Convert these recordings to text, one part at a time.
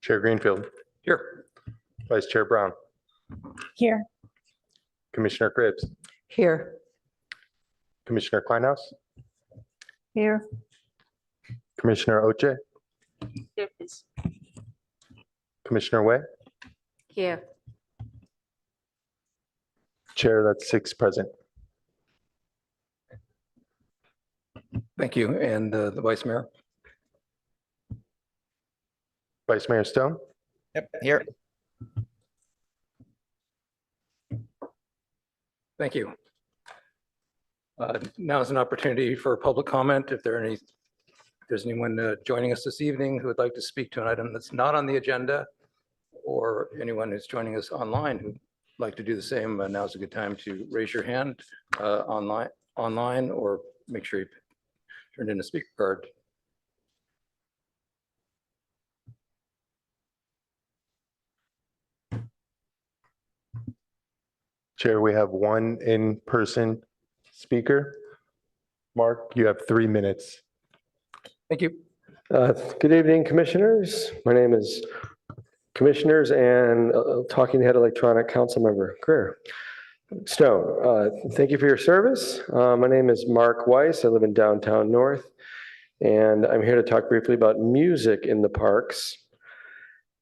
Chair Greenfield, Here. Vice Chair Brown, Here. Commissioner Cribbs, Here. Commissioner Kleinhaus, Here. Commissioner Oche, Here, please. Commissioner Way. Here. Chair, that's 6 present. Thank you. And the Vice Mayor? Vice Mayor Stone, Yep, here. Thank you. Now is an opportunity for public comment. If there's anyone joining us this evening who would like to speak to an item that's not on the agenda, or anyone who's joining us online who'd like to do the same, now's a good time to raise your hand online, or make sure you turned in a speaker card. Chair, we have one in-person speaker. Mark, you have 3 minutes. Thank you. Good evening, commissioners. My name is Commissioners and Talking Head Electronic Council Member Greer Stone. Thank you for your service. My name is Mark Weiss. I live in downtown North, and I'm here to talk briefly about music in the parks.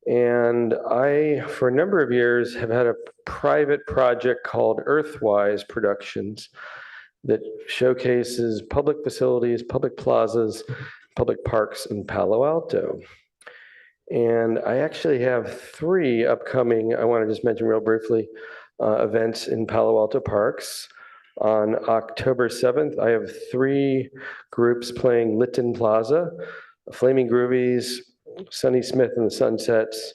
And I, for a number of years, have had a private project called Earthwise Productions that showcases public facilities, public plazas, public parks in Palo Alto. And I actually have 3 upcoming, I want to just mention real briefly, events in Palo Alto parks. On October 7th, I have 3 groups playing Lytton Plaza, Flaming Groovies, Sonny Smith and the Sunsets,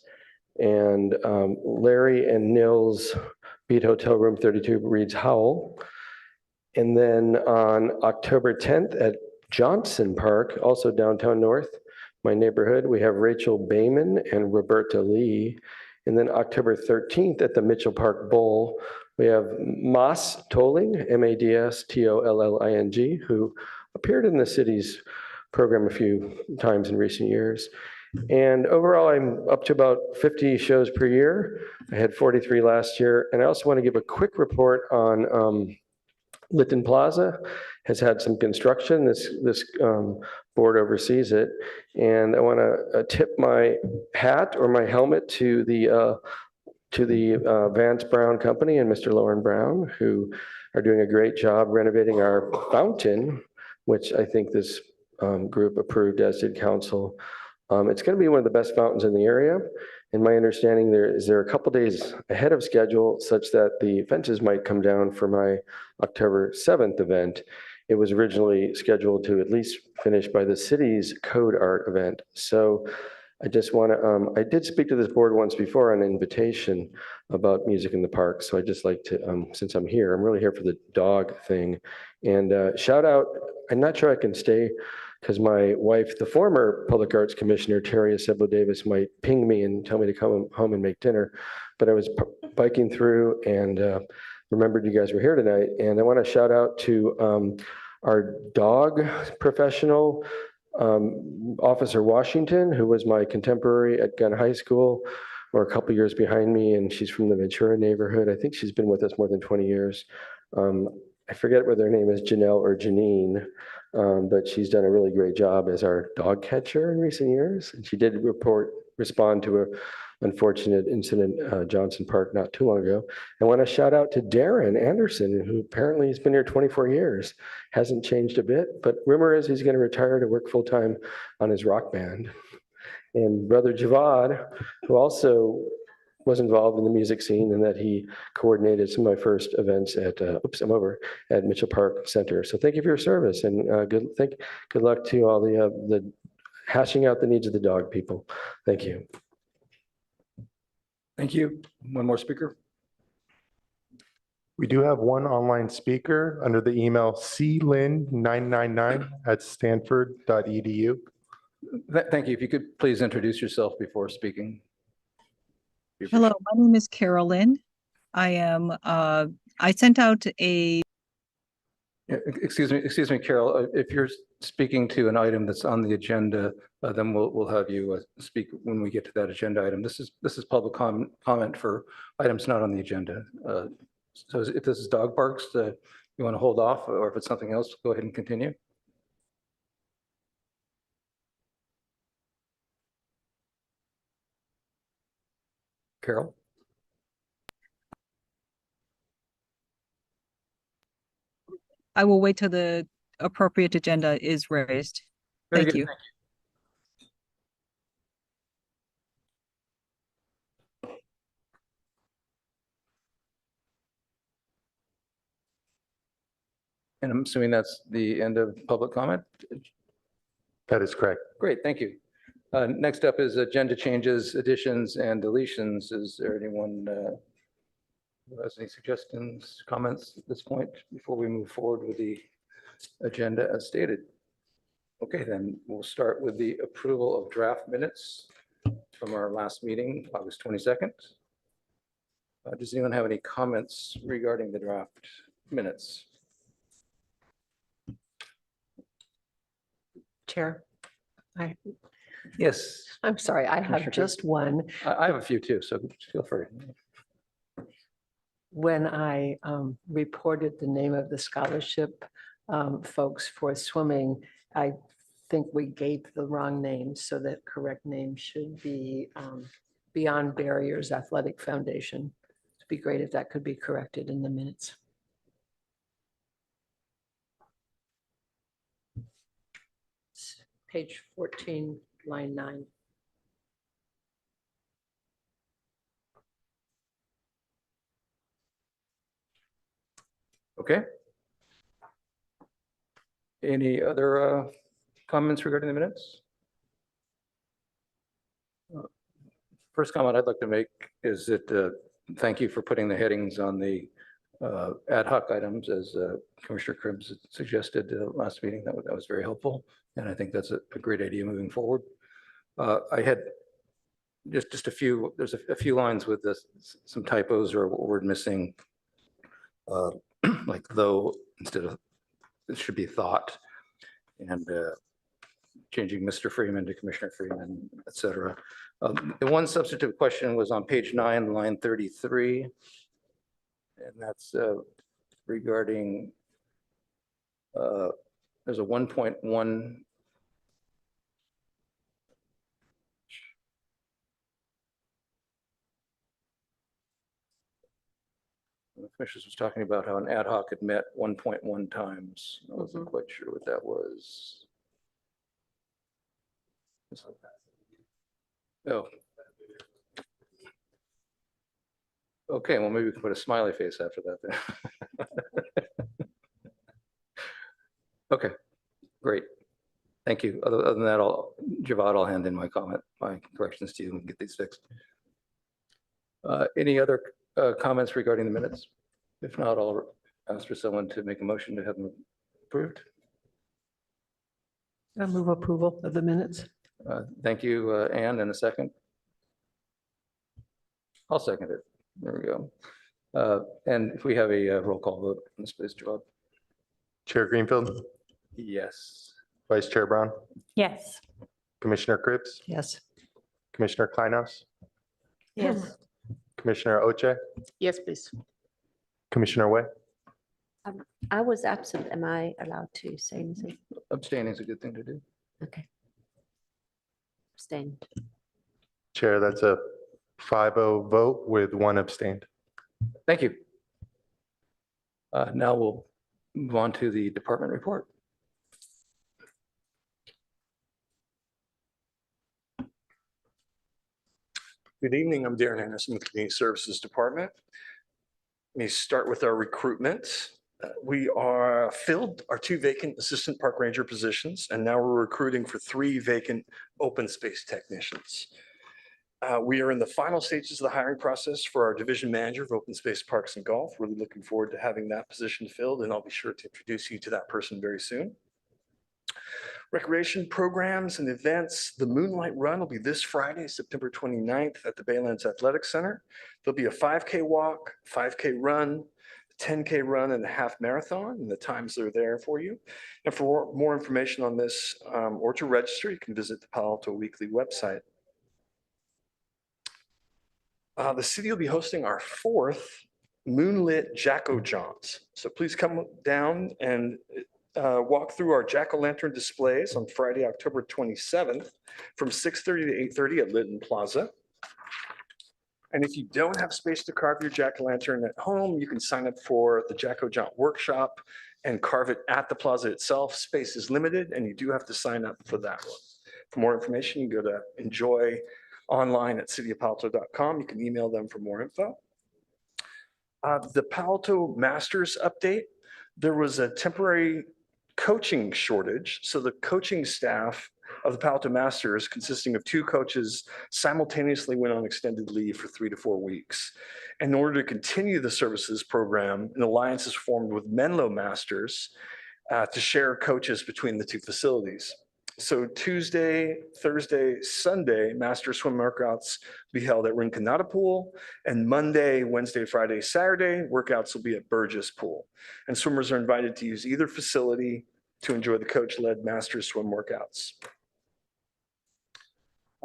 and Larry and Nils Beat Hotel Room 32 Reed's Howl. And then on October 10th at Johnson Park, also downtown North, my neighborhood, we have Rachel Bayman and Roberta Lee. And then October 13th at the Mitchell Park Bowl, we have Mas Tolling, Madstolling, who appeared in the city's program a few times in recent years. And overall, I'm up to about 50 shows per year. I had 43 last year. And I also want to give a quick report on Lytton Plaza. Has had some construction. This board oversees it. And I want to tip my hat or my helmet to the Vance Brown Company and Mr. Lauren Brown, who are doing a great job renovating our fountain, which I think this group approved, as did council. It's going to be one of the best fountains in the area. In my understanding, they're a couple days ahead of schedule, such that the fences might come down for my October 7th event. It was originally scheduled to at least finish by the city's code art event. So I just want to, I did speak to this board once before on an invitation about music in the park. So I just like to, since I'm here, I'm really here for the dog thing. And shout out, I'm not sure I can stay because my wife, the former Public Arts Commissioner, Terry Acebo Davis, might ping me and tell me to come home and make dinner. But I was biking through and remembered you guys were here tonight. And I want to shout out to our dog professional, Officer Washington, who was my contemporary at Gunn High School, or a couple years behind me, and she's from the Ventura neighborhood. I think she's been with us more than 20 years. I forget whether her name is Janelle or Janine, but she's done a really great job as our dog catcher in recent years. And she did respond to an unfortunate incident at Johnson Park not too long ago. I want to shout out to Darren Anderson, who apparently has been here 24 years, hasn't changed a bit, but rumor is he's going to retire to work full-time on his rock band. And Brother Javad, who also was involved in the music scene, and that he coordinated some of my first events at, at Mitchell Park Center. So thank you for your service, and good luck to all the hashing out the needs of the dog people. Thank you. Thank you. One more speaker. We do have one online speaker under the email clin999@stanford.edu. Thank you. If you could please introduce yourself before speaking. Hello, my name is Carolyn. I sent out a Excuse me, Carol, if you're speaking to an item that's on the agenda, then we'll have you speak when we get to that agenda item. This is public comment for items not on the agenda. So if this is dog barks, you want to hold off, or if it's something else, go ahead and continue. Carol? I will wait till the appropriate agenda is raised. Very Thank good. you. And I'm assuming that's the end of public comment? That is correct. Great, thank you. Next up is agenda changes, additions, and deletions. Is there anyone who has any suggestions, comments at this point before we move forward with the agenda as stated? Okay, then we'll start with the approval of draft minutes from our last meeting, August 22nd. Does anyone have any comments regarding the draft minutes? Chair, Yes, I'm sorry, I Commissioner have Cook. just one. I have a few too, so feel free. When I reported the name of the scholarship folks for swimming, I think we gave the wrong name, so that correct name should be Beyond Barriers Athletic Foundation. It'd be great if that could be corrected in the minutes. It's Page 14, line 9. Okay. Any other comments regarding the minutes? First comment I'd like to make is that thank you for putting the headings on the ad hoc items as Commissioner Cribbs suggested last meeting. That was very helpful. And I think that's a great idea moving forward. I had just a few, there's a few lines with this, some typos or a word missing. Like though instead of, it should be thought, and changing Mr. Freeman to Commissioner Freeman, et cetera. The one substantive question was on page 9, line 33. And that's regarding, there's a 1.1. The commissioners was talking about how an ad hoc had met 1.1 times. I wasn't quite sure what that was. Oh. Okay, well, maybe we can put a smiley face after that then. Okay, great. Thank you. Other than that, Javad, I'll hand in my corrections to you and get these fixed. Any other comments regarding the minutes? If not, I'll ask for someone to make a motion to have them approved. I move approval of the minutes. Thank you, Ann, in a second. I'll second it. There we go. And if we have a roll call vote on this, please, Javad. Chair Greenfield, Yes. Vice Chair Brown, Yes. Commissioner Cripps, Yes. Commissioner Kleinhaus, Yes. Commissioner Oche, Yes, please. Commissioner Way. I was absent. Am I allowed to say anything? Abstaining is a good thing to do. Okay. Abstain. Chair, that's a 5-0 vote with 1 abstained. Thank you. Now we'll move on to the department report. Good evening, I'm Darren Anderson with Community Services Department. Let me start with our recruitment. We are filled our 2 vacant assistant park ranger positions, and now we're recruiting for 3 vacant open space technicians. We are in the final stages of the hiring process for our division manager of open space parks and golf. Really looking forward to having that position filled, and I'll be sure to introduce you to that person very soon. Recreation programs and events. The Moonlight Run will be this Friday, September 29th at the Baylands Athletic Center. There'll be a 5K walk, 5K run, 10K run and a half marathon, and the times are there for you. And for more information on this or to register, you can visit the Palo Alto Weekly website. The city will be hosting our 4th Moonlit Jack-O-Johns. So please come down and walk through our jack-o'-lantern displays on Friday, October 27th from 6:30 to 8:30 at Lytton Plaza. And if you don't have space to carve your jack-o'-lantern at home, you can sign up for the Jack-O-John workshop and carve it at the plaza itself. Space is limited and you do have to sign up for that one. For more information, you can go to Enjoy online at cityofpalto.com. You can email them for more info. The Palo Alto Masters update, there was a temporary coaching shortage. So the coaching staff of the Palo Alto Masters, consisting of 2 coaches, simultaneously went on extended leave for 3 to 4 weeks. In order to continue the services program, an alliance is formed with Menlo Masters to share coaches between the 2 facilities. So Tuesday, Thursday, Sunday, master swim workouts will be held at Rinconada Pool, and Monday, Wednesday, Friday, Saturday, workouts will be at Burgess Pool. And swimmers are invited to use either facility to enjoy the coach-led master swim workouts.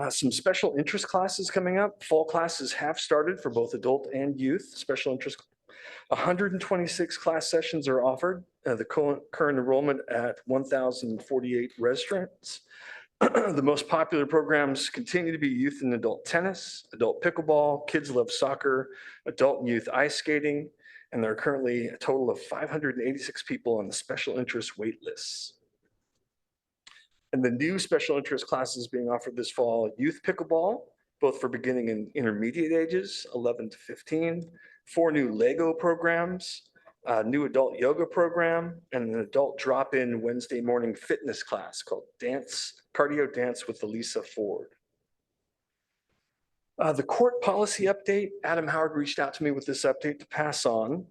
Some special interest classes coming up. Fall classes have started for both adult and youth. Special interest 126 class sessions are offered. The current enrollment at 1,048 registrants. The most popular programs continue to be youth and adult tennis, adult pickleball, kids love soccer, adult and youth ice skating, and there are currently a total of 586 people on the special interest wait lists. And the new special interest classes being offered this fall, youth pickleball, both for beginning and intermediate ages, 11 to 15, 4 new Lego programs, a new adult yoga program, and an adult drop-in Wednesday morning fitness class called Cardio Dance with Elisa Ford. The court policy update, Adam Howard reached out to me with this update to pass on.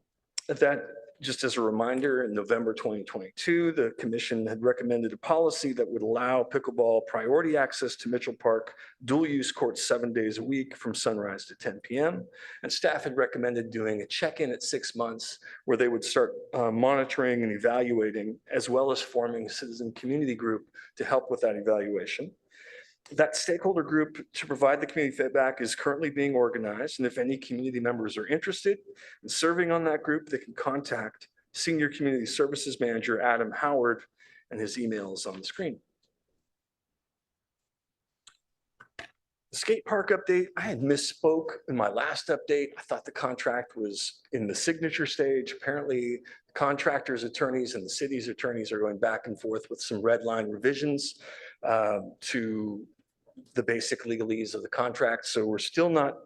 That, just as a reminder, in November 2022, the commission had recommended a policy that would allow pickleball priority access to Mitchell Park dual-use courts 7 days a week from sunrise to 10 p.m. And staff had recommended doing a check-in at 6 months where they would start monitoring and evaluating, as well as forming a citizen community group to help with that evaluation. That stakeholder group to provide the community feedback is currently being organized. And if any community members are interested in serving on that group, they can contact Senior Community Services Manager Adam Howard, and his email is on the screen. The skate park update, I had misspoke in my last update. I thought the contract was in the signature stage. Apparently, contractors' attorneys and the city's attorneys are going back and forth with some red line revisions to the basic legalese of the contract. So we're still not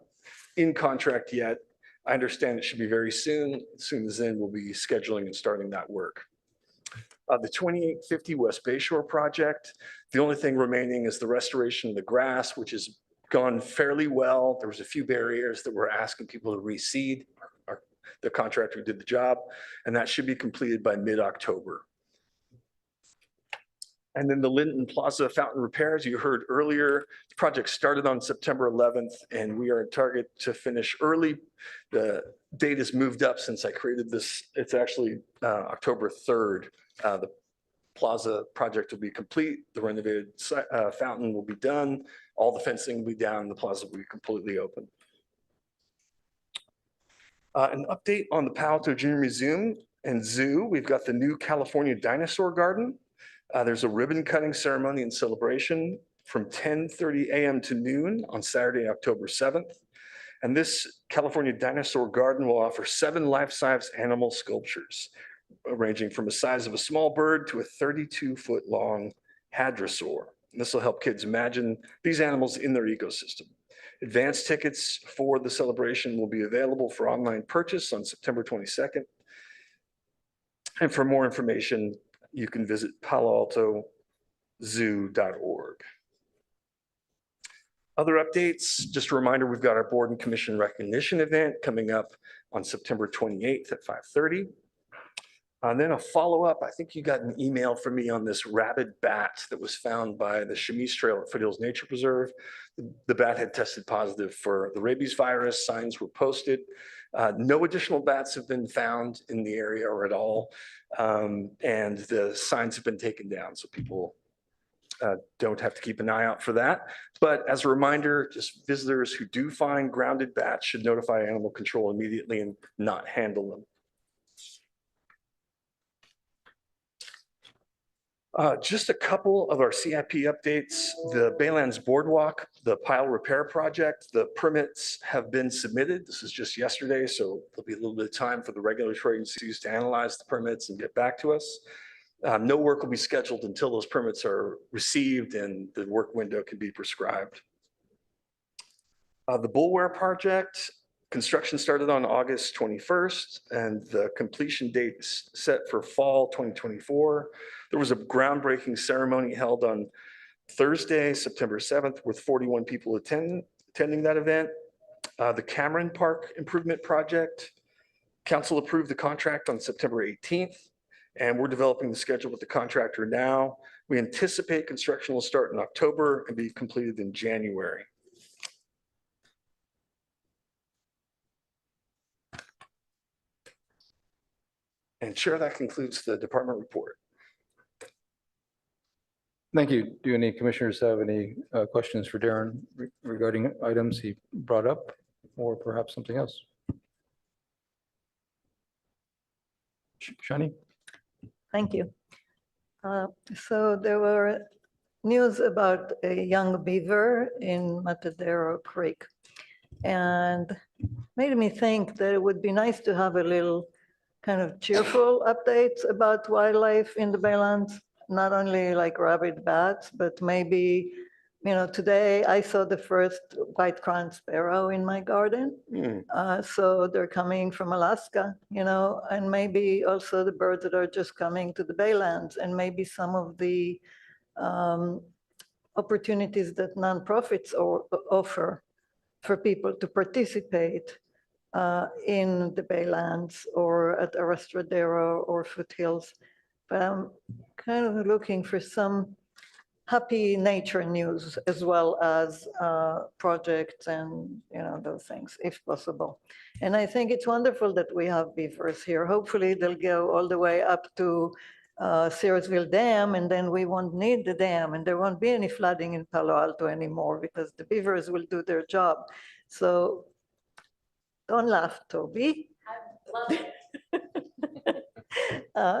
in contract yet. I understand it should be very soon. As soon as then, we'll be scheduling and starting that work. The 2850 West Bayshore project, the only thing remaining is the restoration of the grass, which has gone fairly well. There was a few barriers that we're asking people to reseed. The contractor did the job, and that should be completed by mid-October. And then the Lytton Plaza fountain repairs, you heard earlier, the project started on September 11th, and we are on target to finish early. The date has moved up since I created this. It's actually October 3rd. The Plaza project will be complete. The renovated fountain will be done. All the fencing will be down. The plaza will be completely open. An update on the Palo Alto Junior Museum and Zoo. We've got the new California Dinosaur Garden. There's a ribbon cutting ceremony and celebration from 10:30 a.m. to noon on Saturday, October 7th. And this California Dinosaur Garden will offer 7 life-size animal sculptures, ranging from the size of a small bird to a 32-foot long hadrosaur. And this will help kids imagine these animals in their ecosystem. Advance tickets for the celebration will be available for online purchase on September 22nd. And for more information, you can visit paloaltozoo.org. Other updates, just a reminder, we've got our board and commission recognition event coming up on September 28th at 5:30. And then a follow-up, I think you got an email from me on this rabid bat that was found by the Chemise Trail at Foothills Nature Preserve. The bat had tested positive for the rabies virus. Signs were posted. No additional bats have been found in the area or at all. And the signs have been taken down, so people don't have to keep an eye out for that. But as a reminder, just visitors who do find grounded bats should notify animal control immediately and not handle them. Just a couple of our CIP updates. The Baylands Boardwalk, the pile repair project, the permits have been submitted. This is just yesterday, so there'll be a little bit of time for the regulatory agencies to analyze the permits and get back to us. No work will be scheduled until those permits are received and the work window can be prescribed. The Bullware project, construction started on August 21st and the completion date is set for fall 2024. There was a groundbreaking ceremony held on Thursday, September 7th, with 41 people attending that event. The Cameron Park Improvement Project, council approved the contract on September 18th, and we're developing the schedule with the contractor now. We anticipate construction will start in October and be completed in January. And Chair, that concludes the department report. Thank you. Do any commissioners have any questions for Darren regarding items he brought up or perhaps something else? Shani? Thank you. So there were news about a young beaver in Matadero Creek. And made me think that it would be nice to have a little kind of cheerful updates about wildlife in the Baylands, not only like rabid bats, but maybe, you know, today I saw the first white-crowned sparrow in my garden. So they're coming from Alaska, you know, and maybe also the birds that are just coming to the Baylands, and maybe some of the opportunities that nonprofits offer for people to participate in the Baylands or at Arrastradero or Foothills. But I'm kind of looking for some happy nature news as well as projects and, you know, those things, if possible. And I think it's wonderful that we have beavers here. Hopefully they'll go all the way up to Searsville Dam, and then we won't need the dam, and there won't be any flooding in Palo Alto anymore because the beavers will do their job. So don't laugh, Toby.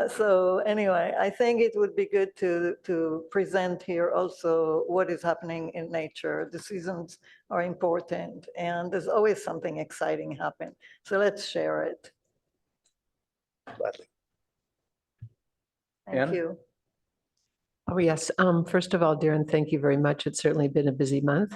So anyway, I think it would be good to present here also what is happening in nature. The seasons are important and there's always something exciting happen. So let's share it. Gladly. Thank Anna? you. Oh, yes. First of all, Darren, thank you very much. It's certainly been a busy month.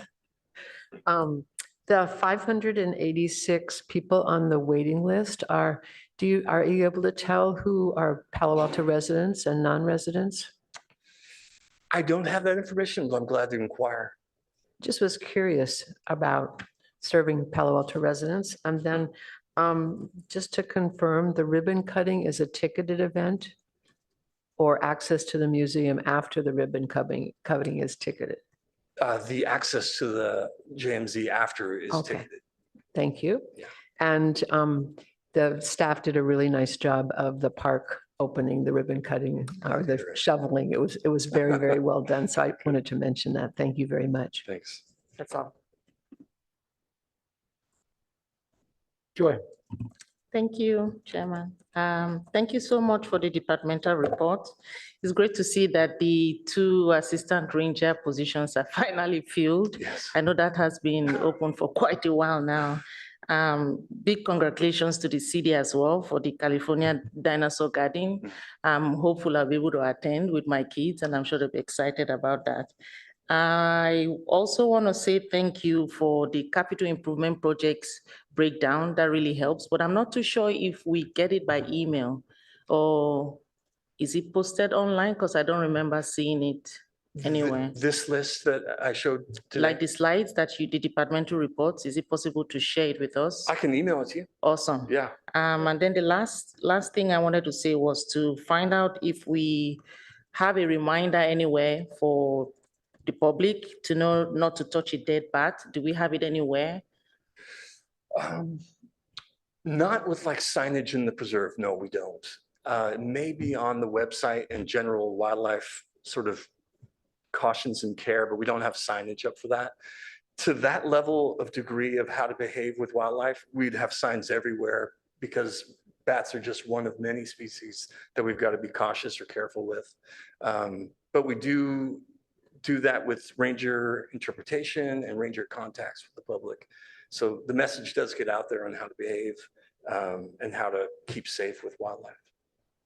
The 586 people on the waiting list are you able to tell who are Palo Alto residents and non-residents? I don't have that information, but I'm glad to inquire. Just was curious about serving Palo Alto residents. And then just to confirm, the ribbon cutting is a ticketed event or access to the museum after the ribbon cutting is ticketed? The access to the JMZ after is Okay. ticketed. Thank you. Yeah. And the staff did a really nice job of the park opening, the ribbon cutting or the shoveling. It was very, very well done. So I wanted to mention that. Thank you very much. Thanks. That's all. Joy? Thank you, Chairman. Thank you so much for the departmental report. It's great to see that the 2 assistant ranger positions are finally filled. Yes. I know that has been open for quite a while now. Big congratulations to the city as well for the California Dinosaur Garden. I'm hopeful I'll be able to attend with my kids, and I'm sure they'll be excited about that. I also want to say thank you for the capital improvement projects breakdown. That really helps, but I'm not too sure if we get it by email or is it posted online? Because I don't remember seeing it anywhere? This list that I showed Like today, the slides that you, the departmental reports, is it possible to share it with us? I can email it to you. Awesome. Yeah. And then the last thing I wanted to say was to find out if we have a reminder anywhere for the public to know not to touch a dead bat. Do we have it anywhere? Not with like signage in the preserve. No, we don't. Maybe on the website and general wildlife sort of cautions and care, but we don't have signage up for that. To that level of degree of how to behave with wildlife, we'd have signs everywhere because bats are just one of many species that we've got to be cautious or careful with. But we do that with ranger interpretation and ranger contacts with the public. So the message does get out there on how to behave and how to keep safe with wildlife.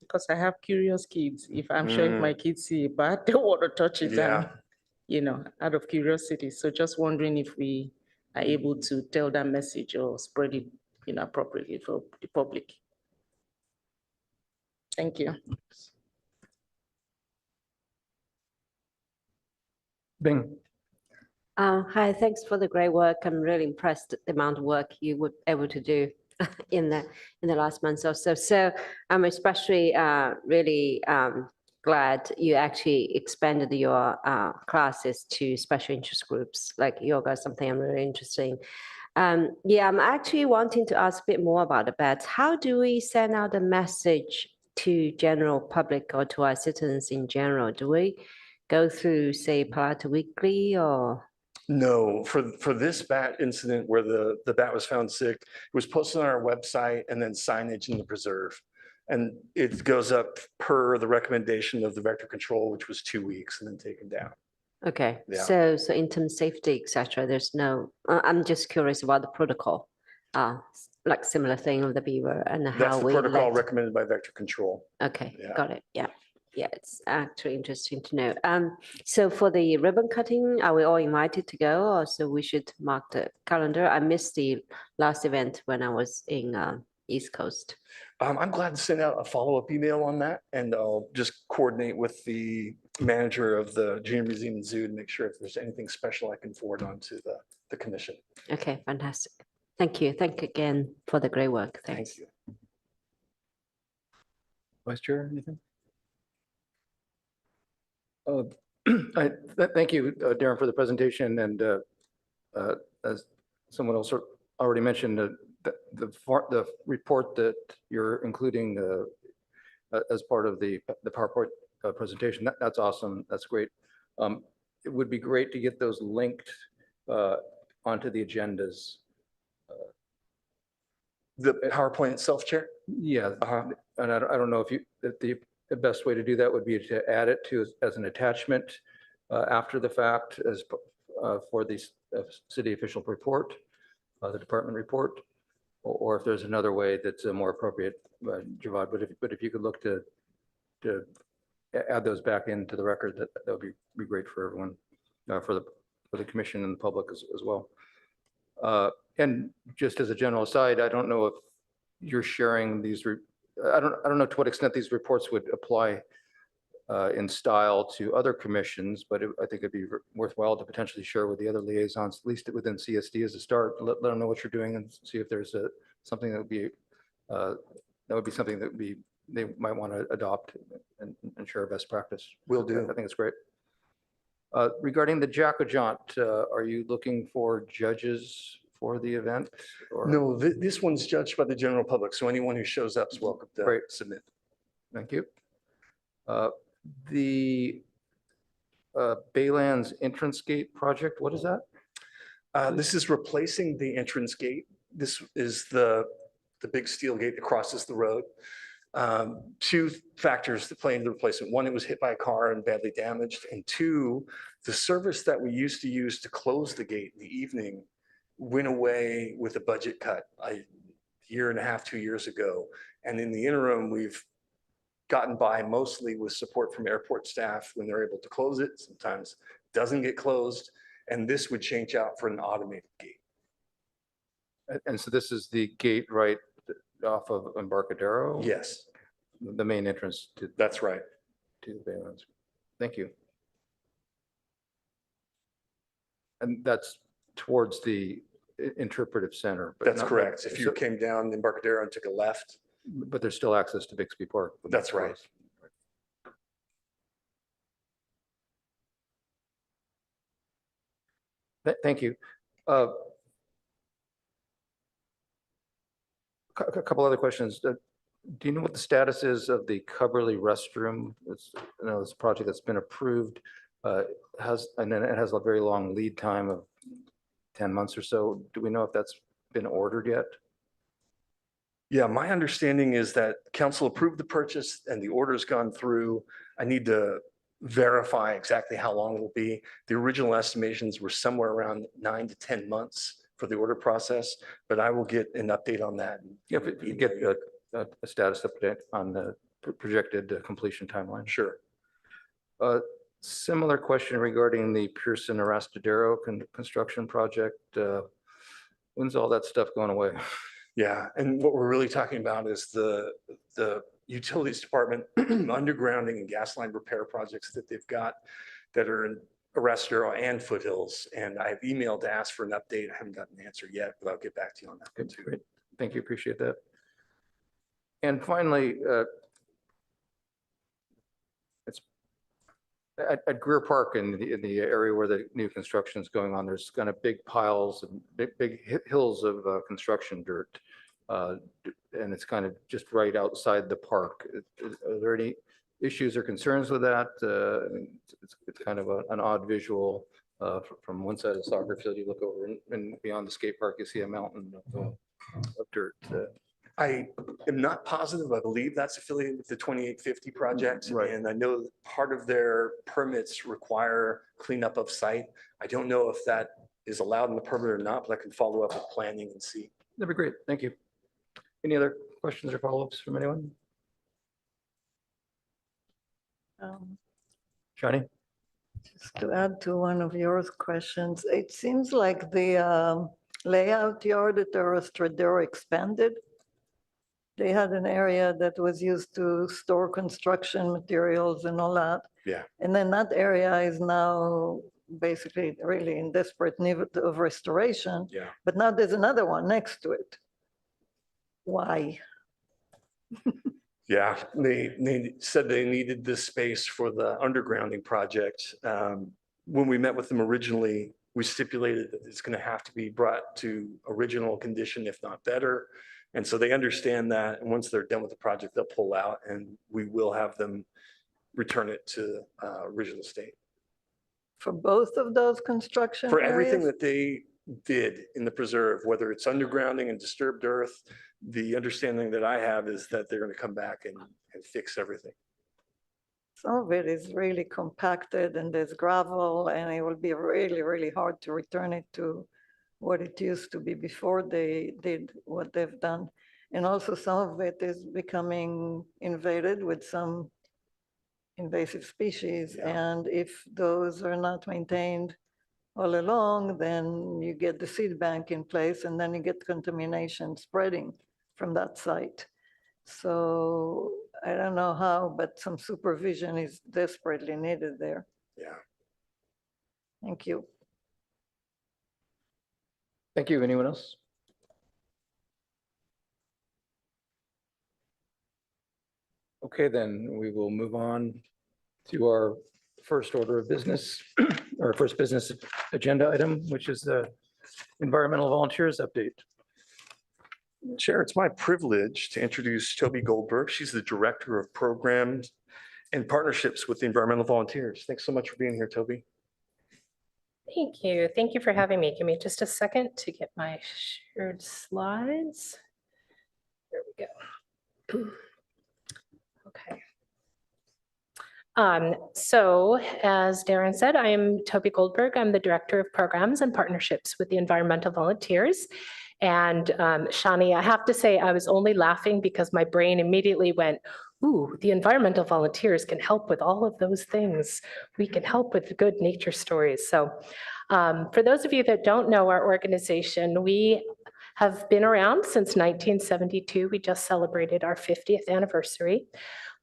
Because I have curious kids. If I'm sure if my kids see a bat, they want to touch it Yeah. and, you know, out of curiosity. So just wondering if we are able to tell that message or spread it, you know, appropriately for the public. Thank you. Bing. Hi, thanks for the great work. I'm really impressed at the amount of work you were able to do in the last month or so. So I'm especially really glad you actually expanded your classes to special interest groups like yoga, something I'm really interested in. Yeah, I'm actually wanting to ask a bit more about the bats. How do we send out a message to general public or to our citizens in general? Do we go through, say, Palata Weekly or? No, for this bat incident where the bat was found sick, it was posted on our website and then signage in the preserve. And it goes up per the recommendation of the vector control, which was 2 weeks and then taken down. Okay, Yeah. so in terms of safety, etc., there's no, I'm just curious about the protocol. Like similar thing with the beaver and That's how the we protocol let. recommended by vector control. Okay, Yeah. got it. Yeah. Yeah, it's actually interesting to know. So for the ribbon cutting, are we all invited to go or so we should mark the calendar? I missed the last event when I was in East Coast. I'm glad to send out a follow-up email on that and I'll just coordinate with the manager of the Junior Museum and Zoo to make sure if there's anything special I can forward on to the commission. Okay, fantastic. Thank you. Thank you again for the great work. Thanks. Thank you. Vice Chair, anything? Thank you, Darren, for the presentation. And as someone else already mentioned, the report that you're including as part of the PowerPoint presentation, that's awesome. That's great. It would be great to get those linked onto the agendas. The PowerPoint itself, Chair? Yeah, and I don't know if the best way to do that would be to add it to as an attachment after the fact as for the city official report, the department report, or if there's another way that's more appropriate, Javad. But if you could look to add those back into the record, that would be great for everyone, for the commission and the public as well. And just as a general aside, I don't know if you're sharing these. I don't know to what extent these reports would apply in style to other commissions, but I think it'd be worthwhile to potentially share with the other liaisons, at least within CSD as a start. Let them know what you're doing and see if there's something that would be something that they might want to adopt and share best practice. Will do. I think it's great. Regarding the Jack-O-Jaunt, are you looking for judges for the event? Or? No, this one's judged by the general public, so anyone who shows up is welcome to Great. submit. Thank you. The Baylands entrance gate project, what is that? This is replacing the entrance gate. This is the big steel gate that crosses the road. Two factors that play into the replacement. One, it was hit by a car and badly damaged. And two, the service that we used to use to close the gate in the evening went away with a budget cut a year and a half, 2 years ago. And in the interim, we've gotten by mostly with support from airport staff when they're able to close it. Sometimes it doesn't get closed. And this would change out for an automated gate. And so this is the gate right off of Embarcadero? Yes, The main entrance to that's right. the Baylands. Thank you. And that's towards the interpretive center. But That's not- correct. If you so- came down Embarcadero and took a left, But there's still access to Bixby Park. that's right. Thank you. A couple other questions. Do you know what the status is of the Cubberley restroom? It's, you know, this project that's been approved, and then it has a very long lead time of 10 months or so. Do we know if that's been ordered yet? Yeah, my understanding is that council approved the purchase and the order's gone through. I need to verify exactly how long it'll be. The original estimations were somewhere around 9 to 10 months for the order process, but I will get an update on that. If you get a status update on the projected completion timeline. Sure. Similar question regarding the Pearson Arastadero construction project. When's all that stuff going away? Yeah, and what we're really talking about is the utilities department undergrounding and gas line repair projects that they've got that are in Arastadero and Foothills. And I've emailed to ask for an update. I haven't gotten an answer yet, but I'll get back to you on that one too. Great. Thank you. Appreciate that. And finally, it's at Greer Park in the area where the new construction is going on, there's kind of big piles and big hills of construction dirt. And it's kind of just right outside the park. Are there any issues or concerns with that? It's kind of an odd visual. From one side of the soccer field, you look over and beyond the skate park, you see a mountain of dirt. I am not positive. I believe that's affiliated with the 2850 project. Right. And I know that part of their permits require cleanup of site. I don't know if that is allowed in the permit or not, but I can follow up with planning and see. That'd be great. Thank you. Any other questions or follow-ups from anyone? Johnny? Just to add to one of your questions, it seems like the layout yard at the Arastadero expanded. They had an area that was used to store construction materials and all that. Yeah. And then that area is now basically really in desperate need of restoration. Yeah. But now there's another one next to it. Why? Yeah, they said they needed this space for the undergrounding project. When we met with them originally, we stipulated that it's going to have to be brought to original condition, if not better. And so they understand that. And once they're done with the project, they'll pull out and we will have them return it to original state. For both of those construction For everything areas? that they did in the preserve, whether it's undergrounding and disturbed earth, the understanding that I have is that they're going to come back and fix everything. Some of it is really compacted and there's gravel and it will be really, really hard to return it to what it used to be before they did what they've done. And also some of it is becoming invaded with some invasive species. Yeah. And if those are not maintained all along, then you get the seed bank in place and then you get contamination spreading from that site. So I don't know how, but some supervision is desperately needed there. Yeah. Thank you. Thank you. Anyone else? Okay, then we will move on to our first order of business, our first business agenda item, which is the environmental volunteers update. Chair, it's my privilege to introduce Toby Goldberg. She's the Director of Programs and Partnerships with the Environmental Volunteers. Thanks so much for being here, Toby. Thank you. Thank you for having me. Give me just a second to get my shared slides. There we go. Okay. So as Darren said, I am Toby Goldberg. I'm the Director of Programs and Partnerships with the Environmental Volunteers. And Shani, I have to say, I was only laughing because my brain immediately went, ooh, the environmental volunteers can help with all of those things. We can help with good nature stories. So for those of you that don't know our organization, we have been around since 1972. We just celebrated our 50th anniversary.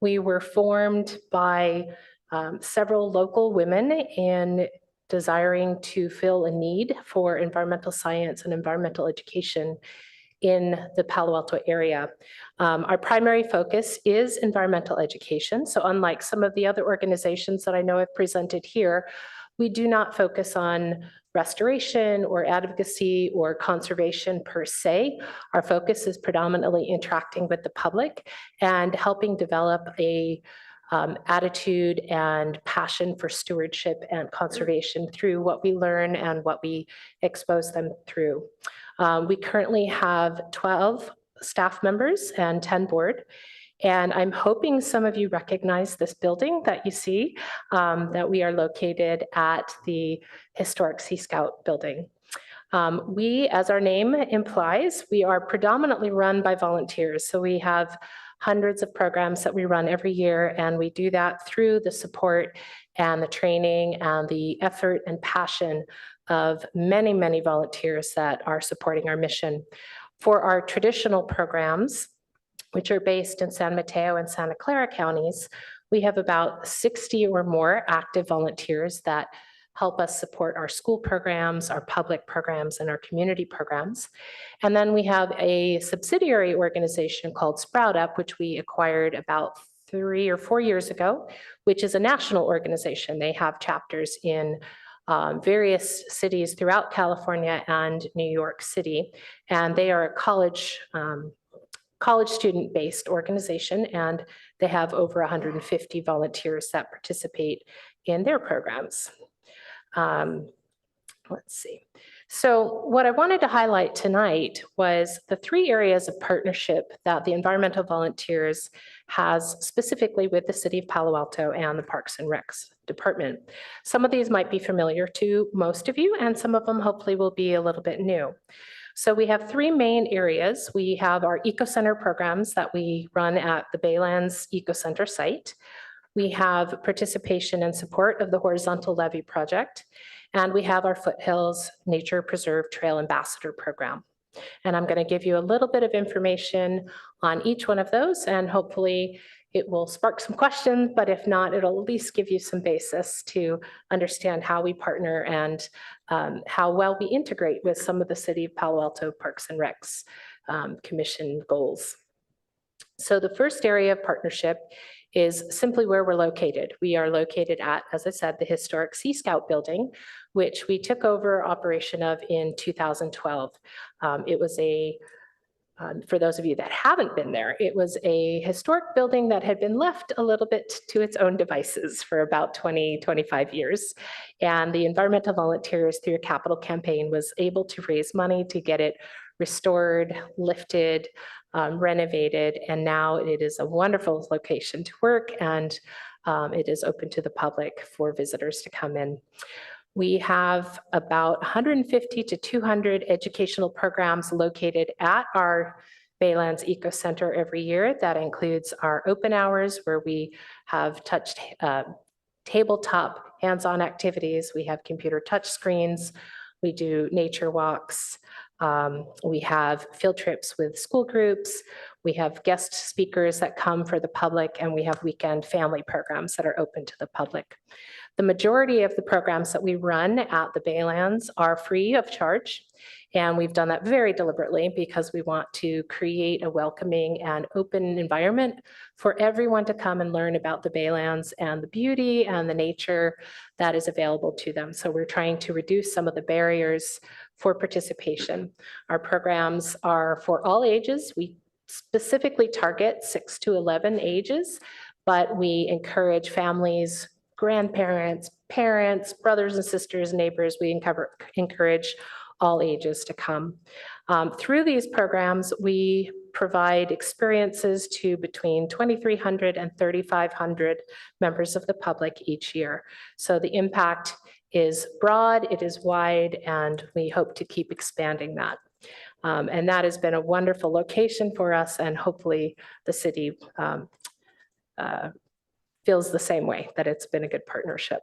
We were formed by several local women in desiring to fill a need for environmental science and environmental education in the Palo Alto area. Our primary focus is environmental education. So unlike some of the other organizations that I know have presented here, we do not focus on restoration or advocacy or conservation per se. Our focus is predominantly interacting with the public and helping develop a attitude and passion for stewardship and conservation through what we learn and what we expose them through. We currently have 12 staff members and 10 board. And I'm hoping some of you recognize this building that you see, that we are located at the historic Sea Scout building. We, as our name implies, we are predominantly run by volunteers. So we have hundreds of programs that we run every year, and we do that through the support and the training and the effort and passion of many, many volunteers that are supporting our mission. For our traditional programs, which are based in San Mateo and Santa Clara counties, we have about 60 or more active volunteers that help us support our school programs, our public programs, and our community programs. And then we have a subsidiary organization called Sprout Up, which we acquired about 3 or 4 years ago, which is a national organization. They have chapters in various cities throughout California and New York City, and they are a college student-based organization, and they have over 150 volunteers that participate in their programs. Let's see. So what I wanted to highlight tonight was the 3 areas of partnership that the Environmental Volunteers has specifically with the City of Palo Alto and the Parks and Recs Department. Some of these might be familiar to most of you, and some of them hopefully will be a little bit new. So we have 3 main areas. We have our Eco Center programs that we run at the Baylands Eco Center site. We have participation and support of the Horizontal Levee Project, and we have our Foothills Nature Preserve Trail Ambassador Program. And I'm going to give you a little bit of information on each one of those, and hopefully it will spark some questions, but if not, it'll at least give you some basis to understand how we partner and how well we integrate with some of the City of Palo Alto Parks and Recs Commission goals. So the first area of partnership is simply where we're located. We are located at, as I said, the historic Sea Scout building, which we took over operation of in 2012. It was for those of you that haven't been there, it was a historic building that had been left a little bit to its own devices for about 20, 25 years. And the Environmental Volunteers, through a capital campaign, was able to raise money to get it restored, lifted, renovated, and now it is a wonderful location to work, and it is open to the public for visitors to come in. We have about 150 to 200 educational programs located at our Baylands Eco Center every year. That includes our open hours, where we have touched tabletop hands-on activities. We have computer touch screens. We do nature walks. We have field trips with school groups. We have guest speakers that come for the public, and we have weekend family programs that are open to the public. The majority of the programs that we run at the Baylands are free of charge, and we've done that very deliberately because we want to create a welcoming and open environment for everyone to come and learn about the Baylands and the beauty and the nature that is available to them. So we're trying to reduce some of the barriers for participation. Our programs are for all ages. We specifically target 6 to 11 ages, but we encourage families, grandparents, parents, brothers and sisters, neighbors. We encourage all ages to come. Through these programs, we provide experiences to between 2,300 and 3,500 members of the public each year. So the impact is broad, it is wide, and we hope to keep expanding that. And that has been a wonderful location for us, and hopefully the city feels the same way, that it's been a good partnership.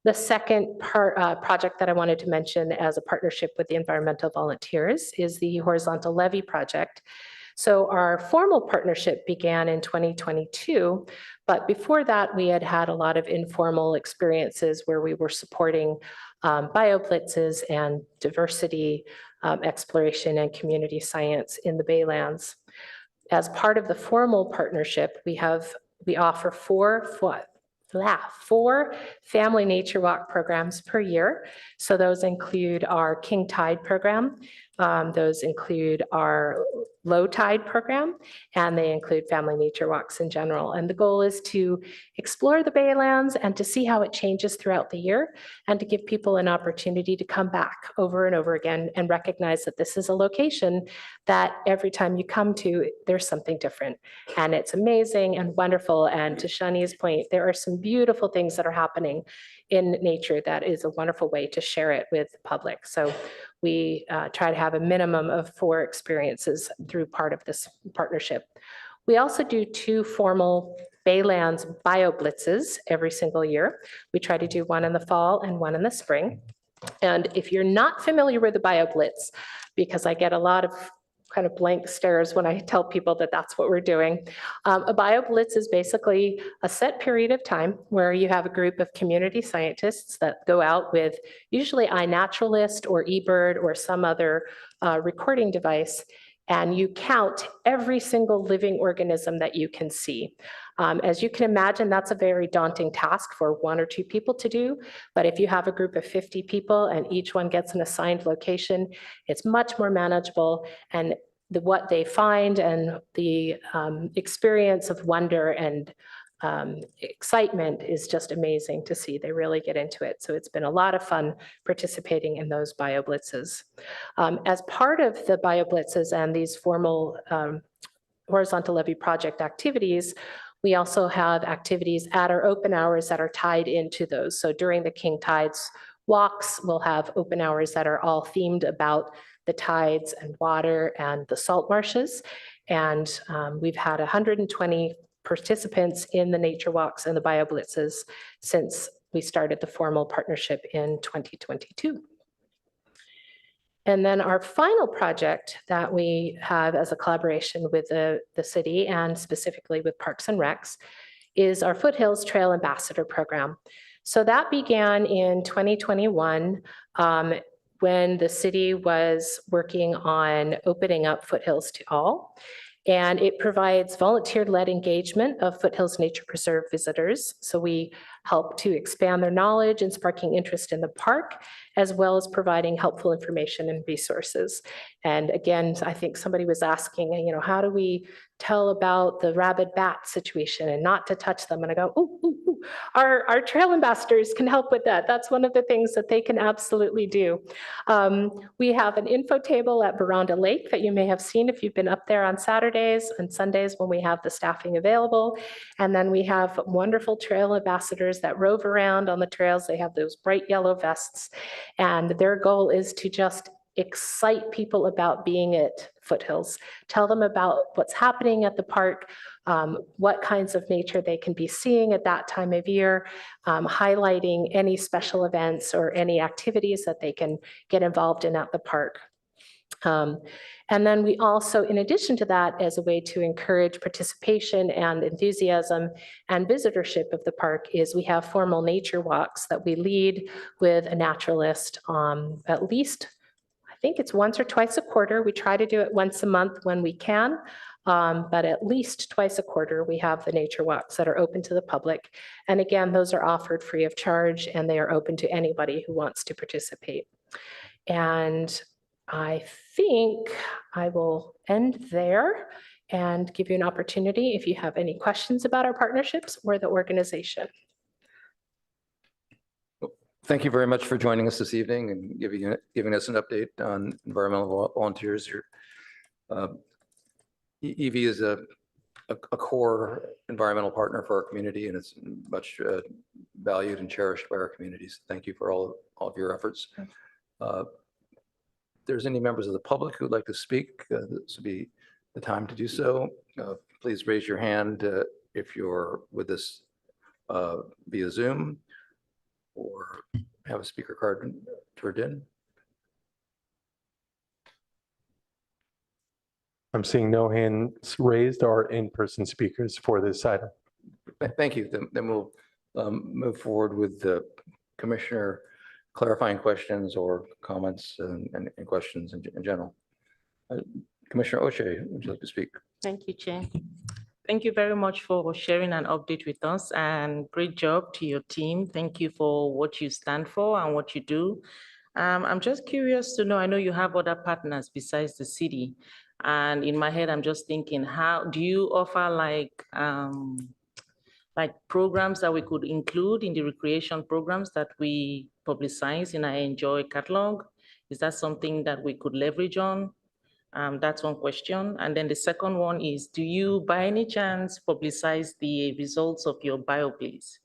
The second project that I wanted to mention as a partnership with the Environmental Volunteers is the Horizontal Levee Project. So our formal partnership began in 2022, but before that, we had had a lot of informal experiences where we were supporting bioblitzes and diversity exploration and community science in the Baylands. As part of the formal partnership, we offer four family nature walk programs per year. So those include our King Tide program, those include our low tide program, and they include family nature walks in general. And the goal is to explore the Baylands and to see how it changes throughout the year, and to give people an opportunity to come back over and over again and recognize that this is a location that every time you come to, there's something different. And it's amazing and wonderful. And to Shani's point, there are some beautiful things that are happening in nature that is a wonderful way to share it with the public. So we try to have a minimum of 4 experiences through part of this partnership. We also do 2 formal Baylands BioBlitzes every single year. We try to do one in the fall and one in the spring. And if you're not familiar with the BioBlitz, because I get a lot of kind of blank stares when I tell people that that's what we're doing. A BioBlitz is basically a set period of time where you have a group of community scientists that go out with usually iNaturalist or eBird or some other recording device, and you count every single living organism that you can see. As you can imagine, that's a very daunting task for 1 or 2 people to do. But if you have a group of 50 people and each one gets an assigned location, it's much more manageable. And what they find and the experience of wonder and excitement is just amazing to see. They really get into it. So it's been a lot of fun participating in those BioBlitzes. As part of the BioBlitzes and these formal horizontal levee project activities, we also have activities at our open hours that are tied into those. So during the King Tides walks, we'll have open hours that are all themed about the tides and water and the salt marshes. And we've had 120 participants in the nature walks and the BioBlitzes since we started the formal partnership in 2022. And then our final project that we have as a collaboration with the city and specifically with Parks and Recs is our Foothills Trail Ambassador Program. So that began in 2021 when the city was working on opening up Foothills to all. And it provides volunteer-led engagement of Foothills Nature Preserve visitors. So we help to expand their knowledge and sparking interest in the park, as well as providing helpful information and resources. And again, I think somebody was asking, how do we tell about the rabid bat situation and not to touch them? And I go, ooh. Our trail ambassadors can help with that. That's one of the things that they can absolutely do. We have an info table at Veranda Lake that you may have seen if you've been up there on Saturdays and Sundays when we have the staffing available. And then we have wonderful trail ambassadors that rove around on the trails. They have those bright yellow vests, and their goal is to just excite people about being at Foothills, tell them about what's happening at the park, what kinds of nature they can be seeing at that time of year, highlighting any special events or any activities that they can get involved in at the park. And then we also, in addition to that, as a way to encourage participation and enthusiasm and visitorship of the park, is we have formal nature walks that we lead with a naturalist at least, I think it's once or twice a quarter. We try to do it once a month when we can, but at least twice a quarter we have the nature walks that are open to the public. And again, those are offered free of charge and they are open to anybody who wants to participate. And I think I will end there and give you an opportunity if you have any questions about our partnerships or the organization. Thank you very much for joining us this evening and giving us an update on environmental volunteers. EV is a core environmental partner for our community, and it's much valued and cherished by our communities. Thank you for all of your efforts. If there's any members of the public who'd like to speak, this would be the time to do so. Please raise your hand if you're with us via Zoom, or have a speaker card turned in. I'm seeing no hands raised or in-person speakers for this item. Thank you. Then we'll move forward with the commissioner clarifying questions or comments and questions in general. Commissioner Oche, would you like to speak? Thank you, Chair. Thank you very much for sharing an update with us and great job to your team. Thank you for what you stand for and what you do. I'm just curious to know, I know you have other partners besides the city. And in my head, I'm just thinking, how do you offer like programs that we could include in the recreation programs that we publicize in our Enjoy catalog? Is that something that we could leverage on? That's one question. And then the second one is, do you by any chance publicize the results of your bioplays?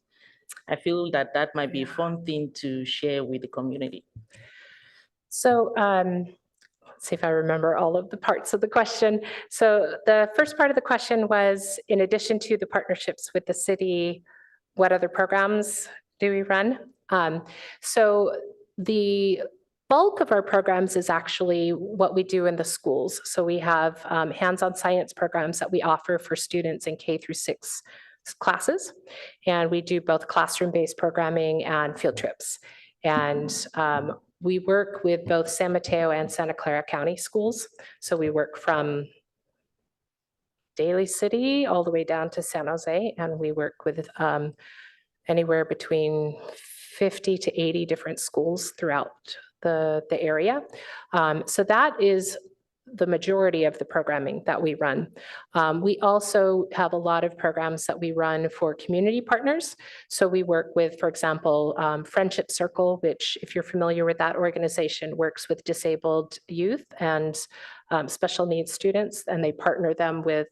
I feel that that might be a fun thing to share with the community. So let's see if I remember all of the parts of the question. So the first part of the question was, in addition to the partnerships with the city, what other programs do we run? So the bulk of our programs is actually what we do in the schools. So we have hands-on science programs that we offer for students in K through 6 classes. And we do both classroom-based programming and field trips. And we work with both San Mateo and Santa Clara County schools. So we work from Daly City all the way down to San Jose, and we work with anywhere between 50 to 80 different schools throughout the area. So that is the majority of the programming that we run. We also have a lot of programs that we run for community partners. So we work with, for example, Friendship Circle, which, if you're familiar with that organization, works with disabled youth and special needs students, and they partner them with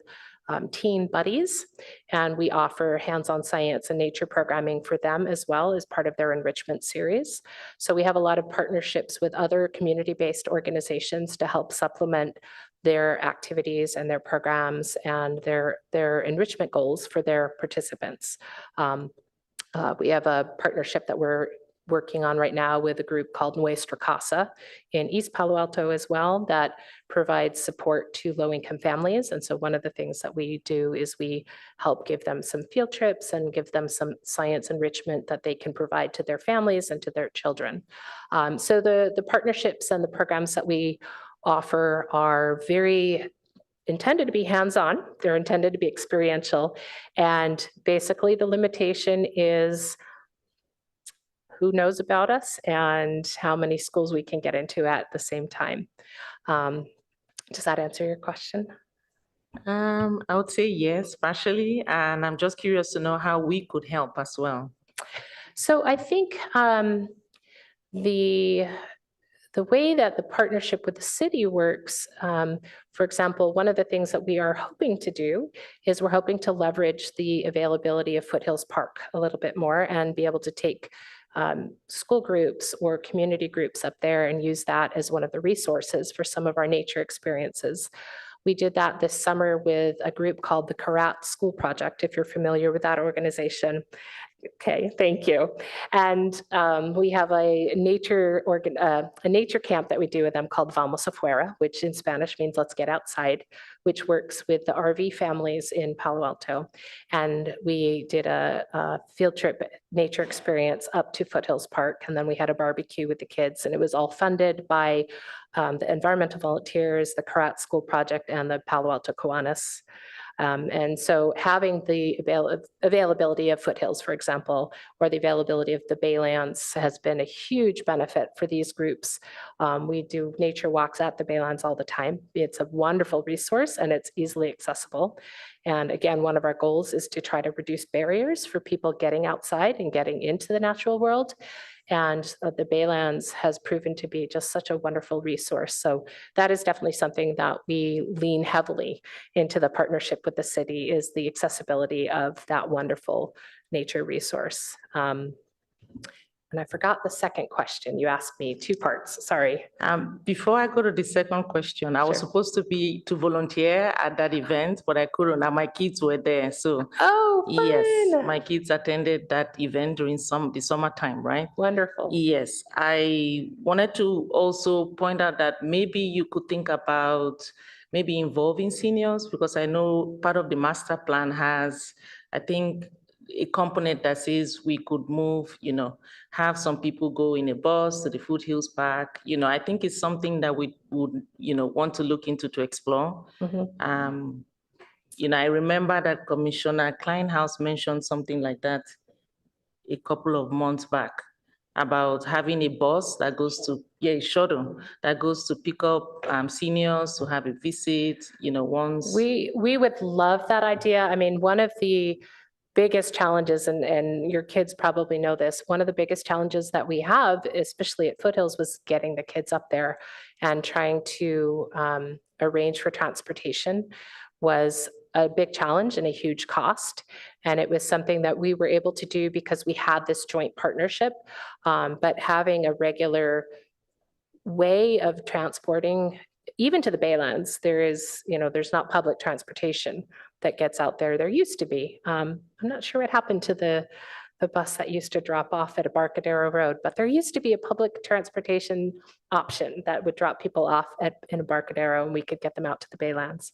teen buddies, and we offer hands-on science and nature programming for them as well as part of their enrichment series. So we have a lot of partnerships with other community-based organizations to help supplement their activities and their programs and their enrichment goals for their participants. We have a partnership that we're working on right now with a group called Nuestra Casa in East Palo Alto as well, that provides support to low-income families. And so one of the things that we do is we help give them some field trips and give them some science enrichment that they can provide to their families and to their children. So the partnerships and the programs that we offer are very intended to be hands-on. They're intended to be experiential. And basically the limitation is who knows about us and how many schools we can get into at the same time. Does that answer your question? I would say yes, partially, and I'm just curious to know how we could help as well. So I think the way that the partnership with the city works, for example, one of the things that we are hoping to do is we're hoping to leverage the availability of Foothills Park a little bit more and be able to take school groups or community groups up there and use that as one of the resources for some of our nature experiences. We did that this summer with a group called the Karat School Project, if you're familiar with that organization. Okay, thank you. And we have a nature camp that we do with them called Vamos Afuera, which in Spanish means let's get outside, which works with the RV families in Palo Alto. And we did a field trip nature experience up to Foothills Park, and then we had a barbecue with the kids, and it was all funded by the environmental volunteers, the Karat School Project, and the Palo Alto Kiwanis. And so having the availability of Foothills, for example, or the availability of the Baylands has been a huge benefit for these groups. We do nature walks at the Baylands all the time. It's a wonderful resource and it's easily accessible. And again, one of our goals is to try to reduce barriers for people getting outside and getting into the natural world. And the Baylands has proven to be just such a wonderful resource. So that is definitely something that we lean heavily into the partnership with the city, is the accessibility of that wonderful nature resource. And I forgot the second question. You asked me 2 parts, sorry. Before I go to the second question, I was Sure. supposed to volunteer at that event, but I couldn't, and my kids were there, so. Oh, fun. Yes, my kids attended that event during the summertime, right? Wonderful. Yes, I wanted to also point out that maybe you could think about maybe involving seniors, because I know part of the master plan has, I think, a component that says we could move, have some people go in a bus to the Foothills Park. I think it's something that we would, want to look into to explore. I remember that Commissioner Kleinhaus mentioned something like that a couple of months back about having a bus that goes to, a shuttle that goes to pick up seniors to have a visit, once. We would love that idea. I mean, one of the biggest challenges, and your kids probably know this, one of the biggest challenges that we have, especially at Foothills, was getting the kids up there and trying to arrange for transportation was a big challenge and a huge cost. And it was something that we were able to do because we had this joint partnership. But having a regular way of transporting, even to the Baylands, there's not public transportation that gets out there. There used to be. I'm not sure what happened to the bus that used to drop off at Embarcadero Road, but there used to be a public transportation option that would drop people off in Embarcadero, and we could get them out to the Baylands.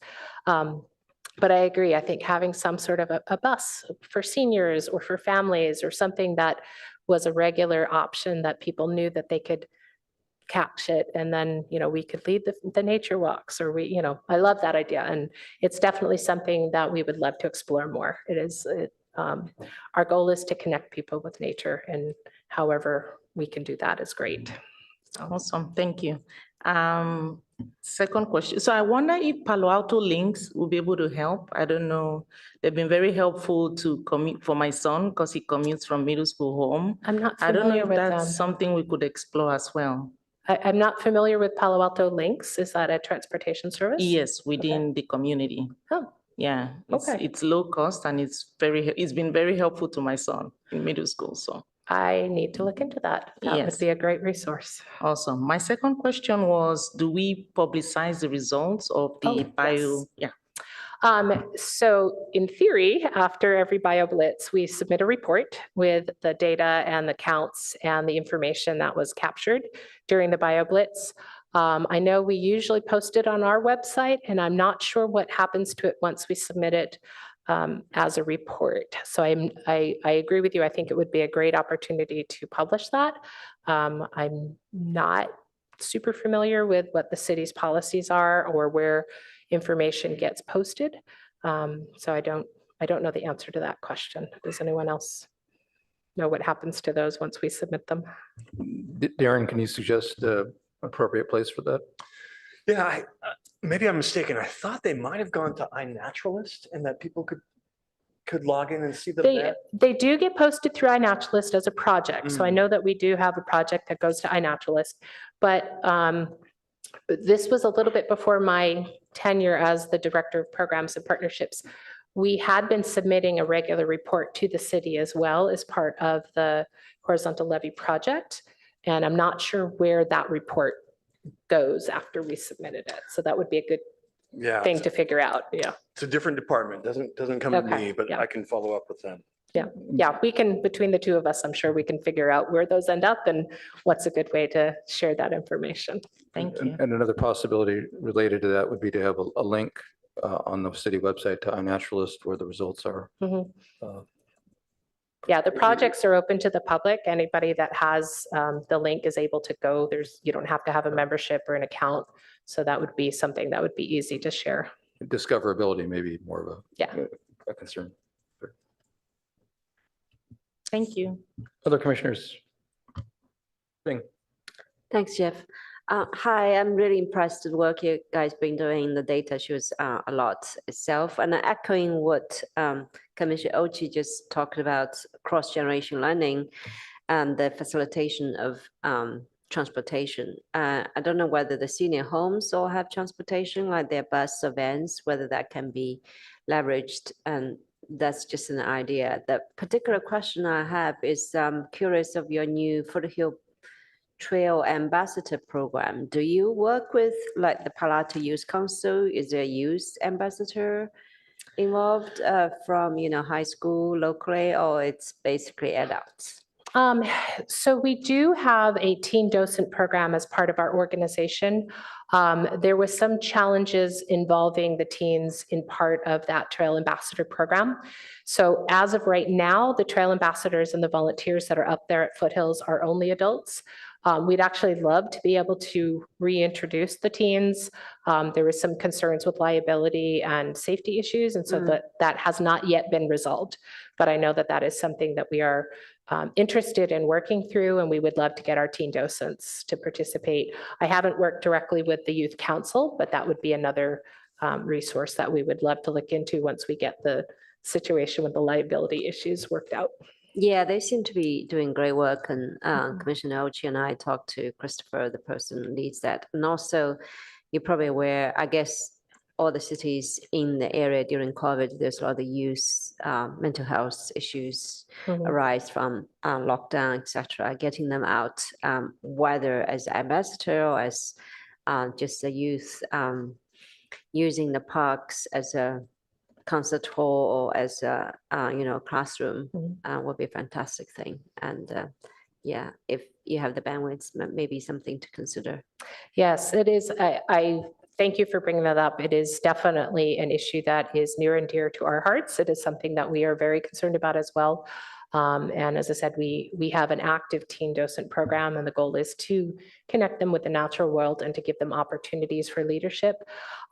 But I agree. I think having some sort of a bus for seniors or for families or something that was a regular option that people knew that they could catch it, and then we could lead the nature walks, or I love that idea, and it's definitely something that we would love to explore more. Our goal is to connect people with nature, and however we can do that is great. Awesome, thank you. Second question. So I wonder if Palo Alto links will be able to help. I don't know. They've been very helpful to commute for my son because he commutes from middle school home. I'm not I don't know familiar if with that's them. something we could explore as well. I'm not familiar with Palo Alto Links. Is that a transportation service? Yes, within the community. Oh, Yeah, Okay. it's low cost and it's been very helpful to my son in middle school. So I need to look into that. That would Yes. be a great resource. awesome. My second question was, do we publicize the results of the Oh, bio? yes. Yeah. So in theory, after every BioBlitz, we submit a report with the data and the counts and the information that was captured during the BioBlitz. I know we usually post it on our website, and I'm not sure what happens to it once we submit it as a report. So I agree with you. I think it would be a great opportunity to publish that. I'm not super familiar with what the city's policies are or where information gets posted. So I don't know the answer to that question. Does anyone else know what happens to those once we submit them? Darren, can you suggest the appropriate place for that? Yeah, maybe I'm mistaken. I thought they might have gone to iNaturalist and that people could log in and see them there. They do get posted through iNaturalist as a project. So I know that we do have a project that goes to iNaturalist, but this was a little bit before my tenure as the Director of Programs and Partnerships. We had been submitting a regular report to the city as well as part of the horizontal levy project. And I'm not sure where that report goes after we submitted it. So that would be a good Yeah, thing to figure out. Yeah. it's a different department. Doesn't come to Okay, me, but yeah. I can follow up with them. Yeah, we can, between the two of us, I'm sure we can figure out where those end up and what's a good way to share that information. Thank you. And another possibility related to that would be to have a link on the city website to iNaturalist where the results are. Mhm. Uh, Yeah, the projects are open to the public. Anybody that has the link is able to go. You don't have to have a membership or an account. So that would be something that would be easy to share. Discoverability may be more of Yeah. a concern. Thank you. Other commissioners? Thanks, Jeff. Hi, I'm really impressed with the work you guys been doing. The data shows a lot itself. And echoing what Commissioner Ochi just talked about, cross-generation learning and the facilitation of transportation. I don't know whether the senior homes all have transportation, like their bus or vans, whether that can be leveraged. And that's just an idea. The particular question I have is curious of your new Foothill Trail Ambassador Program. Do you work with like the Palo Alto Youth Council? Is there a youth ambassador involved from, high school locally, or it's basically adults? So we do have a teen docent program as part of our organization. There was some challenges involving the teens in part of that Trail Ambassador program. So as of right now, the Trail Ambassadors and the volunteers that are up there at Foothills are only adults. We'd actually love to be able to reintroduce the teens. There was some concerns with liability and safety issues, and so that has not yet been resolved. But I know that that is something that we are interested in working through, and we would love to get our teen docents to participate. I haven't worked directly with the youth council, but that would be another resource that we would love to look into once we get the situation with the liability issues worked out. Yeah, they seem to be doing great work, and Commissioner Ochi and I talked to Christopher, the person who leads that. And also, you're probably aware, I guess, all the cities in the area during COVID, there's a lot of youth mental health issues arise from lockdown, etc. Getting them out, whether as ambassador or as just the youth, using the parks as a concert hall or as a classroom would be a fantastic thing. And yeah, if you have the bandwidth, maybe something to consider. Yes, it is. I thank you for bringing that up. It is definitely an issue that is near and dear to our hearts. It is something that we are very concerned about as well. And as I said, we have an active teen docent program, and the goal is to connect them with the natural world and to give them opportunities for leadership.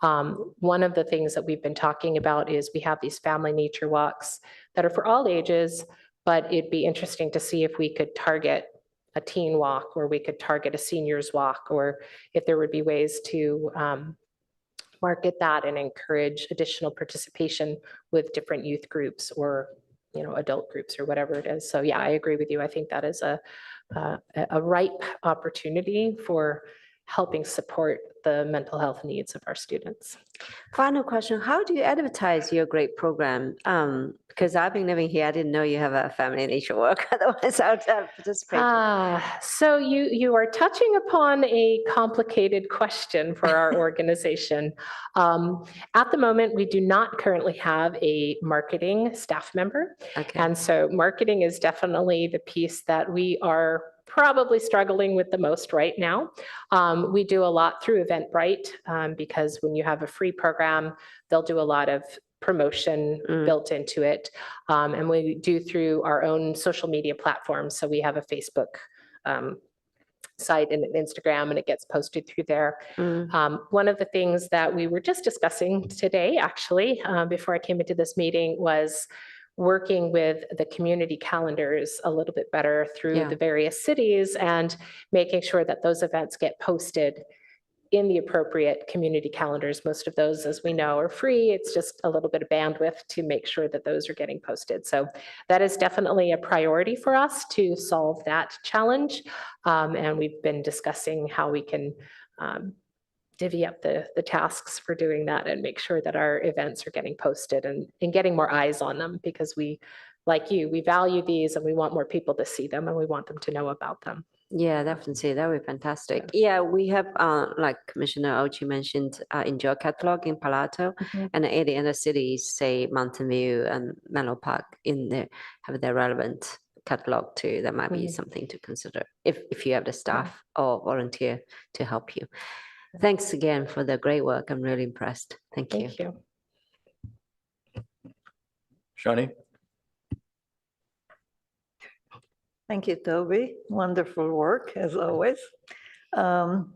One of the things that we've been talking about is we have these family nature walks that are for all ages, but it'd be interesting to see if we could target a teen walk, or we could target a seniors walk, or if there would be ways to market that and encourage additional participation with different youth groups or adult groups or whatever it is. So yeah, I agree with you. I think that is a ripe opportunity for helping support the mental health needs of our students. Final question, how do you advertise your great program? Because I've been living here, I didn't know you have a family nature work, otherwise I would have participated. So you are touching upon a complicated question for our organization. At the moment, we do not currently have a marketing staff member. Okay. And so marketing is definitely the piece that we are probably struggling with the most right now. We do a lot through Eventbrite because when you have a free program, they'll do a lot of promotion built into it. And we do through our own social media platforms. So we have a Facebook site and an Instagram, and it gets posted through there. One of the things that we were just discussing today, actually, before I came into this meeting, was working with the community calendars a little bit better through the various cities and making sure that those events get posted in the appropriate community calendars. Most of those, as we know, are free. It's just a little bit of bandwidth to make sure that those are getting posted. So that is definitely a priority for us to solve that challenge. And we've been discussing how we can divvy up the tasks for doing that and make sure that our events are getting posted and getting more eyes on them, because we, like you, we value these and we want more people to see them and we want them to know about them. Yeah, definitely. That would be fantastic. Yeah, we have, like Commissioner Ochi mentioned, Enjoy Catalog in Palo and in the other cities, say Mountain View and Menlo Park, have their relevant catalog too. That might be something to consider if you have the staff or volunteer to help you. Thanks again for the great work. I'm really impressed. Thank you. Thank you. Shani? Thank you, Toby. Wonderful work, as always. I'm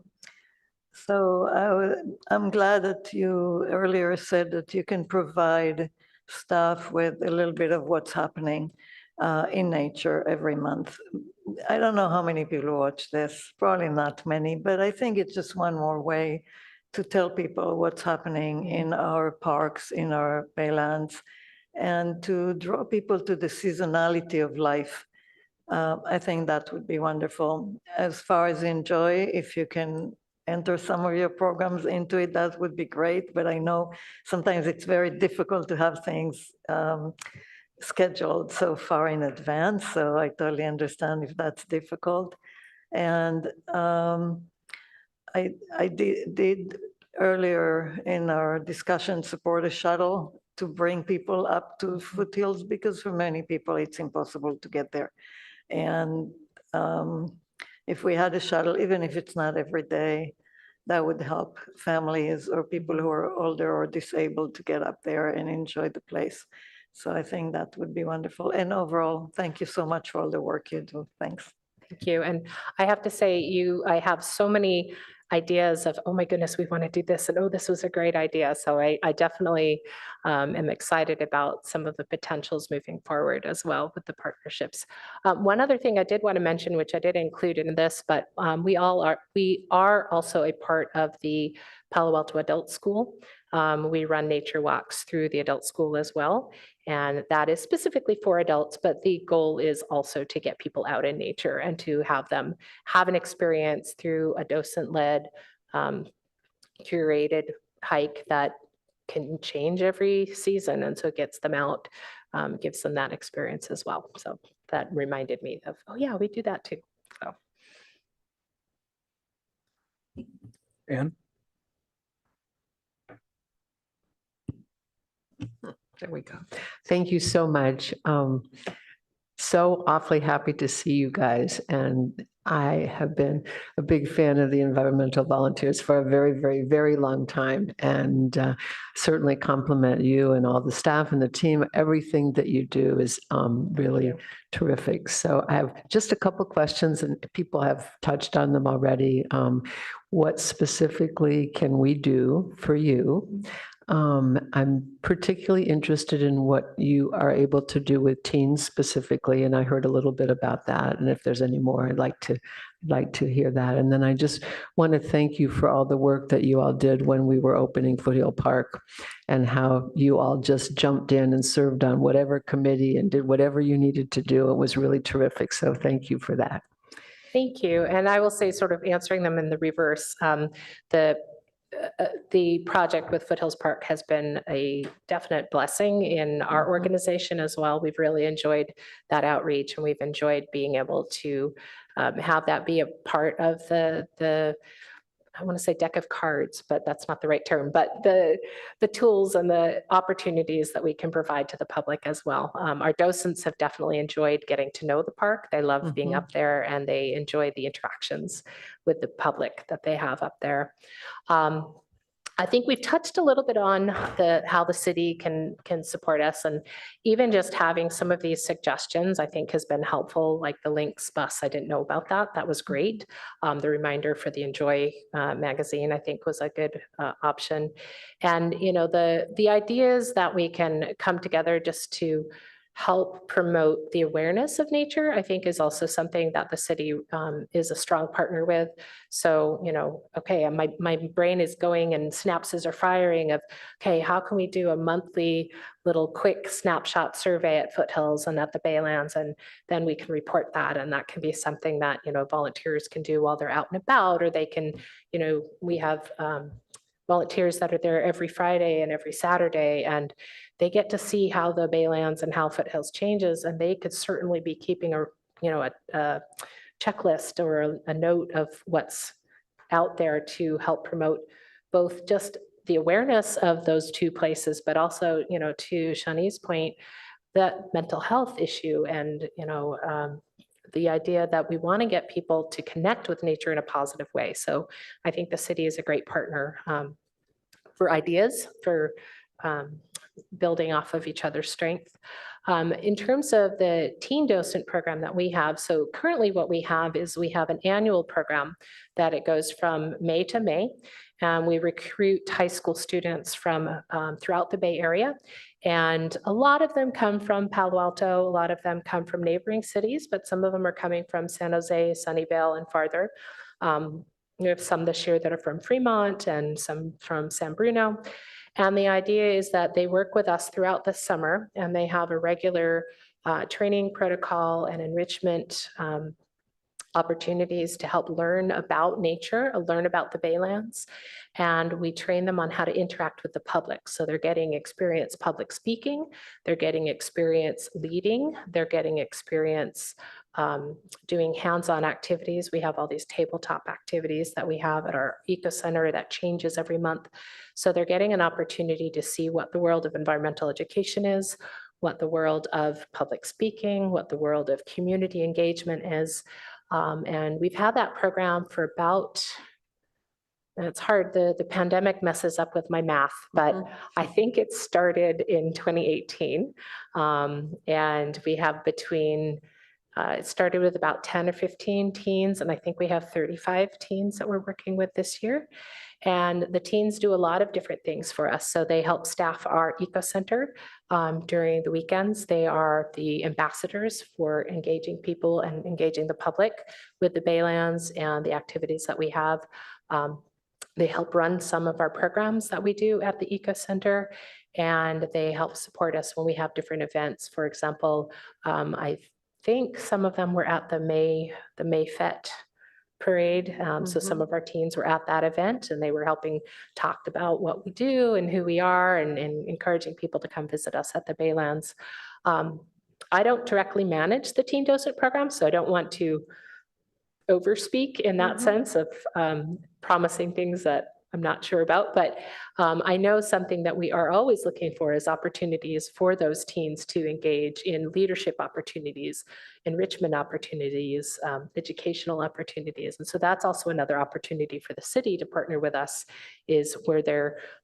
glad that you earlier said that you can provide staff with a little bit of what's happening in nature every month. I don't know how many people watch this, probably not many, but I think it's just one more way to tell people what's happening in our parks, in our baylands, and to draw people to the seasonality of life. I think that would be wonderful. As far as Enjoy, if you can enter some of your programs into it, that would be great. But I know sometimes it's very difficult to have things scheduled so far in advance. So I totally understand if that's difficult. And I did earlier in our discussion support a shuttle to bring people up to Foothills, because for many people it's impossible to get there. And if we had a shuttle, even if it's not every day, that would help families or people who are older or disabled to get up there and enjoy the place. So I think that would be wonderful. And overall, thank you so much for all the work you do. Thanks. Thank you. And I have to say, I have so many ideas of, oh my goodness, we want to do this, and oh, this was a great idea. So I definitely am excited about some of the potentials moving forward as well with the partnerships. One other thing I did want to mention, which I did include in this, but we are also a part of the Palo Alto Adult School. We run nature walks through the adult school as well. And that is specifically for adults, but the goal is also to get people out in nature and to have them have an experience through a docent-led, curated hike that can change every season. And so it gets them out, gives them that experience as well. So that reminded me of, oh yeah, we do that too. So. Anne? There we go. Thank you so much. So awfully happy to see you guys. And I have been a big fan of the environmental volunteers for a very, very, very long time. And certainly compliment you and all the staff and the team. Everything that you do is really terrific. So I have just a couple questions, and people have touched on them already. What specifically can we do for you? I'm particularly interested in what you are able to do with teens specifically, and I heard a little bit about that. And if there's any more, I'd like to hear that. And then I just want to thank you for all the work that you all did when we were opening Foothill Park, and how you all just jumped in and served on whatever committee and did whatever you needed to do. It was really terrific. So thank you for that. Thank you. And I will say, sort of answering them in the reverse, the project with Foothills Park has been a definite blessing in our organization as well. We've really enjoyed that outreach, and we've enjoyed being able to have that be a part of the I want to say deck of cards, but that's not the right term, but the tools and the opportunities that we can provide to the public as well. Our docents have definitely enjoyed getting to know the park. They love being up there, and they enjoy the interactions with the public that they have up there. I think we've touched a little bit on how the city can support us, and even just having some of these suggestions, I think, has been helpful. Like the Lynx bus, I didn't know about that. That was great. The reminder for the Enjoy magazine, I think, was a good option. And the ideas that we can come together just to help promote the awareness of nature, I think, is also something that the city is a strong partner with. So, okay, my brain is going and synapses are firing of, okay, how can we do a monthly little quick snapshot survey at Foothills and at the Baylands, and then we can report that, and that can be something that volunteers can do while they're out and about, or they can, we have volunteers that are there every Friday and every Saturday, and they get to see how the Baylands and how Foothills changes, and they could certainly be keeping a checklist or a note of what's out there to help promote both just the awareness of those two places, but also, to Shani's point, that mental health issue, and the idea that we want to get people to connect with nature in a positive way. So I think the city is a great partner for ideas, for building off of each other's strength. In terms of the teen docent program that we have, so currently what we have is we have an annual program that it goes from May to May, and we recruit high school students from throughout the Bay Area. And a lot of them come from Palo Alto, a lot of them come from neighboring cities, but some of them are coming from San Jose, Sunnyvale, and farther. We have some this year that are from Fremont and some from San Bruno. And the idea is that they work with us throughout the summer, and they have a regular training protocol and enrichment opportunities to help learn about nature, learn about the Baylands, and we train them on how to interact with the public. So they're getting experience public speaking, they're getting experience leading, they're getting experience doing hands-on activities. We have all these tabletop activities that we have at our eco center that changes every month. So they're getting an opportunity to see what the world of environmental education is, what the world of public speaking, what the world of community engagement is. And we've had that program for about, and it's hard, the pandemic messes up with my math, but I think it started in 2018. And we have between, it started with about 10 or 15 teens, and I think we have 35 teens that we're working with this year. And the teens do a lot of different things for us. So they help staff our eco center during the weekends. They are the ambassadors for engaging people and engaging the public with the Baylands and the activities that we have. They help run some of our programs that we do at the eco center, and they help support us when we have different events. For example, I think some of them were at the May Fete parade. So some of our teens were at that event, and they were helping talk about what we do and who we are, and encouraging people to come visit us at the Baylands. I don't directly manage the teen docent program, so I don't want to overspeak in that sense of promising things that I'm not sure about, but I know something that we are always looking for is opportunities for those teens to engage in leadership opportunities, enrichment opportunities, educational opportunities. And so that's also another opportunity for the city to partner with us, is where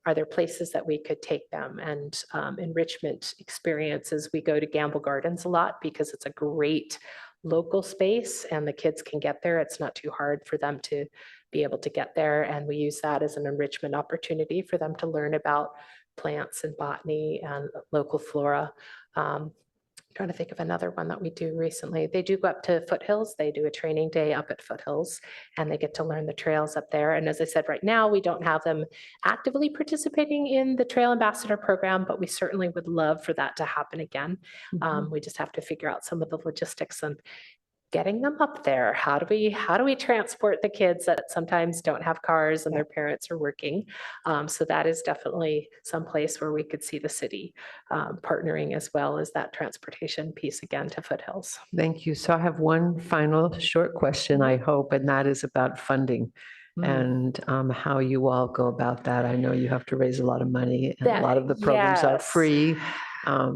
are there places that we could take them, and enrichment experiences. We go to Gamble Gardens a lot because it's a great local space and the kids can get there. It's not too hard for them to be able to get there. And we use that as an enrichment opportunity for them to learn about plants and botany and local flora. Trying to think of another one that we do recently. They do go up to Foothills. They do a training day up at Foothills, and they get to learn the trails up there. And as I said, right now, we don't have them actively participating in the Trail Ambassador program, but we certainly would love for that to happen again. We just have to figure out some of the logistics and getting them up there. How do we transport the kids that sometimes don't have cars and their parents are working? So that is definitely some place where we could see the city partnering, as well as that transportation piece again to Foothills. Thank you. So I have one final short question, I hope, and that is about funding and how you all go about that. I know you have to raise a lot of money, and a lot of the programs are free.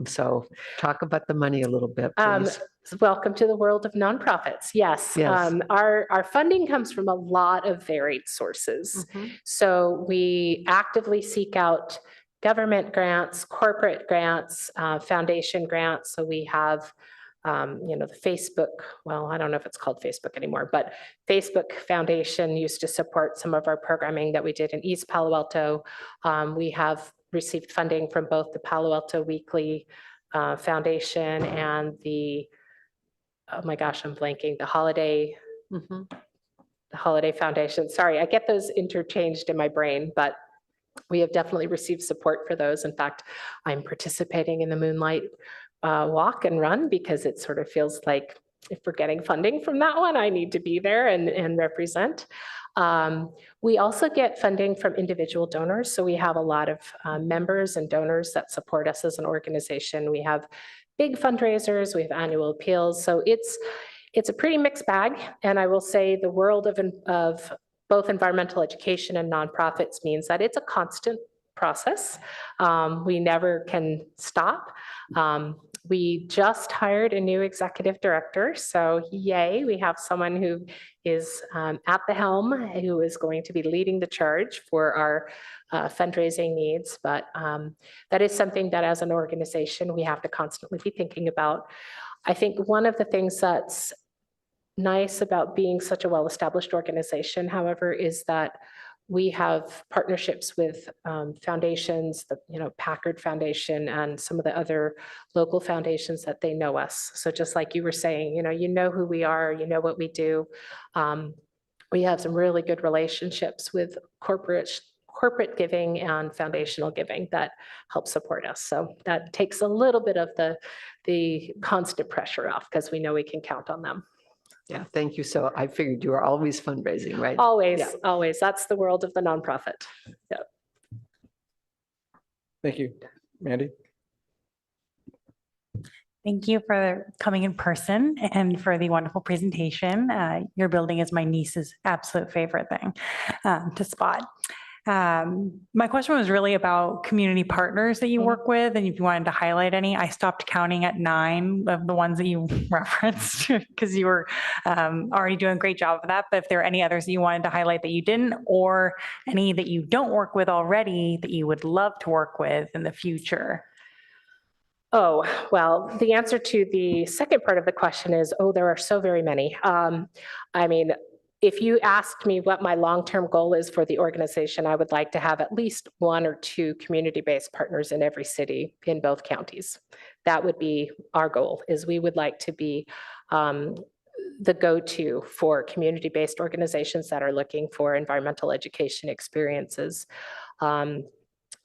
So talk about the money a little bit, please. Welcome to the world of nonprofits. Yes. Our funding comes from a lot of varied sources. So we actively seek out government grants, corporate grants, foundation grants. So we have the Facebook, well, I don't know if it's called Facebook anymore, but Facebook Foundation used to support some of our programming that we did in East Palo Alto. We have received funding from both the Palo Alto Weekly Foundation and the, oh my gosh, I'm blanking, the Holiday Foundation. Sorry, I get those interchanged in my brain, but we have definitely received support for those. In fact, I'm participating in the Moonlight Walk and Run because it sort of feels like if we're getting funding from that one, I need to be there and represent. We also get funding from individual donors. So we have a lot of members and donors that support us as an organization. We have big fundraisers, we have annual appeals. So it's a pretty mixed bag. And I will say the world of both environmental education and nonprofits means that it's a constant process. We never can stop. We just hired a new executive director. So yay, we have someone who is at the helm, who is going to be leading the charge for our fundraising needs. But that is something that as an organization, we have to constantly be thinking about. I think one of the things that's nice about being such a well-established organization, however, is that we have partnerships with foundations, the Packard Foundation and some of the other local foundations that they know us. So just like you were saying, you know who we are, you know what we do. We have some really good relationships with corporate giving and foundational giving that help support us. So that takes a little bit of the constant pressure off because we know we can count on them. Yeah, thank you. So I figured you are always fundraising, right? Always, Yeah. always. That's the world of the nonprofit. Yeah. Thank you. Mandy? Thank you for coming in person and for the wonderful presentation. Your building is my niece's absolute favorite thing to spot. My question was really about community partners that you Mhm. work with, and if you wanted to highlight any. I stopped counting at 9 of the ones that you referenced because you were already doing a great job of that. But if there are any others that you wanted to highlight that you didn't, or any that you don't work with already that you would love to work with in the future. Oh, well, the answer to the second part of the question is, oh, there are so very many. I mean, if you asked me what my long-term goal is for the organization, I would like to have at least 1 or 2 community-based partners in every city in both counties. That would be our goal, is we would like to be the go-to for community-based organizations that are looking for environmental education experiences.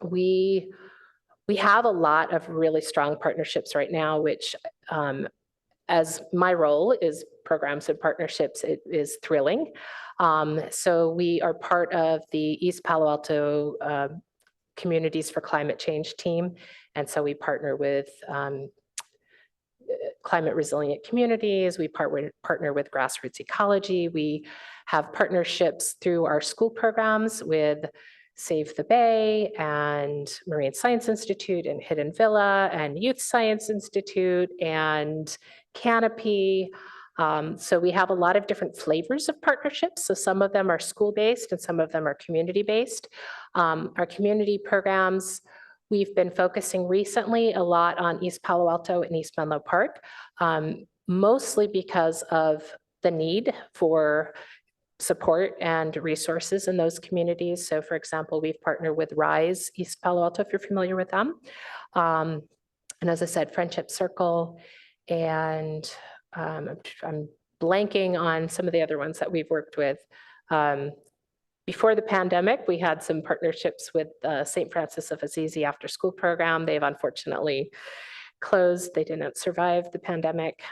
We have a lot of really strong partnerships right now, which as my role is programs and partnerships, it is thrilling. So we are part of the East Palo Alto Communities for Climate Change team. And so we partner with climate resilient communities. We partner with grassroots ecology. We have partnerships through our school programs with Save the Bay and Marine Science Institute and Hidden Villa and Youth Science Institute and Canopy. So we have a lot of different flavors of partnerships. So some of them are school-based and some of them are community-based. Our community programs, we've been focusing recently a lot on East Palo Alto and East Menlo Park, mostly because of the need for support and resources in those communities. So for example, we've partnered with RISE East Palo Alto, if you're familiar with them. And as I said, Friendship Circle, and I'm blanking on some of the other ones that we've worked with. Before the pandemic, we had some partnerships with St. Francis of Assisi after school program. They've unfortunately closed. They didn't survive the pandemic.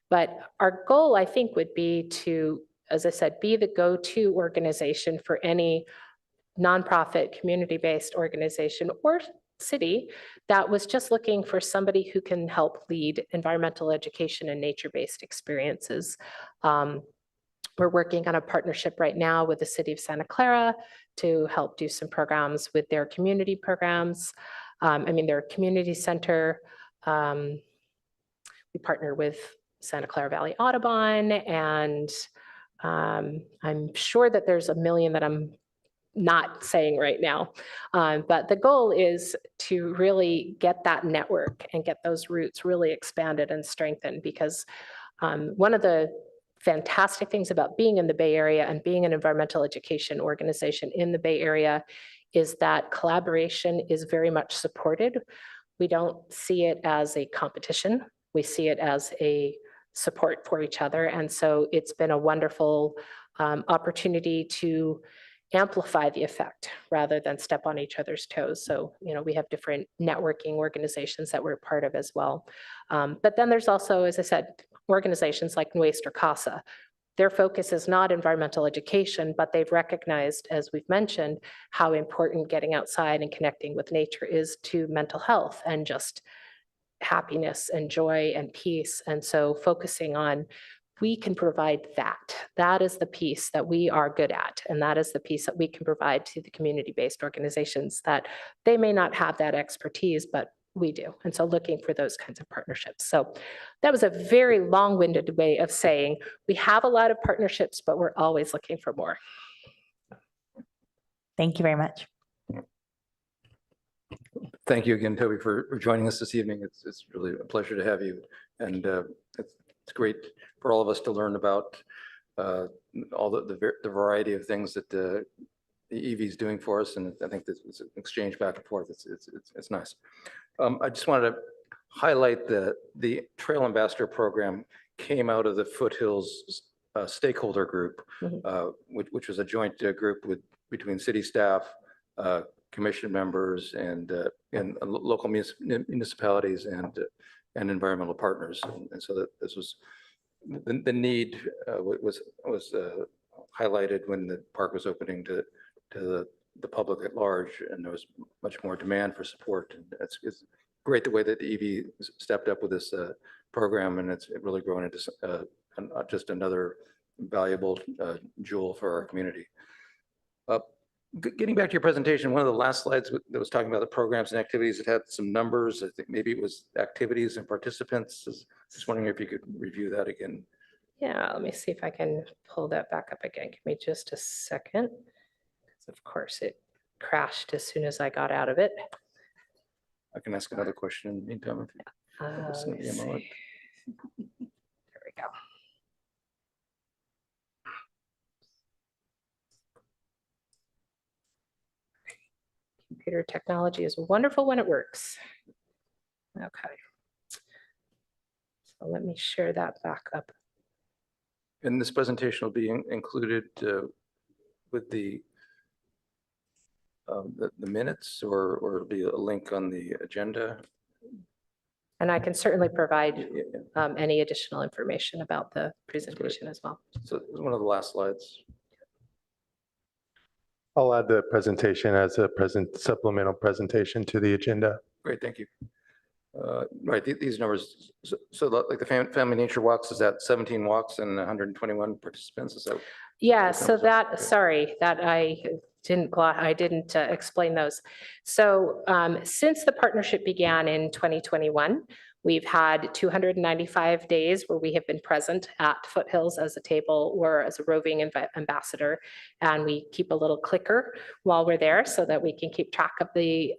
But our goal, I think, would be to, as I said, be the go-to organization for any nonprofit, community-based organization or city that was just looking for somebody who can help lead environmental education and nature-based experiences. We're working on a partnership right now with the city of Santa Clara to help do some programs with their community programs. Their community center. We partner with Santa Clara Valley Audubon, and I'm sure that there's a million that I'm not saying right now. But the goal is to really get that network and get those roots really expanded and strengthened, because one of the fantastic things about being in the Bay Area and being an environmental education organization in the Bay Area is that collaboration is very much supported. We don't see it as a competition. We see it as a support for each other. And so it's been a wonderful opportunity to amplify the effect rather than step on each other's toes. So, we have different networking organizations that we're part of as well. But then there's also, as I said, organizations like Nuestra Casa. Their focus is not environmental education, but they've recognized, as we've mentioned, how important getting outside and connecting with nature is to mental health and just happiness and joy and peace. And so focusing on, we can provide that. That is the piece that we are good at. And that is the piece that we can provide to the community-based organizations that they may not have that expertise, but we do. And so looking for those kinds of partnerships. So that was a very long-winded way of saying we have a lot of partnerships, but we're always looking for more. Thank you very much. Thank you again, Toby, for joining us this evening. It's really a pleasure to have you. And it's great for all of us to learn about all the variety of things that the EV is doing for us. And I think this is an exchange back and forth. It's nice. I just wanted to highlight the Trail Ambassador program came out of the Foothills stakeholder group, which was a joint group between city staff, commission members, and local municipalities and environmental partners. And so that this was the need was highlighted when the park was opening to the public at large, and there was much more demand for support. And it's great the way that the EV stepped up with this program, and it's really grown into just another valuable jewel for our community. Getting back to your presentation, one of the last slides that was talking about the programs and activities, it had some numbers. I think maybe it was activities and participants. Just wondering if you could review that again. Yeah, let me see if I can pull that back up again. Give me just a second. 'Cause of course, it crashed as soon as I got out of it. I can ask another question in the meantime. If you- Just give me a moment. There we go. Computer technology is wonderful when it works. Okay. So let me share that back up. And this presentation will be included with the minutes, or it'll be a link on the agenda. And I can certainly provide Yeah, yeah. any additional information about the presentation as well. So it was one of the last slides. I'll add the presentation as a supplemental presentation to the agenda. Great, thank you. Right, these numbers, so like the family nature walks, is that 17 walks and 121 participants? Is that? Yeah, those so numbers are- that, okay. sorry, that I didn't explain those. So since the partnership began in 2021, we've had 295 days where we have been present at Foothills as a table or as a roving ambassador. And we keep a little clicker while we're there so that we can keep track of the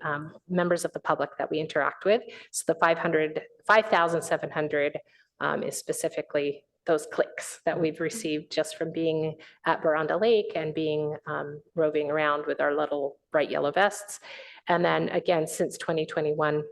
members of the public that we interact with. So the 5,700 is specifically those clicks that we've received just from being at Veranda Lake and being roving around with our little bright yellow vests. And then again, since 2021,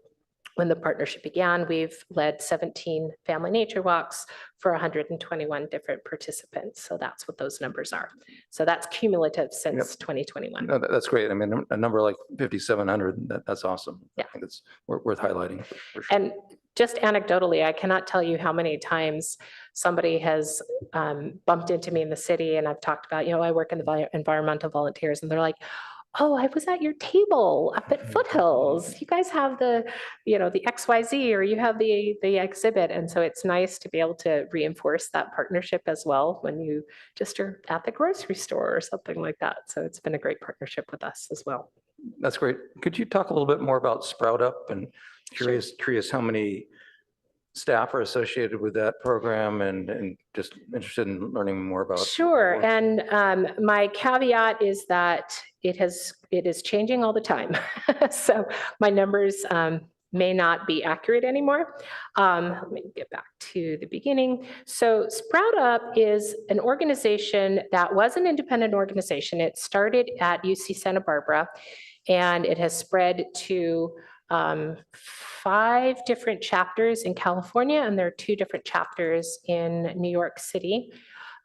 when the partnership began, we've led 17 family nature walks for 121 different participants. So that's what those numbers are. So that's cumulative since 2021. No, that's great. I mean, a number like 5,700, that's awesome. Yeah. I think it's worth highlighting for sure. And just anecdotally, I cannot tell you how many times somebody has bumped into me in the city and I've talked about, I work in the environmental volunteers, and they're like, oh, I was at your table up at Foothills. You guys have the XYZ, or you have the exhibit. And so it's nice to be able to reinforce that partnership as well when you just are at the grocery store or something like that. So it's been a great partnership with us as well. That's great. Could you talk a little bit more about Sprout Up, and curious how many staff are associated with that program, and just interested in learning more about. Sure. And my caveat is that it is changing all the time. So my numbers may not be accurate anymore. Let me get back to the beginning. So Sprout Up is an organization that was an independent organization. It started at UC Santa Barbara, and it has spread to 5 different chapters in California, and there are 2 different chapters in New York City.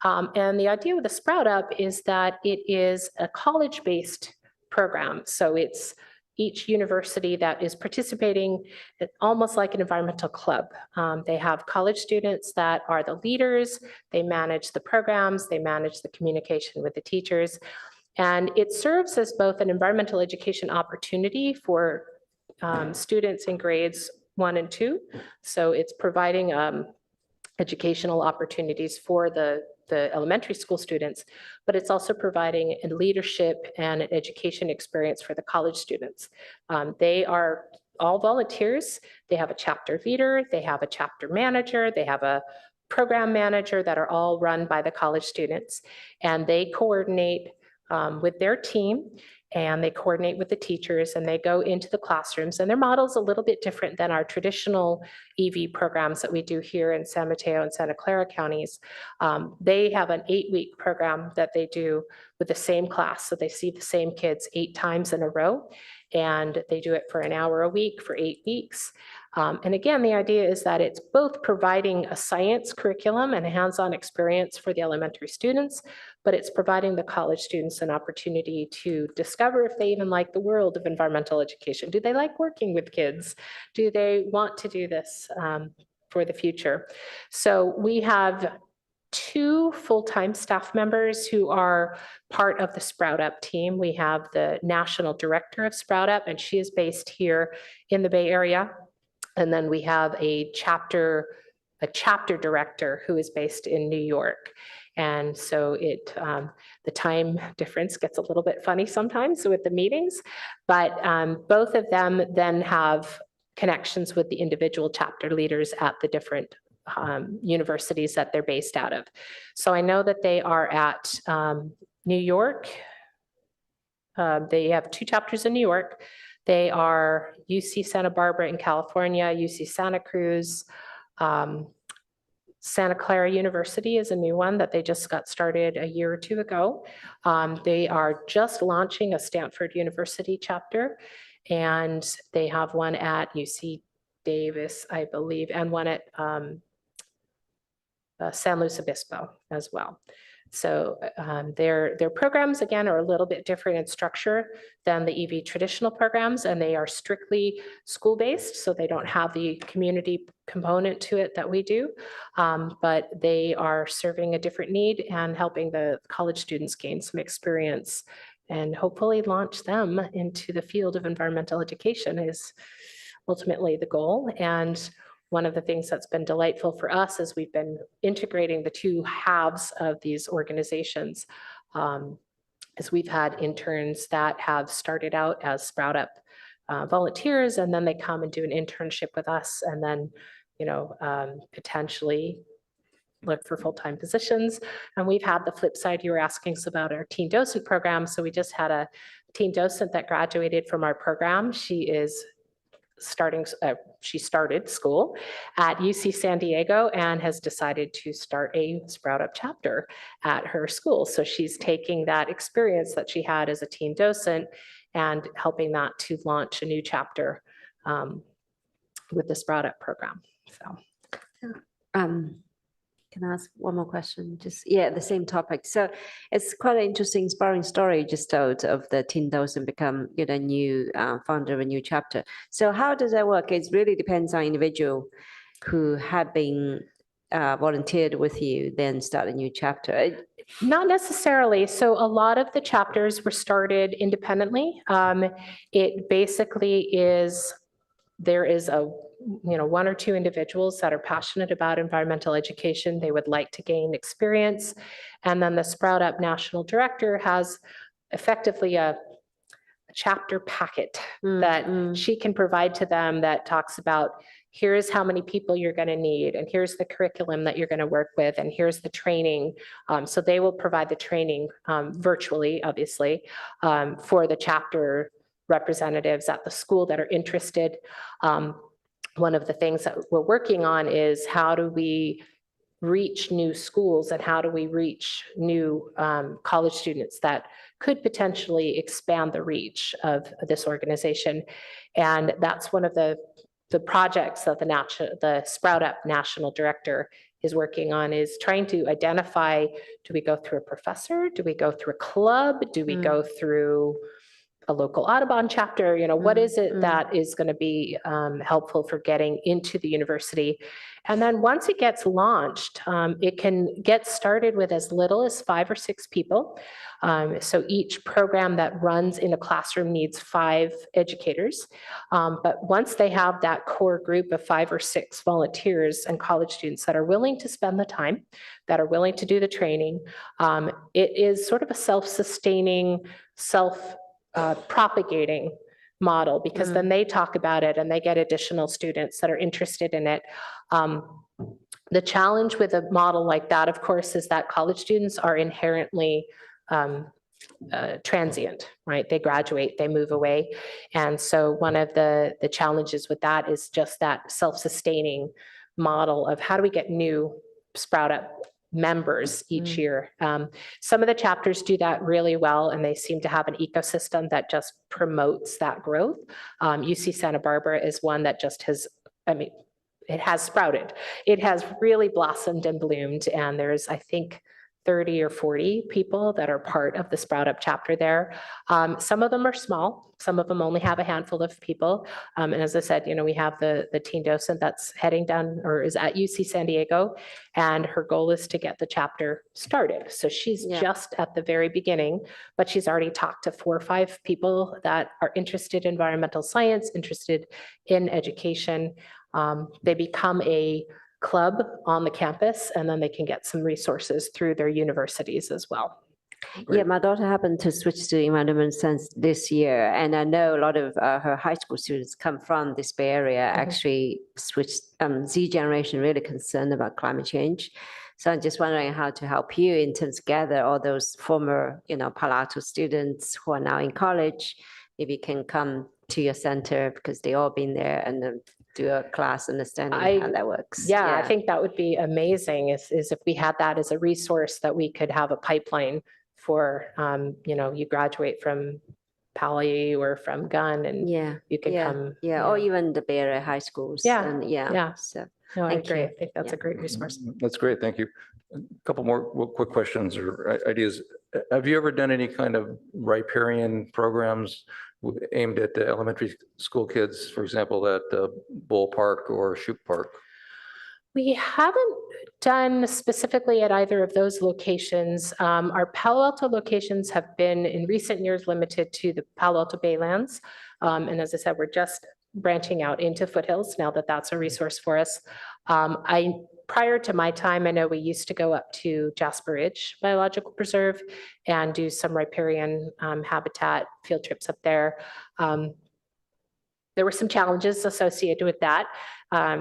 And the idea with the Sprout Up is that it is a college-based program. So it's each university that is participating, almost like an environmental club. They have college students that are the leaders. They manage the programs. They manage the communication with the teachers. And it serves as both an environmental education opportunity for students in grades 1 and 2. So it's providing educational opportunities for the elementary school students, but it's also providing a leadership and an education experience for the college students. They are all volunteers. They have a chapter leader, they have a chapter manager, they have a program manager that are all run by the college students, and they coordinate with their team, and they coordinate with the teachers, and they go into the classrooms. And their model is a little bit different than our traditional EV programs that we do here in San Mateo and Santa Clara counties. They have an 8-week program that they do with the same class. So they see the same kids 8 times in a row, and they do it for an hour a week for 8 weeks. And again, the idea is that it's both providing a science curriculum and a hands-on experience for the elementary students, but it's providing the college students an opportunity to discover if they even like the world of environmental education. Do they like working with kids? Do they want to do this for the future? So we have 2 full-time staff members who are part of the Sprout Up team. We have the national director of Sprout Up, and she is based here in the Bay Area. And then we have a chapter director who is based in New York. And so the time difference gets a little bit funny sometimes with the meetings, but both of them then have connections with the individual chapter leaders at the different universities that they're based out of. So I know that they are at New York. They have 2 chapters in New York. They are UC Santa Barbara in California, UC Santa Cruz. Santa Clara University is a new one that they just got started a year or 2 ago. They are just launching a Stanford University chapter, and they have one at UC Davis, I believe, and one at San Luis Obispo as well. So their programs, again, are a little bit different in structure than the EV traditional programs, and they are strictly school-based, so they don't have the community component to it that we do, but they are serving a different need and helping the college students gain some experience and hopefully launch them into the field of environmental education is ultimately the goal. And one of the things that's been delightful for us is we've been integrating the 2 halves of these organizations. As we've had interns that have started out as Sprout Up volunteers, and then they come and do an internship with us, and then, potentially look for full-time positions. And we've had the flip side. You were asking us about our teen docent program. So we just had a teen docent that graduated from our program. She started school at UC San Diego and has decided to start a Sprout Up chapter at her school. So she's taking that experience that she had as a teen docent and helping that to launch a new chapter with the Sprout Up program. So, Can I ask one more question? The same topic. So it's quite an interesting, inspiring story you just told of the teen docent become, new founder of a new chapter. So how does that work? It really depends on individual who have been volunteered with you, then start a new chapter. Not necessarily. So a lot of the chapters were started independently. It basically is, there is 1 or 2 individuals that are passionate about environmental education. They would like to gain experience. And then the Sprout Up National Director has effectively a chapter packet that she can provide to them that talks about, here's how many people you're going to need, and here's the curriculum that you're going to work with, and here's the training. So they will provide the training virtually, obviously, for the chapter representatives at the school that are interested. One of the things that we're working on is how do we reach new schools and how do we reach new college students that could potentially expand the reach of this organization. And that's one of the projects that the Sprout Up National Director is working on, is trying to identify, do we go through a professor? Do we go through a club? Do we go through a local Audubon chapter? What is it that is going to be helpful for getting into the university? And then once it gets launched, it can get started with as little as 5 or 6 people. So each program that runs in a classroom needs 5 educators. But once they have that core group of 5 or 6 volunteers and college students that are willing to spend the time, that are willing to do the training, it is sort of a self-sustaining, propagating model, because then they talk about it and they get additional students that are interested in it. The challenge with a model like that, of course, is that college students are inherently transient, right? They graduate, they move away. And so one of the challenges with that is just that self-sustaining model of how do we get new Sprout Up members each year. Some of the chapters do that really well, and they seem to have an ecosystem that just promotes that growth. UC Santa Barbara is one that just has, it has sprouted. It has really blossomed and bloomed, and there's, I think, 30 or 40 people that are part of the Sprout Up chapter there. Some of them are small. Some of them only have a handful of people. And as I said, we have the teen docent that's heading down, or is at UC San Diego, and her goal is to get the chapter started. So she's just at the very beginning, but she's already talked to 4 or 5 people that are interested in environmental science, interested in education. They become a club on the campus, and then they can get some resources through their universities as well. Yeah, my daughter happened to switch to environment science this year, and I know a lot of her high school students come from this Bay Area, actually switched, Z generation really concerned about climate change. So I'm just wondering how to help you in terms of gather all those former, Palo Alto students who are now in college, maybe can come to your center because they all been there and then do a class understanding how that works. Yeah, I think that would be amazing is if we had that as a resource that we could have a pipeline for, you graduate from Pali or from Gunn and you can come. Yeah, or even the Bay Area high schools. Yeah, And yeah. So No, I thank agree. you. I think that's a great resource. That's great. Thank you. A couple more quick questions or ideas. Have you ever done any kind of riparian programs aimed at the elementary school kids, for example, at Bull Park or Shoot Park? We haven't done specifically at either of those locations. Our Palo Alto locations have been in recent years limited to the Palo Alto Baylands. And as I said, we're just branching out into Foothills now that that's a resource for us. Prior to my time, I know we used to go up to Jasper Ridge Biological Preserve and do some riparian habitat field trips up there. There were some challenges associated with that,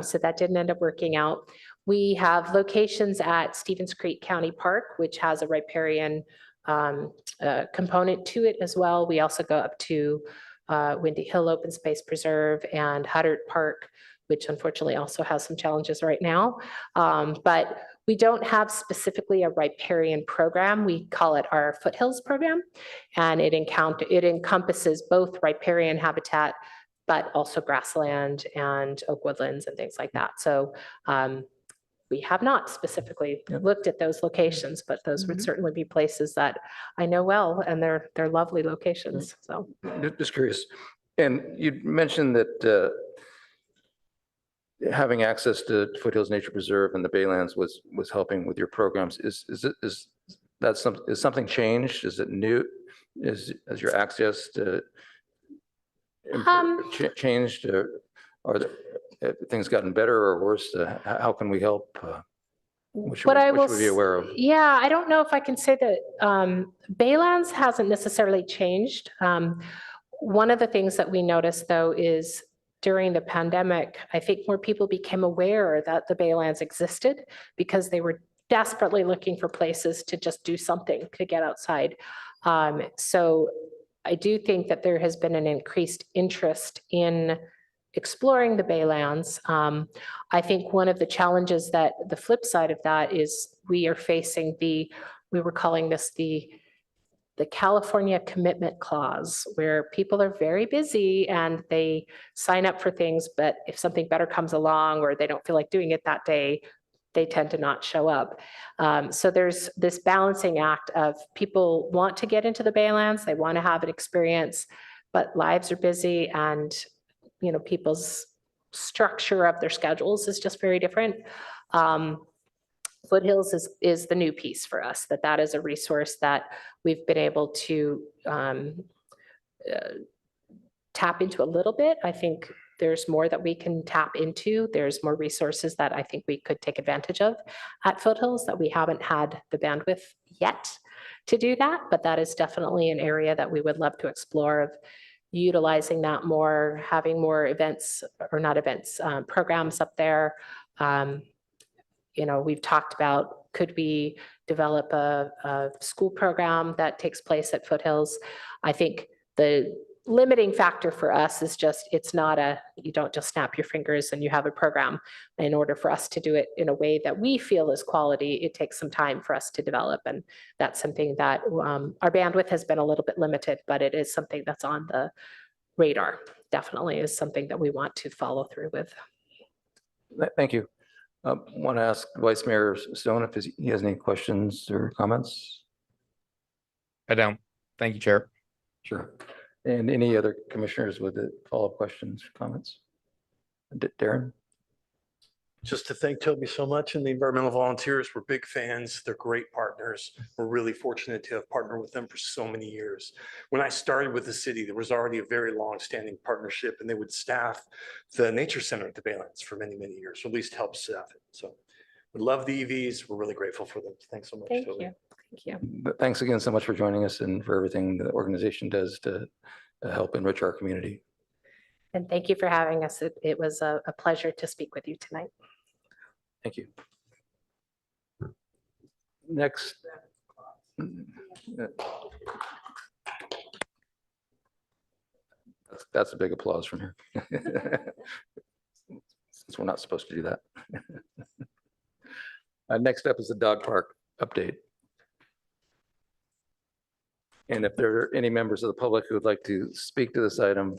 so that didn't end up working out. We have locations at Stevens Creek County Park, which has a riparian component to it as well. We also go up to Windy Hill Open Space Preserve and Huddart Park, which unfortunately also has some challenges right now. But we don't have specifically a riparian program. We call it our Foothills program, and it encompasses both riparian habitat, but also grassland and oak woodlands and things like that. So we have not specifically looked at those locations, but those would certainly be places that I know well, and they're lovely locations. So Just curious. And you mentioned that having access to Foothills Nature Preserve and the Baylands was helping with your programs. Is something changed? Is it new? Has your access to changed, or have things gotten better or worse? How can we help? What should we be aware of? Yeah, I don't know if I can say that Baylands hasn't necessarily changed. One of the things that we noticed, though, is during the pandemic, I think more people became aware that the Baylands existed because they were desperately looking for places to just do something, to get outside. So I do think that there has been an increased interest in exploring the Baylands. I think one of the challenges that the flip side of that is we are facing we were calling this the California Commitment Clause, where people are very busy and they sign up for things, but if something better comes along or they don't feel like doing it that day, they tend to not show up. So there's this balancing act of people want to get into the Baylands, they want to have an experience, but lives are busy and people's structure of their schedules is just very different. Foothills is the new piece for us, that is a resource that we've been able to tap into a little bit. I think there's more that we can tap into. There's more resources that I think we could take advantage of at Foothills that we haven't had the bandwidth yet to do that, but that is definitely an area that we would love to explore, of utilizing that more, having more events, or not events, programs up there. We've talked about, could we develop a school program that takes place at Foothills? I think the limiting factor for us is just, you don't just snap your fingers and you have a program. In order for us to do it in a way that we feel is quality, it takes some time for us to develop. And that's something that our bandwidth has been a little bit limited, but it is something that's on the radar. Definitely is something that we want to follow through with. Thank you. Want to ask Vice Mayor Stone if he has any questions or comments? I don't. Thank you, Chair. Sure. And any other commissioners with follow-up questions or comments? Darren? Just to thank Toby so much and the environmental volunteers. We're big fans. They're great partners. We're really fortunate to have partnered with them for so many years. When I started with the city, there was already a very long-standing partnership, and they would staff the nature center at the Baylands for many, many years, or at least help staff it. So we love the EVs. We're really grateful for them. Thanks so much, Thank Toby. you. Thank you. But thanks again so much for joining us and for everything the organization does to help enrich our community. And thank you for having us. It was a pleasure to speak with you tonight. Thank you. Next. That's a big applause from here. Since we're not supposed to do that. Next up is the dog park update. And if there are any members of the public who would like to speak to this item,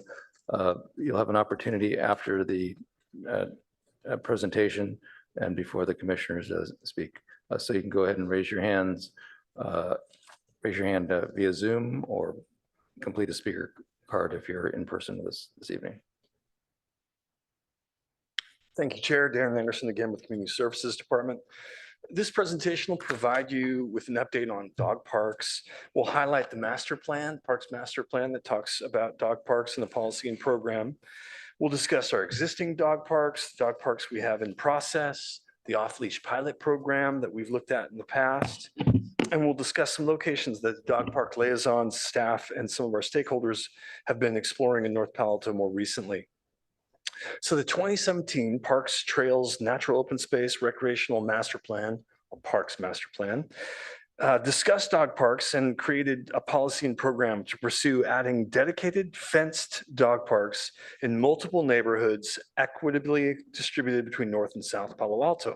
you'll have an opportunity after the presentation and before the commissioners speak. So you can go ahead and raise your hand via Zoom or complete a speaker card if you're in person this evening. Thank you, Chair. Darren Anderson again with Community Services Department. This presentation will provide you with an update on dog parks. We'll highlight the master plan, Parks Master Plan that talks about dog parks and the policy and program. We'll discuss our existing dog parks we have in process, the off-leash pilot program that we've looked at in the past, and we'll discuss some locations that dog park liaisons, staff, and some of our stakeholders have been exploring in North Palo Alto more recently. So the 2017 Parks, Trails, Natural Open Space, Recreational Master Plan, or Parks Master Plan, discussed dog parks and created a policy and program to pursue adding dedicated fenced dog parks in multiple neighborhoods equitably distributed between North and South Palo Alto.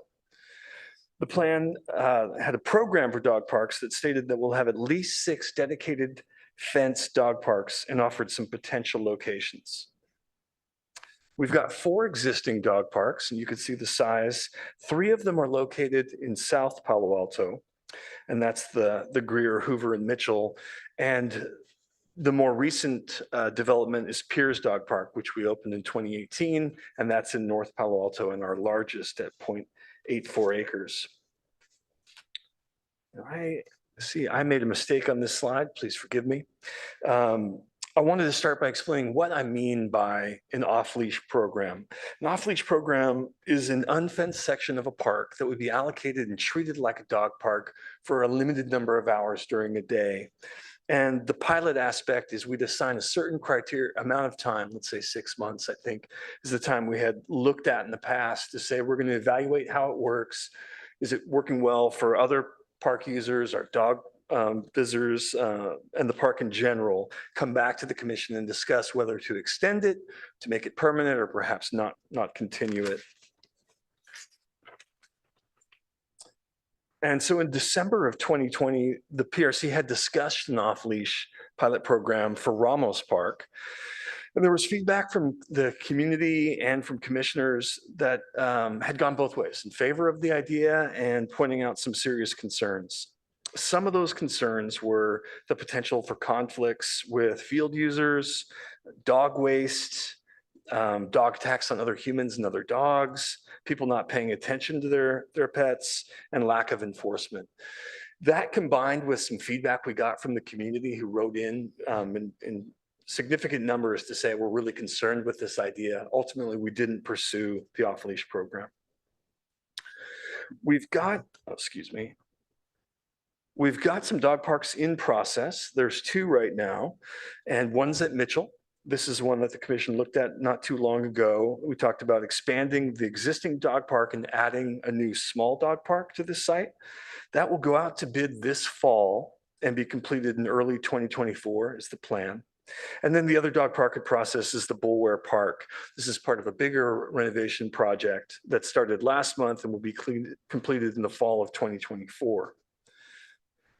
The plan had a program for dog parks that stated that we'll have at least 6 dedicated fenced dog parks and offered some potential locations. We've got 4 existing dog parks, and you can see the size. 3 of them are located in South Palo Alto, and that's the Greer, Hoover, and Mitchell. And the more recent development is Piers Dog Park, which we opened in 2018, and that's in North Palo Alto and our largest at 0.84 acres. I see I made a mistake on this slide. Please forgive me. I wanted to start by explaining what I mean by an off-leash program. An off-leash program is an unfenced section of a park that would be allocated and treated like a dog park for a limited number of hours during a day. And the pilot aspect is we'd assign a certain amount of time, let's say 6 months, I think, is the time we had looked at in the past to say, we're going to evaluate how it works. Is it working well for other park users, our dog visitors, and the park in general, come back to the commission and discuss whether to extend it, to make it permanent, or perhaps not continue it. And so in December of 2020, the PRC had discussed an off-leash pilot program for Ramos Park. And there was feedback from the community and from commissioners that had gone both ways, in favor of the idea and pointing out some serious concerns. Some of those concerns were the potential for conflicts with field users, dog waste, dog attacks on other humans and other dogs, people not paying attention to their pets, and lack of enforcement. That combined with some feedback we got from the community who wrote in significant numbers to say we're really concerned with this idea. Ultimately, we didn't pursue the off-leash program. We've got some dog parks in process. There's 2 right now, and one's at Mitchell. This is one that the commission looked at not too long ago. We talked about expanding the existing dog park and adding a new small dog park to this site. That will go out to bid this fall and be completed in early 2024 is the plan. And then the other dog park in process is the Bulware Park. This is part of a bigger renovation project that started last month and will be completed in the fall of 2024.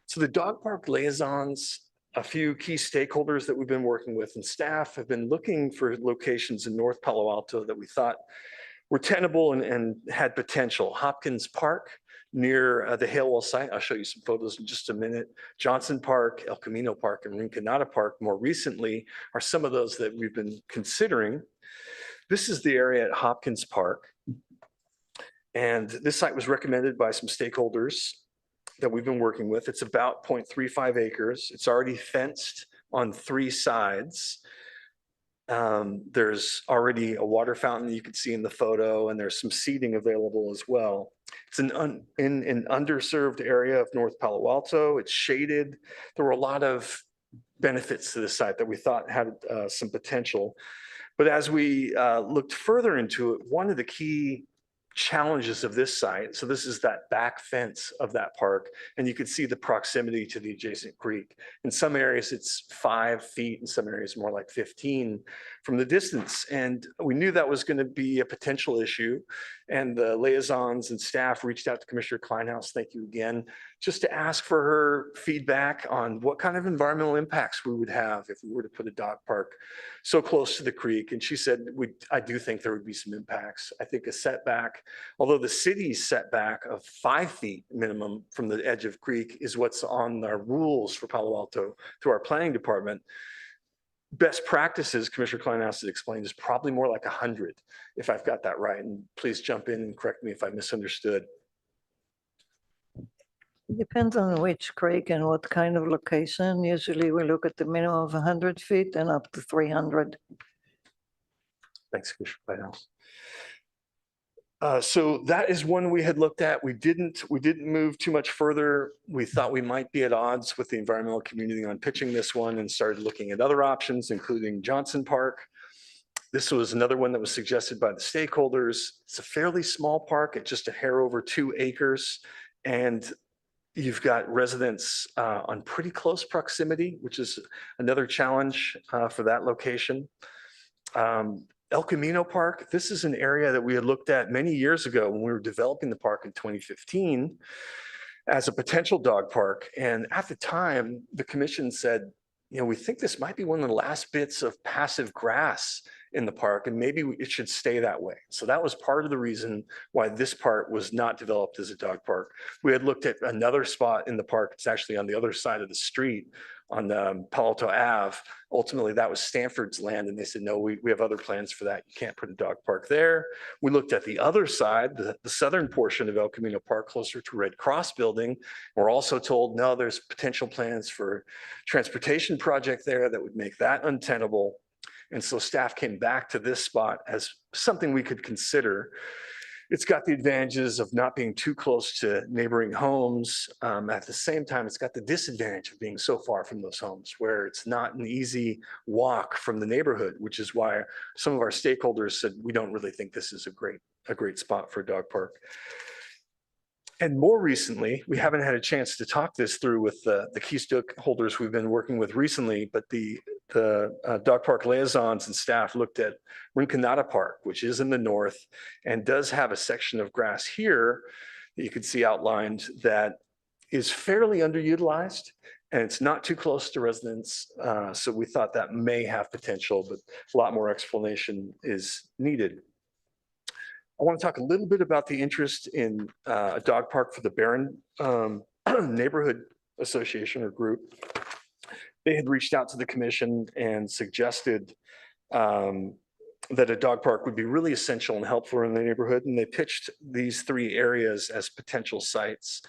So the dog park liaisons, a few key stakeholders that we've been working with, and staff have been looking for locations in North Palo Alto that we thought were tenable and had potential. Hopkins Park near the Halewell site. I'll show you some photos in just a minute. Johnson Park, El Camino Park, and Rinconada Park more recently are some of those that we've been considering. This is the area at Hopkins Park. And this site was recommended by some stakeholders that we've been working with. It's about 0.35 acres. It's already fenced on 3 sides. There's already a water fountain you can see in the photo, and there's some seating available as well. It's in an underserved area of North Palo Alto. It's shaded. There were a lot of benefits to the site that we thought had some potential. But as we looked further into it, one of the key challenges of this site, so this is that back fence of that park, and you can see the proximity to the adjacent creek. In some areas, it's 5 feet, in some areas more like 15 from the distance. And we knew that was going to be a potential issue. And the liaisons and staff reached out to Commissioner Kleinhaus, thank you again, just to ask for her feedback on what kind of environmental impacts we would have if we were to put a dog park so close to the creek. And she said, I do think there would be some impacts. I think a setback, although the city's setback of 5 feet minimum from the edge of creek is what's on our rules for Palo Alto through our planning department. Best practices, Commissioner Kleinhaus has explained, is probably more like 100, if I've got that right. And please jump in and correct me if I misunderstood. Depends on which creek and what kind of location. Usually we look at the minimum of 100 feet and up to 300. Thanks, Commissioner Kleinhaus. So that is one we had looked at. We didn't move too much further. We thought we might be at odds with the environmental community on pitching this one and started looking at other options, including Johnson Park. This was another one that was suggested by the stakeholders. It's a fairly small park at just a hair over 2 acres. And you've got residents on pretty close proximity, which is another challenge for that location. El Camino Park, this is an area that we had looked at many years ago when we were developing the park in 2015 as a potential dog park. And at the time, the commission said, we think this might be one of the last bits of passive grass in the park, and maybe it should stay that way. So that was part of the reason why this part was not developed as a dog park. We had looked at another spot in the park. It's actually on the other side of the street on Palo Alto Ave. Ultimately, that was Stanford's land, and they said, no, we have other plans for that. You can't put a dog park there. We looked at the other side, the southern portion of El Camino Park, closer to Red Cross building. We're also told, no, there's potential plans for transportation project there that would make that untenable. And so staff came back to this spot as something we could consider. It's got the advantages of not being too close to neighboring homes. At the same time, it's got the disadvantage of being so far from those homes, where it's not an easy walk from the neighborhood, which is why some of our stakeholders said, we don't really think this is a great spot for a dog park. And more recently, we haven't had a chance to talk this through with the key stakeholders we've been working with recently, but the dog park liaisons and staff looked at Rinconada Park, which is in the north and does have a section of grass here that you can see outlined that is fairly underutilized, and it's not too close to residents. So we thought that may have potential, but a lot more explanation is needed. I want to talk a little bit about the interest in a dog park for the Barron Neighborhood Association or group. They had reached out to the commission and suggested that a dog park would be really essential and helpful in the neighborhood. And they pitched these 3 areas as potential sites.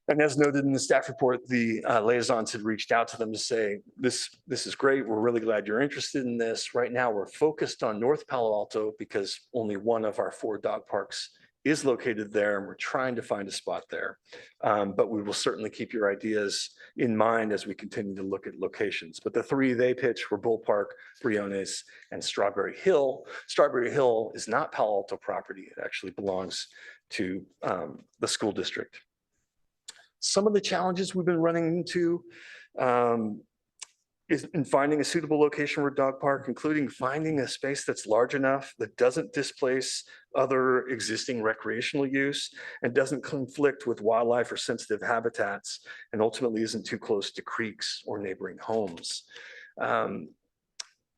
And as noted in the staff report, the liaisons had reached out to them to say, this is great. We're really glad you're interested in this. Right now, we're focused on North Palo Alto because only one of our 4 dog parks is located there, and we're trying to find a spot there. But we will certainly keep your ideas in mind as we continue to look at locations. But the 3 they pitched were Bull Park, Briones, and Strawberry Hill. Strawberry Hill is not Palo Alto property. It actually belongs to the school district. Some of the challenges we've been running into is in finding a suitable location for a dog park, including finding a space that's large enough that doesn't displace other existing recreational use and doesn't conflict with wildlife or sensitive habitats, and ultimately isn't too close to creeks or neighboring homes.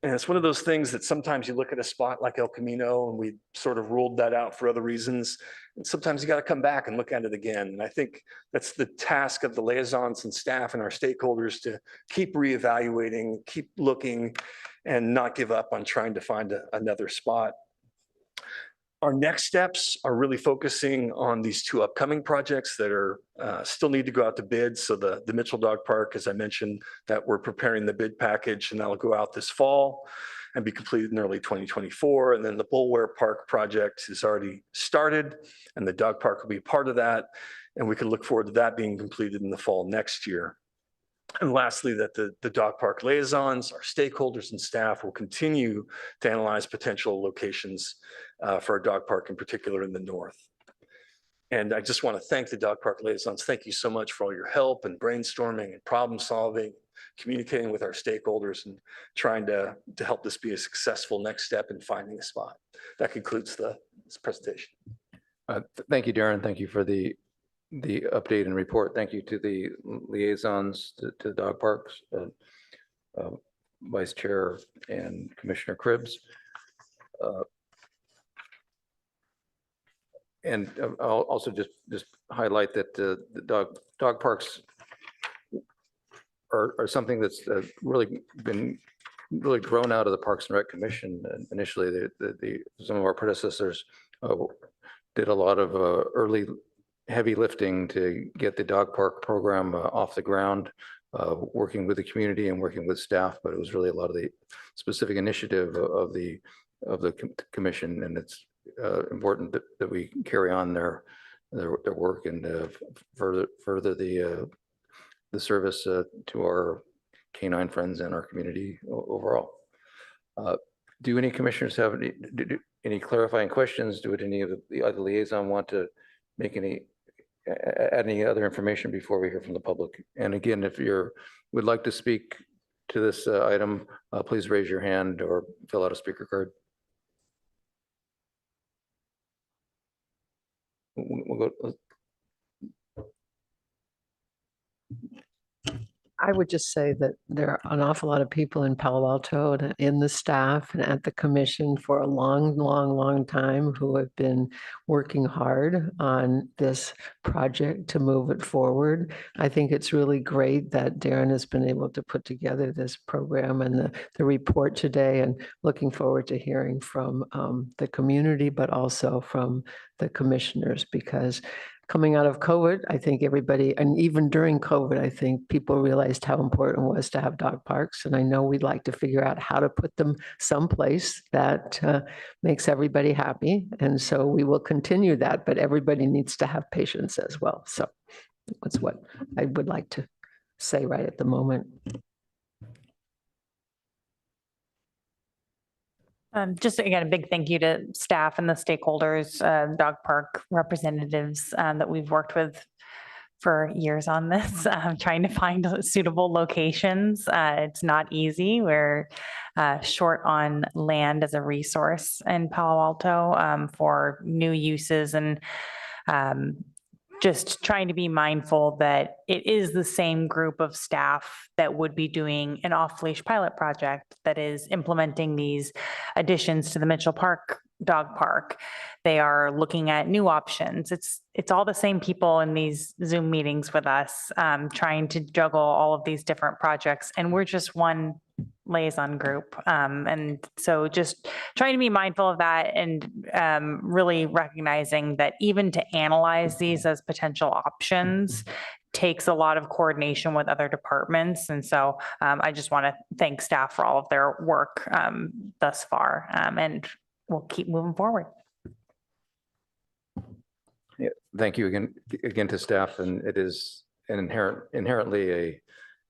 And it's one of those things that sometimes you look at a spot like El Camino and we sort of ruled that out for other reasons. And sometimes you got to come back and look at it again. And I think that's the task of the liaisons and staff and our stakeholders, to keep reevaluating, keep looking, and not give up on trying to find another spot. Our next steps are really focusing on these two upcoming projects that are still need to go out to bid. So the Mitchell Dog Park, as I mentioned, that we're preparing the bid package, and that'll go out this fall and be completed in early 2024. And then the Bulware Park project is already started, and the dog park will be a part of that. And we can look forward to that being completed in the fall next year. And lastly, that the dog park liaisons, our stakeholders and staff will continue to analyze potential locations for a dog park, in particular in the north. And I just want to thank the dog park liaisons. Thank you so much for all your help and brainstorming and problem solving, communicating with our stakeholders, and trying to help this be a successful next step in finding a spot. That concludes this presentation. Thank you, Darren. Thank you for the update and report. Thank you to the liaisons to the dog parks, Vice Chair and Commissioner Cribbs. And I'll also just highlight that the dog parks are something that's really been grown out of the Parks and Rec Commission. Initially, some of our predecessors did a lot of early heavy lifting to get the dog park program off the ground, working with the community and working with staff. But it was really a lot of the specific initiative of the commission, and it's important that we carry on their work and further the service to our canine friends and our community overall. Do any commissioners have any clarifying questions? Do any of the other liaison want to make add any other information before we hear from the public? And again, if would like to speak to this item, please raise your hand or fill out a speaker card. We'll go. I would just say that there are an awful lot of people in Palo Alto and in the staff and at the commission for a long time who have been working hard on this project to move it forward. I think it's really great that Darren has been able to put together this program and the report today, and looking forward to hearing from the community, but also from the commissioners, because coming out of COVID, I think everybody, and even during COVID, I think people realized how important it was to have dog parks. And I know we'd like to figure out how to put them someplace that makes everybody happy. And so we will continue that, but everybody needs to have patience as well. So that's what I would like to say right at the moment. Just again, a big thank you to staff and the stakeholders, dog park representatives that we've worked with for years on this, trying to find suitable locations. It's not easy. We're short on land as a resource in Palo Alto for new uses, and just trying to be mindful that it is the same group of staff that would be doing an off-leash pilot project that is implementing these additions to the Mitchell Park dog park. They are looking at new options. It's all the same people in these Zoom meetings with us, trying to juggle all of these different projects, and we're just one liaison group. And so just trying to be mindful of that, and really recognizing that even to analyze these as potential options takes a lot of coordination with other departments. And so I just want to thank staff for all of their work thus far, and we'll keep moving forward. Yeah, thank you again to staff, and it is inherently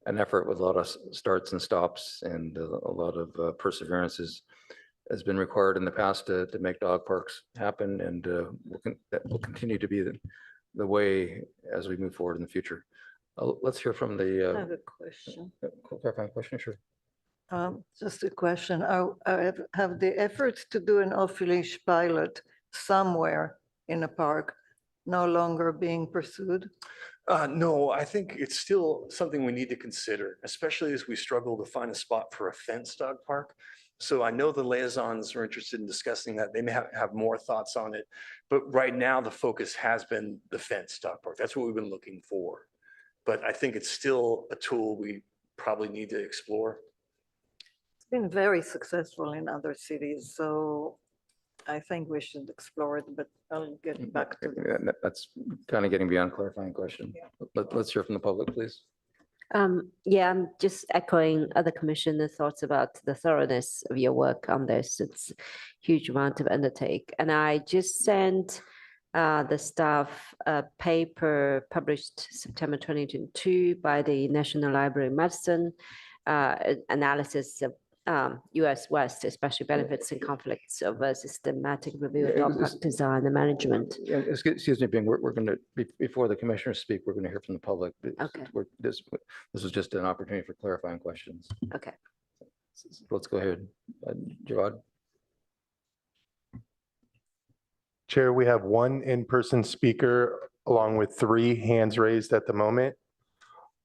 an effort with a lot of starts and stops, and a lot of perseverance has been required in the past to make dog parks happen, and that will continue to be the way as we move forward in the future. Let's hear from the. I have a question. Clarifying question, sure. Just a question. Have the efforts to do an off-leash pilot somewhere in a park no longer being pursued? No, I think it's still something we need to consider, especially as we struggle to find a spot for a fenced dog park. So I know the liaisons are interested in discussing that. They may have more thoughts on it, but right now the focus has been the fenced dog park. That's what we've been looking for. But I think it's still a tool we probably need to explore. It's been very successful in other cities, so I think we should explore it, but I'll get back to that. That's kind of getting beyond clarifying question. Let's hear from the public, please. Yeah, I'm just echoing other commissioner thoughts about the thoroughness of your work on this. It's huge amount of undertake. And I just sent the staff a paper published September 2022 by the National Library of Medicine, analysis of US West, especially benefits and conflicts of a systematic review of dog park design and management. Excuse me, Bing, we're going to, before the commissioners speak, we're going to hear from the public. Okay. This is just an opportunity for clarifying questions. Okay. Let's go ahead. Jawad? Chair, we have one in-person speaker along with 3 hands raised at the moment.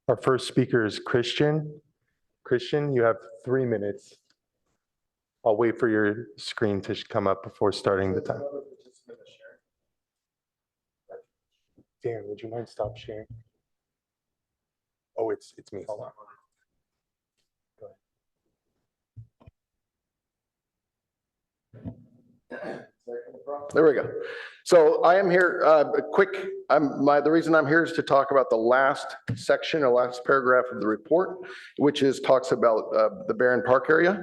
Our first speaker is Christian. Christian, you have 3 minutes. I'll wait for your screen to come up before starting the time. Darren, would you mind stop sharing? Oh, it's me. Hold on. Go ahead. There we go. So I am here, the reason I'm here is to talk about the last section or last paragraph of the report, which talks about the Barron Park area.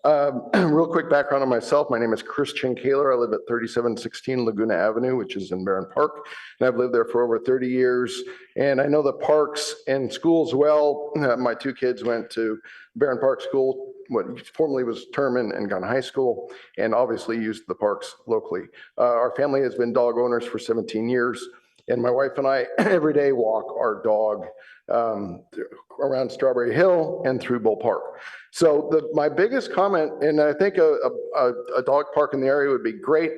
Real quick background on myself. My name is Christian Kaler. I live at 3716 Laguna Avenue, which is in Barron Park. And I've lived there for over 30 years. And I know the parks and schools well. My 2 kids went to Barron Park School, what formerly was Terman and Gunn High School, and obviously used the parks locally. Our family has been dog owners for 17 years. And my wife and I every day walk our dog around Strawberry Hill and through Bull Park. So my biggest comment, and I think a dog park in the area would be great.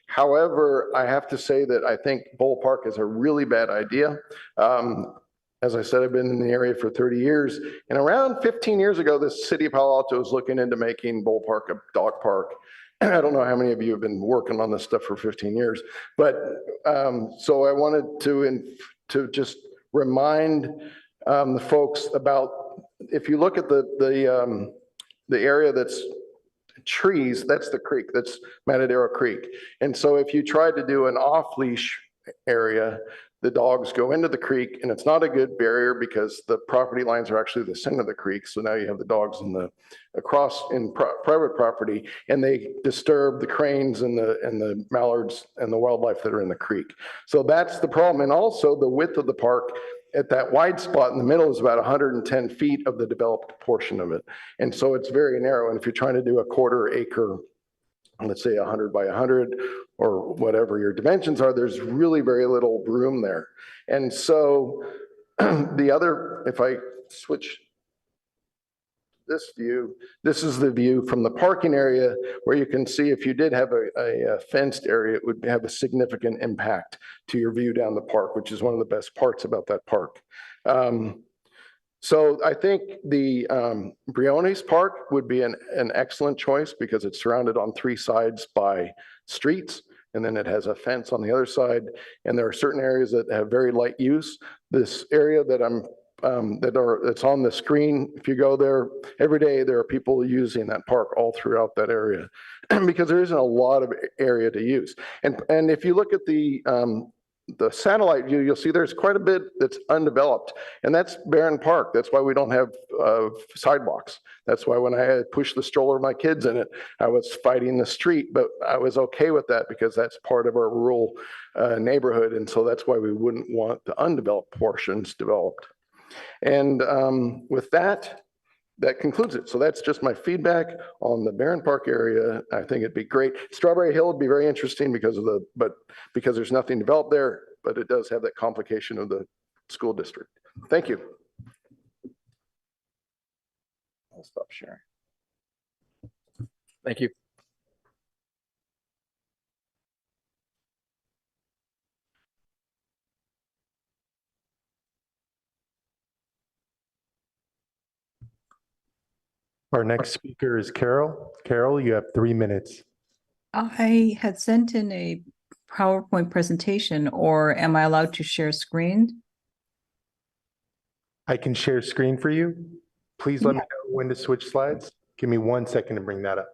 However, I have to say that I think Bull Park is a really bad idea. As I said, I've been in the area for 30 years. And around 15 years ago, the city of Palo Alto was looking into making Bull Park a dog park. I don't know how many of you have been working on this stuff for 15 years, but so I wanted to just remind the folks about, if you look at the area that's trees, that's the creek, that's Matadero Creek. And so if you tried to do an off-leash area, the dogs go into the creek, and it's not a good barrier because the property lines are actually the center of the creek. So now you have the dogs across in private property, and they disturb the cranes and the mallards and the wildlife that are in the creek. So that's the problem. And also the width of the park at that wide spot in the middle is about 110 feet of the developed portion of it. And so it's very narrow. And if you're trying to do a 1/4 acre, let's say 100 by 100 or whatever your dimensions are, there's really very little room there. And so if I switch this view, this is the view from the parking area, where you can see if you did have a fenced area, it would have a significant impact to your view down the park, which is one of the best parts about that park. So I think the Briones Park would be an excellent choice because it's surrounded on 3 sides by streets, and then it has a fence on the other side. And there are certain areas that have very light use. This area that that's on the screen, if you go there every day, there are people using that park all throughout that area because there isn't a lot of area to use. And if you look at the satellite view, you'll see there's quite a bit that's undeveloped, and that's Barron Park. That's why we don't have sidewalks. That's why when I had pushed the stroller of my kids in it, I was fighting the street, but I was okay with that because that's part of our rural neighborhood, and so that's why we wouldn't want the undeveloped portions developed. And with that concludes it. So that's just my feedback on the Barron Park area. I think it'd be great. Strawberry Hill would be very interesting because there's nothing developed there, but it does have that complication of the school district. Thank you. I'll stop sharing. Thank you. Our next speaker is Carol. Carol, you have 3 minutes. I had sent in a PowerPoint presentation, or am I allowed to share screen? I can share screen for you. Please let me know when to switch slides. Give me 1 second to bring that up.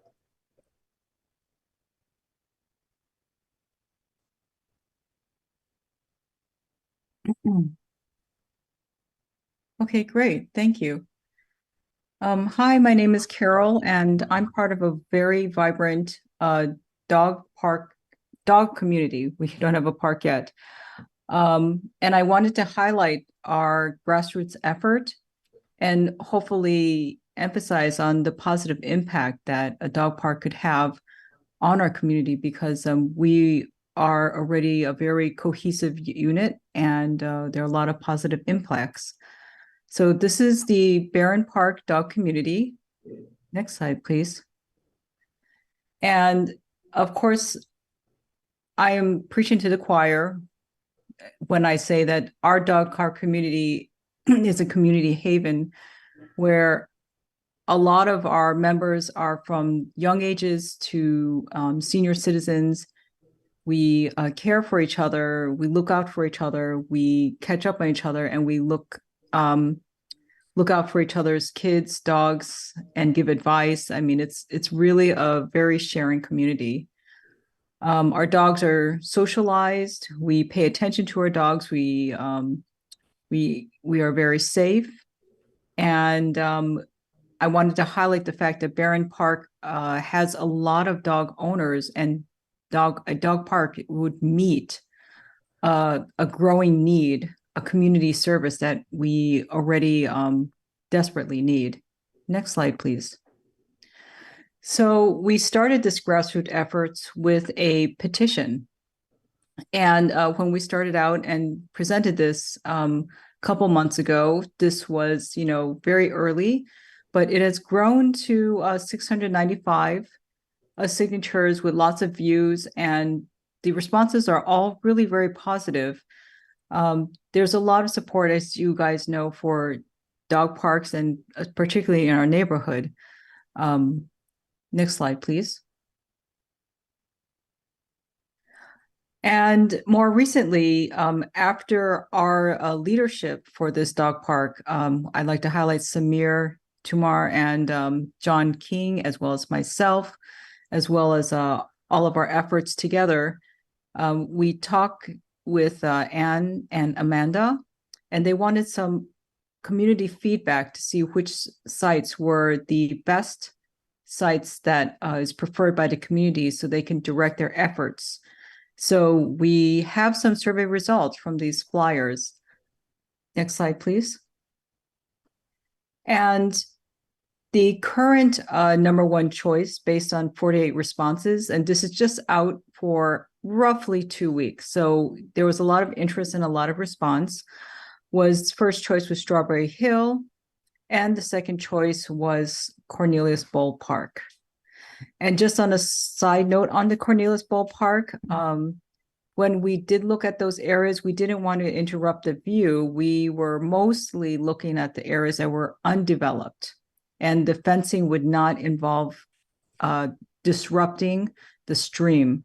Okay, great. Thank you. Hi, my name is Carol, and I'm part of a very vibrant dog community. We don't have a park yet. And I wanted to highlight our grassroots effort and hopefully emphasize on the positive impact that a dog park could have on our community, because we are already a very cohesive unit, and there are a lot of positive impacts. So this is the Barron Park Dog Community. Next slide, please. And of course, I am preaching to the choir when I say that our dog park community is a community haven where a lot of our members are from young ages to senior citizens. We care for each other, we look out for each other, we catch up on each other, and we look out for each other's kids, dogs, and give advice. I mean, it's really a very sharing community. Our dogs are socialized. We pay attention to our dogs. We are very safe. And I wanted to highlight the fact that Barron Park has a lot of dog owners, and a dog park would meet a growing need, a community service that we already desperately need. Next slide, please. So we started this grassroots efforts with a petition. And when we started out and presented this couple months ago, this was, very early, but it has grown to 695 signatures with lots of views, and the responses are all really very positive. There's a lot of support, as you guys know, for dog parks, and particularly in our neighborhood. Next slide, please. And more recently, after our leadership for this dog park, I'd like to highlight Samir Tumar and John King, as well as myself, as well as all of our efforts together. We talked with Anne and Amanda, and they wanted some community feedback to see which sites were the best sites that is preferred by the community, so they can direct their efforts. So we have some survey results from these flyers. Next slide, please. And the current number one choice, based on 48 responses, and this is just out for roughly 2 weeks, so there was a lot of interest and a lot of response, was first choice was Strawberry Hill, and the second choice was Cornelius Bowl Park. And just on a side note on the Cornelius Bowl Park, when we did look at those areas, we didn't want to interrupt the view. We were mostly looking at the areas that were undeveloped, and the fencing would not involve disrupting the stream.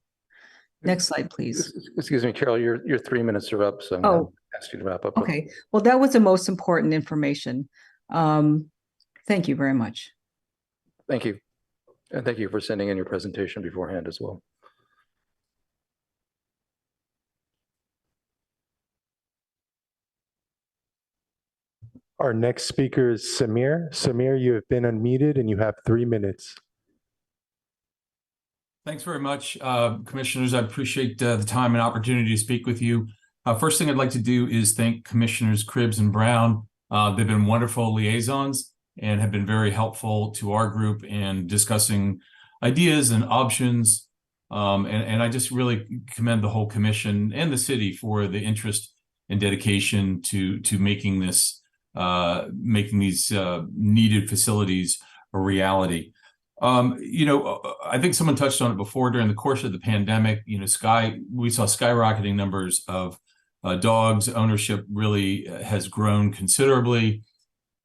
Next slide, please. Excuse me, Carol, your 3 minutes are up, so I'm going to ask you to wrap up. Okay, well, that was the most important information. Thank you very much. Thank you. And thank you for sending in your presentation beforehand as well. Our next speaker is Samir. Samir, you have been unmuted and you have 3 minutes. Thanks very much, Commissioners. I appreciate the time and opportunity to speak with you. First thing I'd like to do is thank Commissioners Cribbs and Brown. They've been wonderful liaisons and have been very helpful to our group in discussing ideas and options. And I just really commend the whole commission and the city for the interest and dedication to making this making these needed facilities a reality. I think someone touched on it before. During the course of the pandemic, we saw skyrocketing numbers of dogs. Ownership really has grown considerably.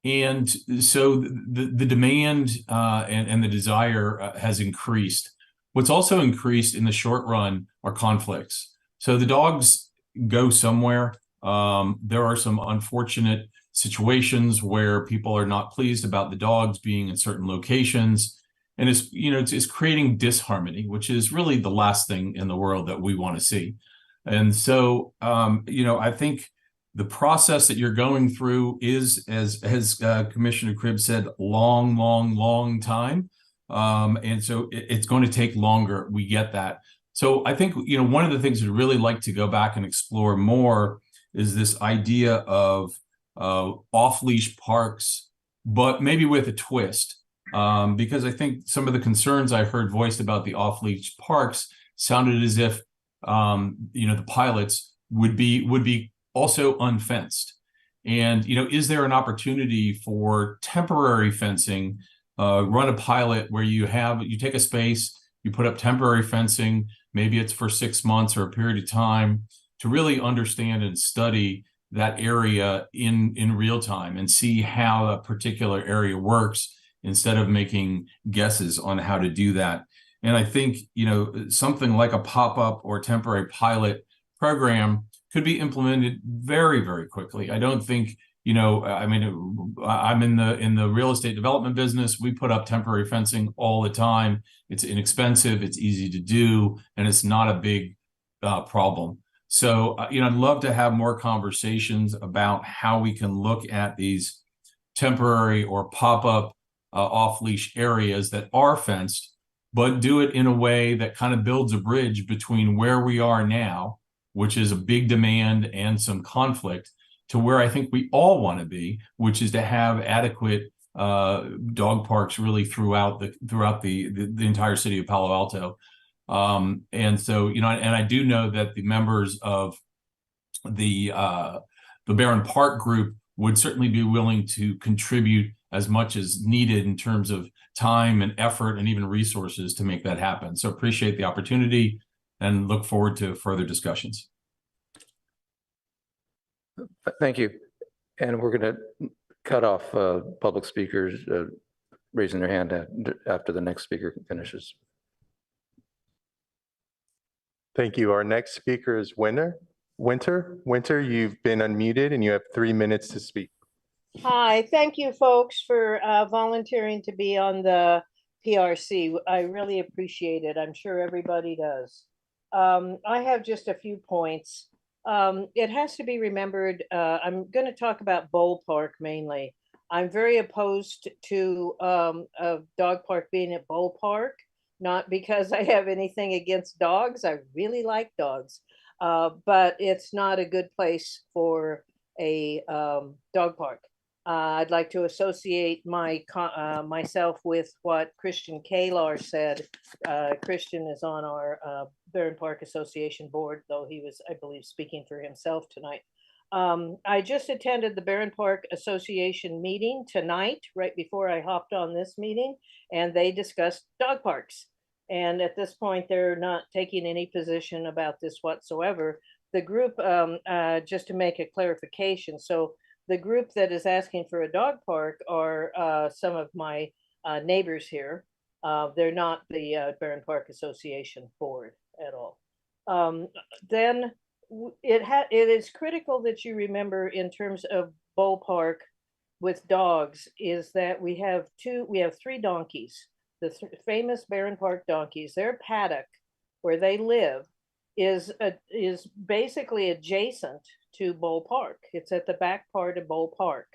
And so the demand and the desire has increased. What's also increased in the short run are conflicts. So the dogs go somewhere. There are some unfortunate situations where people are not pleased about the dogs being in certain locations. And it's creating disharmony, which is really the last thing in the world that we want to see. And so, I think The process that you're going through is, as Commissioner Cribbs said, long time. And so it's going to take longer. We get that. So I think, one of the things we'd really like to go back and explore more is this idea of off-leash parks, but maybe with a twist. Because I think some of the concerns I heard voiced about the off-leash parks sounded as if, the pilots would be also unfenced. And, is there an opportunity for temporary fencing, run a pilot where you take a space, you put up temporary fencing, maybe it's for 6 months or a period of time, to really understand and study that area in real time and see how a particular area works instead of making guesses on how to do that. And I think, something like a pop-up or temporary pilot program could be implemented very, very quickly. I don't think, I'm in the real estate development business. We put up temporary fencing all the time. It's inexpensive, it's easy to do, and it's not a big problem. So, I'd love to have more conversations about how we can look at these temporary or pop-up off-leash areas that are fenced, but do it in a way that kind of builds a bridge between where we are now, which is a big demand and some conflict, to where I think we all want to be, which is to have adequate dog parks really throughout the entire city of Palo Alto. And so, and I do know that the members of the Barron Park group would certainly be willing to contribute as much as needed in terms of time and effort and even resources to make that happen. So appreciate the opportunity and look forward to further discussions. Thank you. And we're going to cut off public speakers raising their hand after the next speaker finishes. Thank you. Our next speaker is Winter. Winter, you've been unmuted and you have 3 minutes to speak. Hi, thank you folks for volunteering to be on the PRC. I really appreciate it. I'm sure everybody does. I have just a few points. It has to be remembered, I'm going to talk about Bowl Park mainly. I'm very opposed to a dog park being at Bowl Park, not because I have anything against dogs. I really like dogs, but it's not a good place for a dog park. I'd like to associate myself with what Christian Kalar said. Christian is on our Barron Park Association board, though he was, I believe, speaking for himself tonight. I just attended the Barron Park Association meeting tonight, right before I hopped on this meeting, and they discussed dog parks. And at this point, they're not taking any position about this whatsoever. The group, just to make a clarification, so the group that is asking for a dog park are some of my neighbors here. They're not the Barron Park Association board at all. Then it is critical that you remember in terms of Bowl Park with dogs is that we have 3 donkeys, the famous Barron Park donkeys. Their paddock where they live is basically adjacent to Bowl Park. It's at the back part of Bowl Park.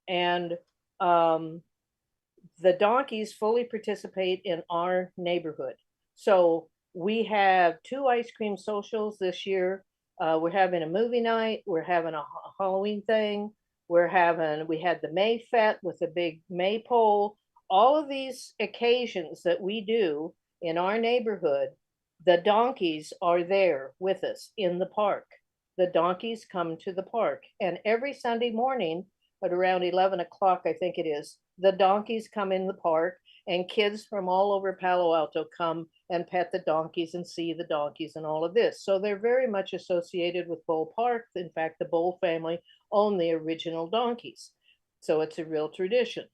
And the donkeys fully participate in our neighborhood. So we have 2 ice cream socials this year. We're having a movie night. We're having a Halloween thing. We had the May Fete with a big maypole. All of these occasions that we do in our neighborhood, the donkeys are there with us in the park. The donkeys come to the park, and every Sunday morning at around 11 o'clock, I think it is, the donkeys come in the park, and kids from all over Palo Alto come and pet the donkeys and see the donkeys and all of this. So they're very much associated with Bowl Park. In fact, the Bowl family own the original donkeys. So it's a real tradition.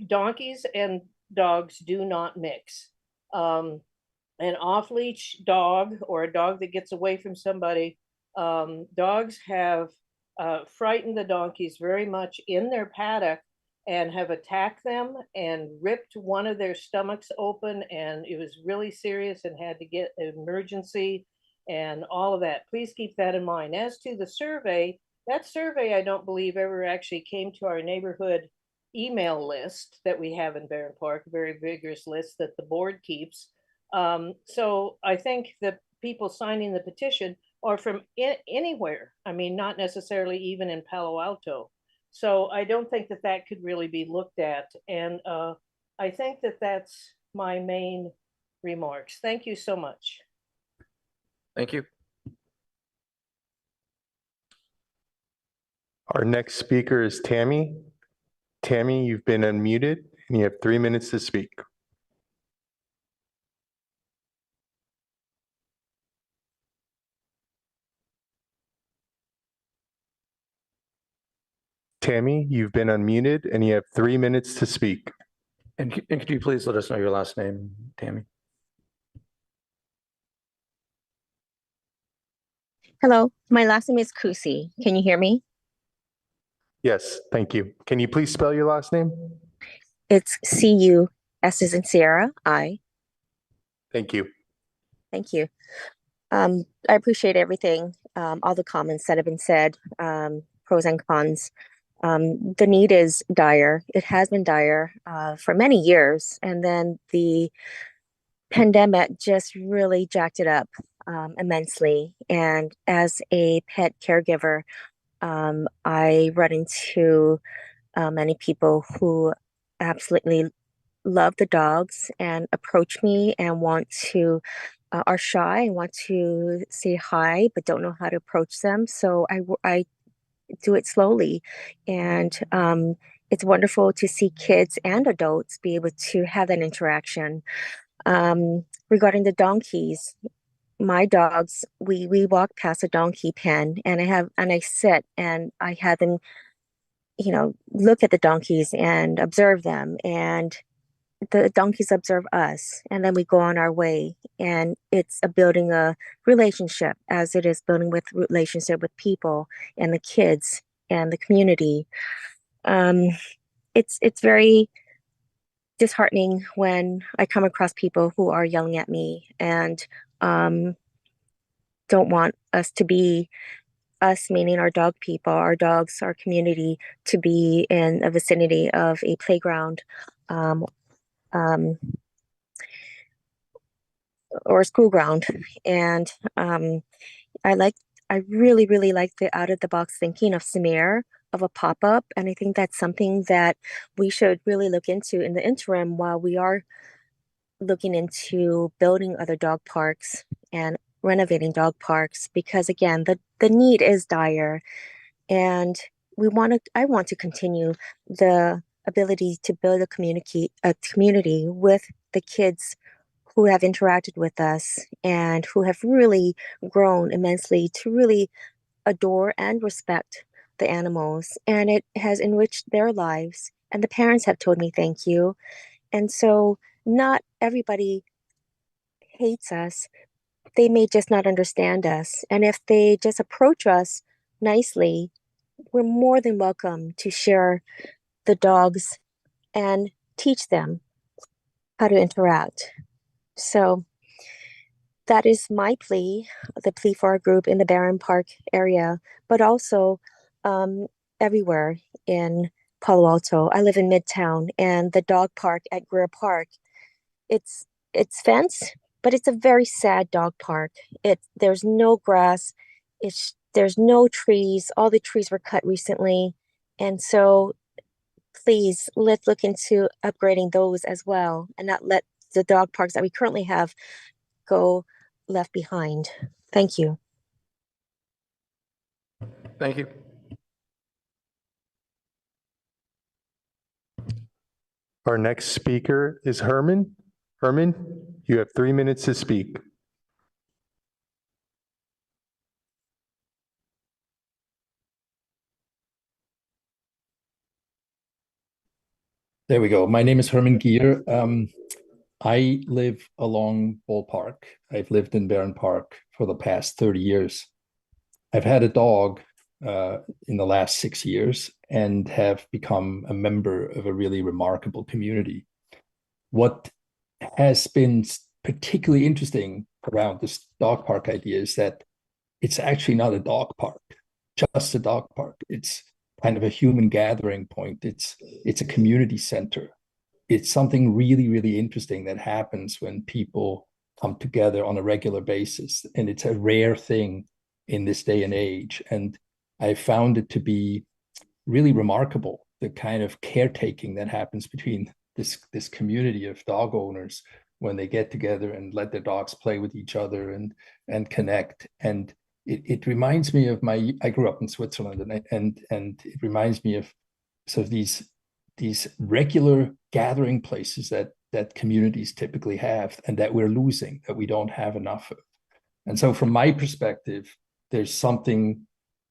Donkeys and dogs do not mix. An off-leash dog or a dog that gets away from somebody, dogs have frightened the donkeys very much in their paddock and have attacked them and ripped one of their stomachs open, and it was really serious and had to get emergency and all of that. Please keep that in mind. As to the survey, That survey, I don't believe ever actually came to our neighborhood email list that we have in Barron Park, a very vigorous list that the board keeps. So I think the people signing the petition are from anywhere. I mean, not necessarily even in Palo Alto. So I don't think that that could really be looked at. And I think that that's my main remarks. Thank you so much. Thank you. Our next speaker is Tammy. Tammy, you've been unmuted and you have 3 minutes to speak. Tammy, you've been unmuted and you have 3 minutes to speak. And could you please let us know your last name, Tammy? Hello, my last name is Kusi. Can you hear me? Yes, thank you. Can you please spell your last name? It's C-U-S as in Sierra, I. Thank you. Thank you. I appreciate everything, all the comments that have been said, pros and cons. The need is dire. It has been dire for many years. And then the pandemic just really jacked it up immensely. And as a pet caregiver, I run into many people who absolutely love the dogs and approach me and want to are shy and want to say hi but don't know how to approach them. So I do it slowly, and it's wonderful to see kids and adults be able to have that interaction. Regarding the donkeys, my dogs, we walk past a donkey pen, and I sit and I have them, look at the donkeys and observe them, and the donkeys observe us, and then we go on our way. And it's building a relationship, as it is building with relationship with people and the kids and the community. It's very disheartening when I come across people who are yelling at me and don't want us to be, us meaning our dog people, our dogs, our community, to be in a vicinity of a playground um, um, or a school ground. And I like, I really, really like the out of the box thinking of Samir, of a pop up. And I think that's something that we should really look into in the interim while we are looking into building other dog parks and renovating dog parks, because again, the need is dire. And I want to continue the ability to build a community with the kids who have interacted with us and who have really grown immensely to really adore and respect the animals. And it has enriched their lives. And the parents have told me thank you. And so not everybody hates us. They may just not understand us. And if they just approach us nicely, we're more than welcome to share the dogs and teach them how to interact. So that is my plea, the plea for our group in the Barron Park area, but also everywhere in Palo Alto. I live in Midtown, and the dog park at Greer Park, it's fenced, but it's a very sad dog park. There's no grass, there's no trees. All the trees were cut recently, and so please let's look into upgrading those as well, and not let the dog parks that we currently have go left behind. Thank you. Thank you. Our next speaker is Herman. Herman, you have 3 minutes to speak. There we go. My name is Herman Gier. I live along Ball Park. I've lived in Barron Park for the past 30 years. I've had a dog in the last 6 years and have become a member of a really remarkable community. What has been particularly interesting around this dog park idea is that it's actually not a dog park. just a dog park. It's kind of a human gathering point. It's a community center. It's something really, really interesting that happens when people come together on a regular basis. And it's a rare thing in this day and age. And I found it to be really remarkable, the kind of caretaking that happens between this community of dog owners when they get together and let their dogs play with each other and connect. And it reminds me of I grew up in Switzerland, and it reminds me of sort of these regular gathering places that communities typically have, and that we're losing, that we don't have enough of. And so from my perspective, there's something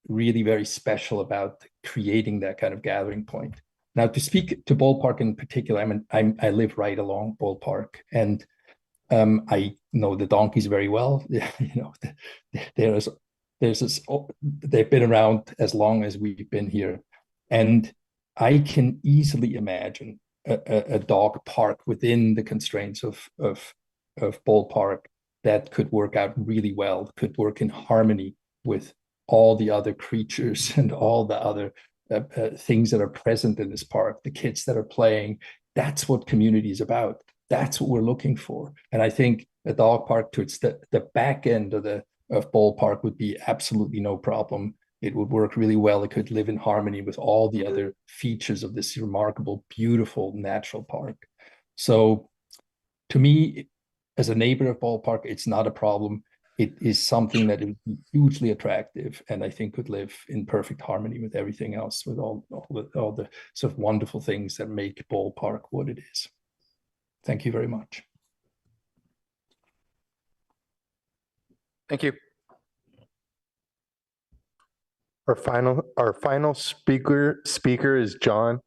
really very special about creating that kind of gathering point. Now, to speak to Ballpark in particular, I live right along Ballpark, and I know the donkeys very well. There's this, they've been around as long as we've been here, and I can easily imagine a dog park within the constraints of Ballpark that could work out really well, could work in harmony with all the other creatures and all the other things that are present in this park, the kids that are playing. That's what community is about. That's what we're looking for. And I think a dog park towards the back end of Ballpark would be absolutely no problem. It would work really well. It could live in harmony with all the other features of this remarkable, beautiful natural park. So to me, as a neighbor of Ballpark, it's not a problem. It is something that is hugely attractive, and I think could live in perfect harmony with everything else, with all the sort of wonderful things that make Ballpark what it is. Thank you very much. Thank you. Our final speaker is John.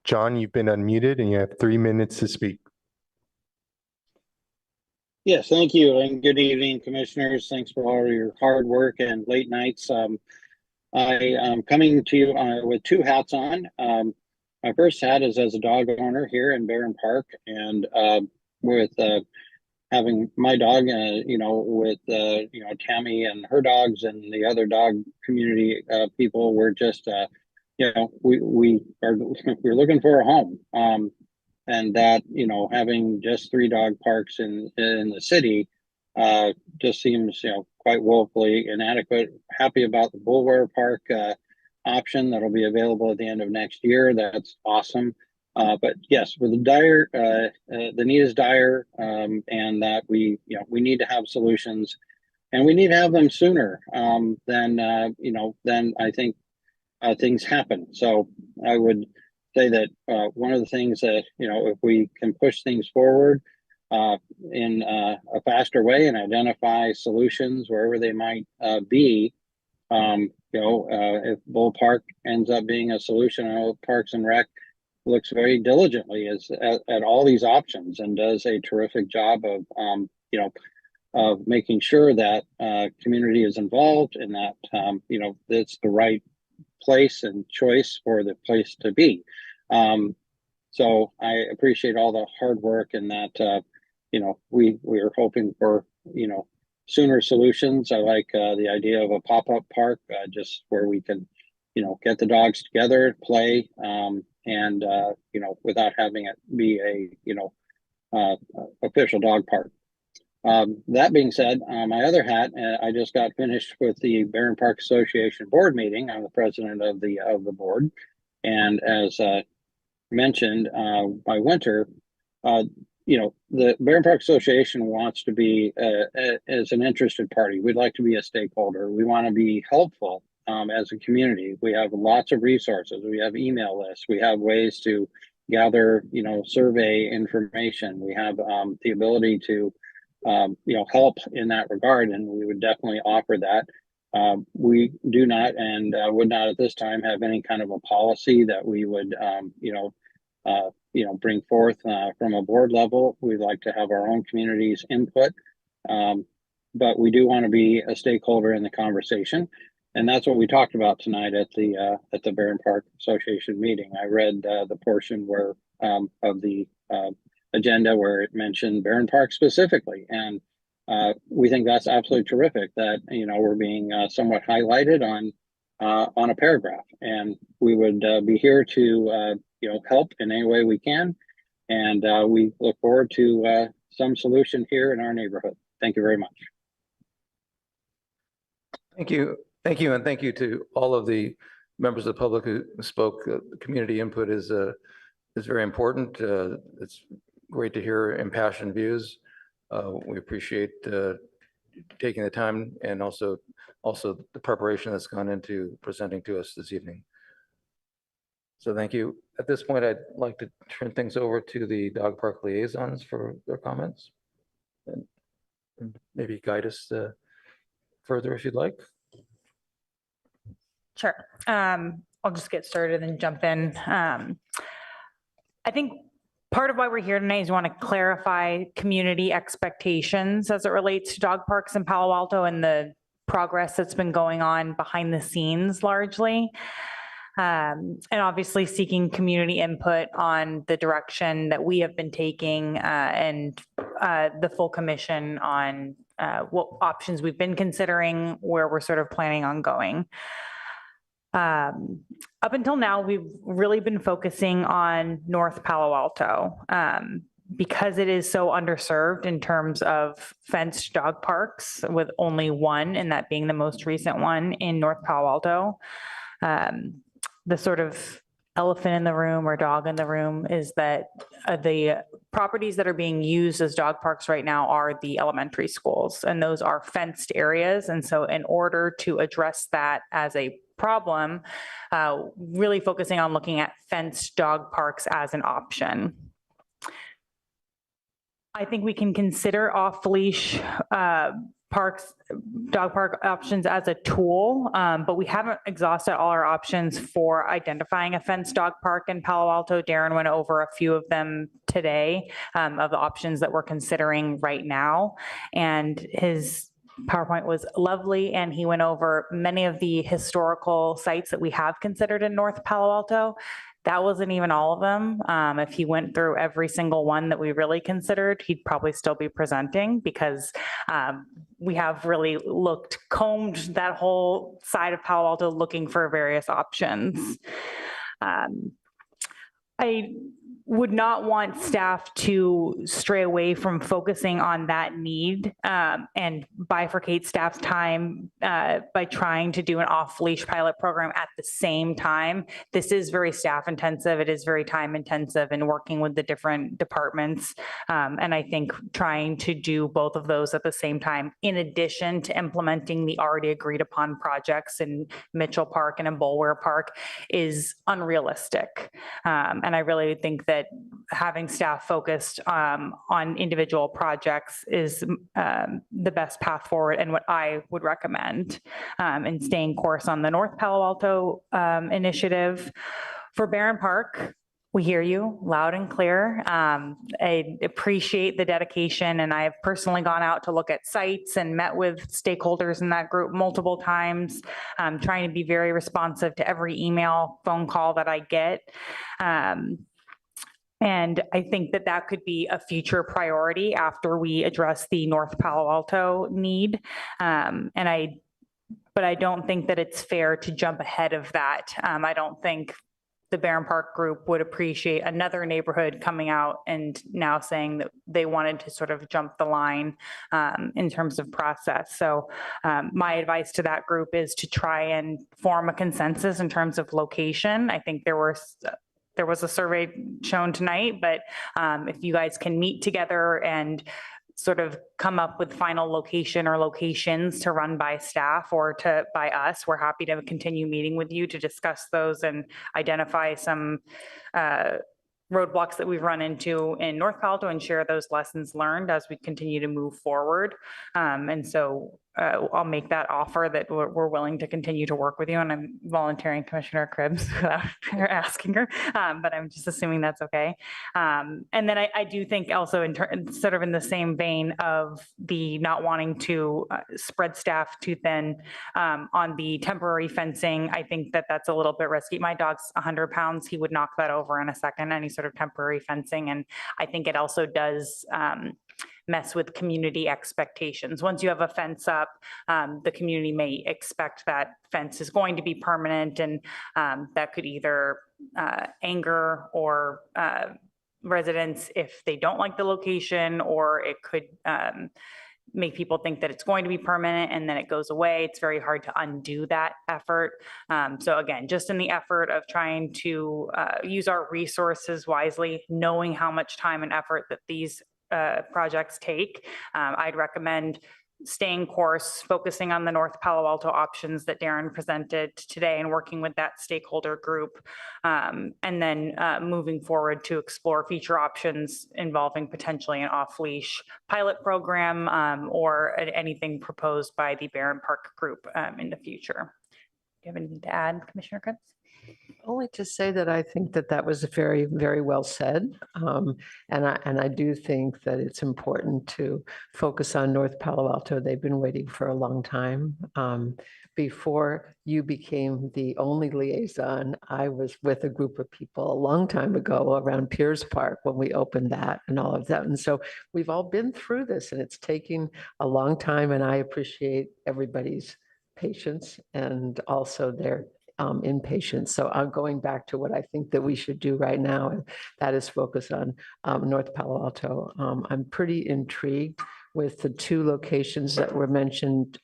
John, you've been unmuted and you have 3 minutes to speak. Yes, thank you, and good evening, commissioners. Thanks for all your hard work and late nights. I am coming to you with two hats on. My first hat is as a dog owner here in Barron Park, and with having my dog, with Tammy and her dogs and the other dog community people. We're just, we're looking for a home. And that, having just 3 dog parks in the city just seems, quite woefully inadequate. Happy about the Bulware Park option that'll be available at the end of next year. That's awesome. But yes, with the need is dire, and that we need to have solutions, and we need to have them sooner than I think things happen. So I would say that one of the things that, if we can push things forward in a faster way and identify solutions wherever they might be, if Bull Park ends up being a solution, I know Parks and Rec looks very diligently at all these options and does a terrific job of making sure that community is involved and that, it's the right place and choice for the place to be. So I appreciate all the hard work, and that, we are hoping for, sooner solutions. I like the idea of a pop-up park, just where we can, get the dogs together, play, and without having it be a, official dog park. That being said, my other hat, I just got finished with the Barron Park Association board meeting. I'm the president of the board, and as mentioned by Winter, the Barron Park Association wants to be as an interested party. We'd like to be a stakeholder. We want to be helpful as a community. We have lots of resources. We have email lists. We have ways to gather, survey information. We have the ability to help in that regard, and we would definitely offer that. We do not and would not at this time have any kind of a policy that we would, bring forth from a board level. We'd like to have our own community's input, but we do want to be a stakeholder in the conversation, and that's what we talked about tonight at the Barron Park Association meeting. I read the portion where of the agenda where it mentioned Barron Park specifically, and we think that's absolutely terrific that we're being somewhat highlighted on on a paragraph. And we would be here to help in any way we can. And we look forward to some solution here in our neighborhood. Thank you very much. Thank you. Thank you. And thank you to all of the members of the public who spoke. Community input is very important. It's great to hear impassioned views. We appreciate taking the time and also the preparation that's gone into presenting to us this evening. So thank you. At this point, I'd like to turn things over to the dog park liaisons for their comments. And maybe guide us further if you'd like. Sure. I'll just get started and jump in. I think part of why we're here tonight is we want to clarify community expectations as it relates to dog parks in Palo Alto and the progress that's been going on behind the scenes largely. And obviously seeking community input on the direction that we have been taking and the full commission on what options we've been considering, where we're sort of planning on going. Up until now, we've really been focusing on North Palo Alto because it is so underserved in terms of fenced dog parks, with only one, and that being the most recent one in North Palo Alto. The sort of elephant in the room or dog in the room is that the properties that are being used as dog parks right now are the elementary schools, and those are fenced areas. And so in order to address that as a problem, really focusing on looking at fenced dog parks as an option. I think we can consider off-leash dog park options as a tool, but we haven't exhausted all our options for identifying a fenced dog park in Palo Alto. Darren went over a few of them today, of the options that we're considering right now. And his PowerPoint was lovely, and he went over many of the historical sites that we have considered in North Palo Alto. That wasn't even all of them. If he went through every single one that we really considered, he'd probably still be presenting, because we have really combed that whole side of Palo Alto looking for various options. I would not want staff to stray away from focusing on that need and bifurcate staff's time by trying to do an off-leash pilot program at the same time. This is very staff intensive. It is very time intensive in working with the different departments. And I think trying to do both of those at the same time, in addition to implementing the already agreed upon projects in Mitchell Park and in Bulwer Park, is unrealistic. And I really think that having staff focused on individual projects is the best path forward, and what I would recommend, and staying course on the North Palo Alto initiative. For Barron Park, we hear you loud and clear. I appreciate the dedication, and I have personally gone out to look at sites and met with stakeholders in that group multiple times, trying to be very responsive to every email, phone call that I get. And I think that that could be a future priority after we address the North Palo Alto need. But I don't think that it's fair to jump ahead of that. I don't think the Barron Park group would appreciate another neighborhood coming out and now saying that they wanted to sort of jump the line in terms of process. So my advice to that group is to try and form a consensus in terms of location. I think there was a survey shown tonight, but if you guys can meet together and sort of come up with final location or locations to run by staff or by us, we're happy to continue meeting with you to discuss those and identify some roadblocks that we've run into in North Palo Alto and share those lessons learned as we continue to move forward. And so I'll make that offer that we're willing to continue to work with you, and I'm volunteering Commissioner Cribbs without her asking her, but I'm just assuming that's okay. And then I do think also sort of in the same vein of the not wanting to spread staff too thin on the temporary fencing, I think that that's a little bit risky. My dog's 100 pounds. He would knock that over in a second, any sort of temporary fencing. And I think it also does mess with community expectations. Once you have a fence up, the community may expect that fence is going to be permanent, and that could either anger or residents if they don't like the location, or it could make people think that it's going to be permanent and then it goes away. It's very hard to undo that effort. So again, just in the effort of trying to use our resources wisely, knowing how much time and effort that these projects take, I'd recommend staying course, focusing on the North Palo Alto options that Darren presented today and working with that stakeholder group, and then moving forward to explore future options involving potentially an off-leash pilot program or anything proposed by the Barron Park group in the future. Do you have anything to add, Commissioner Krebs? Only to say that I think that that was very, very well said. And I do think that it's important to focus on North Palo Alto. They've been waiting for a long time. Before you became the only liaison, I was with a group of people a long time ago around Pierce Park when we opened that and all of that. And so we've all been through this, and it's taking a long time, and I appreciate everybody's patience and also their impatience. So I'm going back to what I think that we should do right now, and that is focus on North Palo Alto. I'm pretty intrigued with the two locations that were mentioned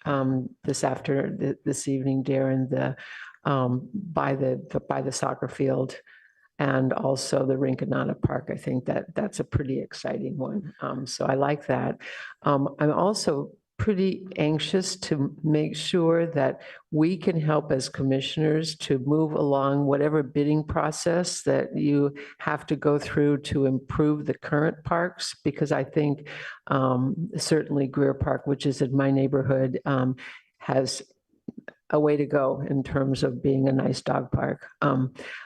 this evening, Darren, by the soccer field and also the Rinconada Park. I think that that's a pretty exciting one. So I like that. I'm also pretty anxious to make sure that we can help as commissioners to move along whatever bidding process that you have to go through to improve the current parks, because I think certainly Greer Park, which is in my neighborhood, has a way to go in terms of being a nice dog park.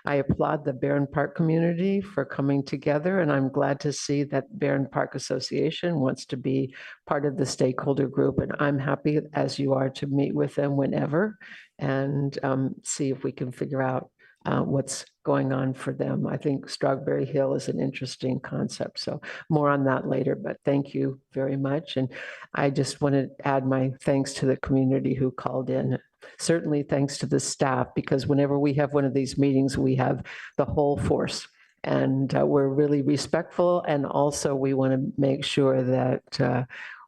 I applaud the Barron Park community for coming together, and I'm glad to see that Barron Park Association wants to be part of the stakeholder group, and I'm happy, as you are, to meet with them whenever and see if we can figure out what's going on for them. I think Strawberry Hill is an interesting concept, so more on that later, but thank you very much. And I just want to add my thanks to the community who called in. Certainly thanks to the staff, because whenever we have one of these meetings, we have the whole force, and we're really respectful, and also we want to make sure that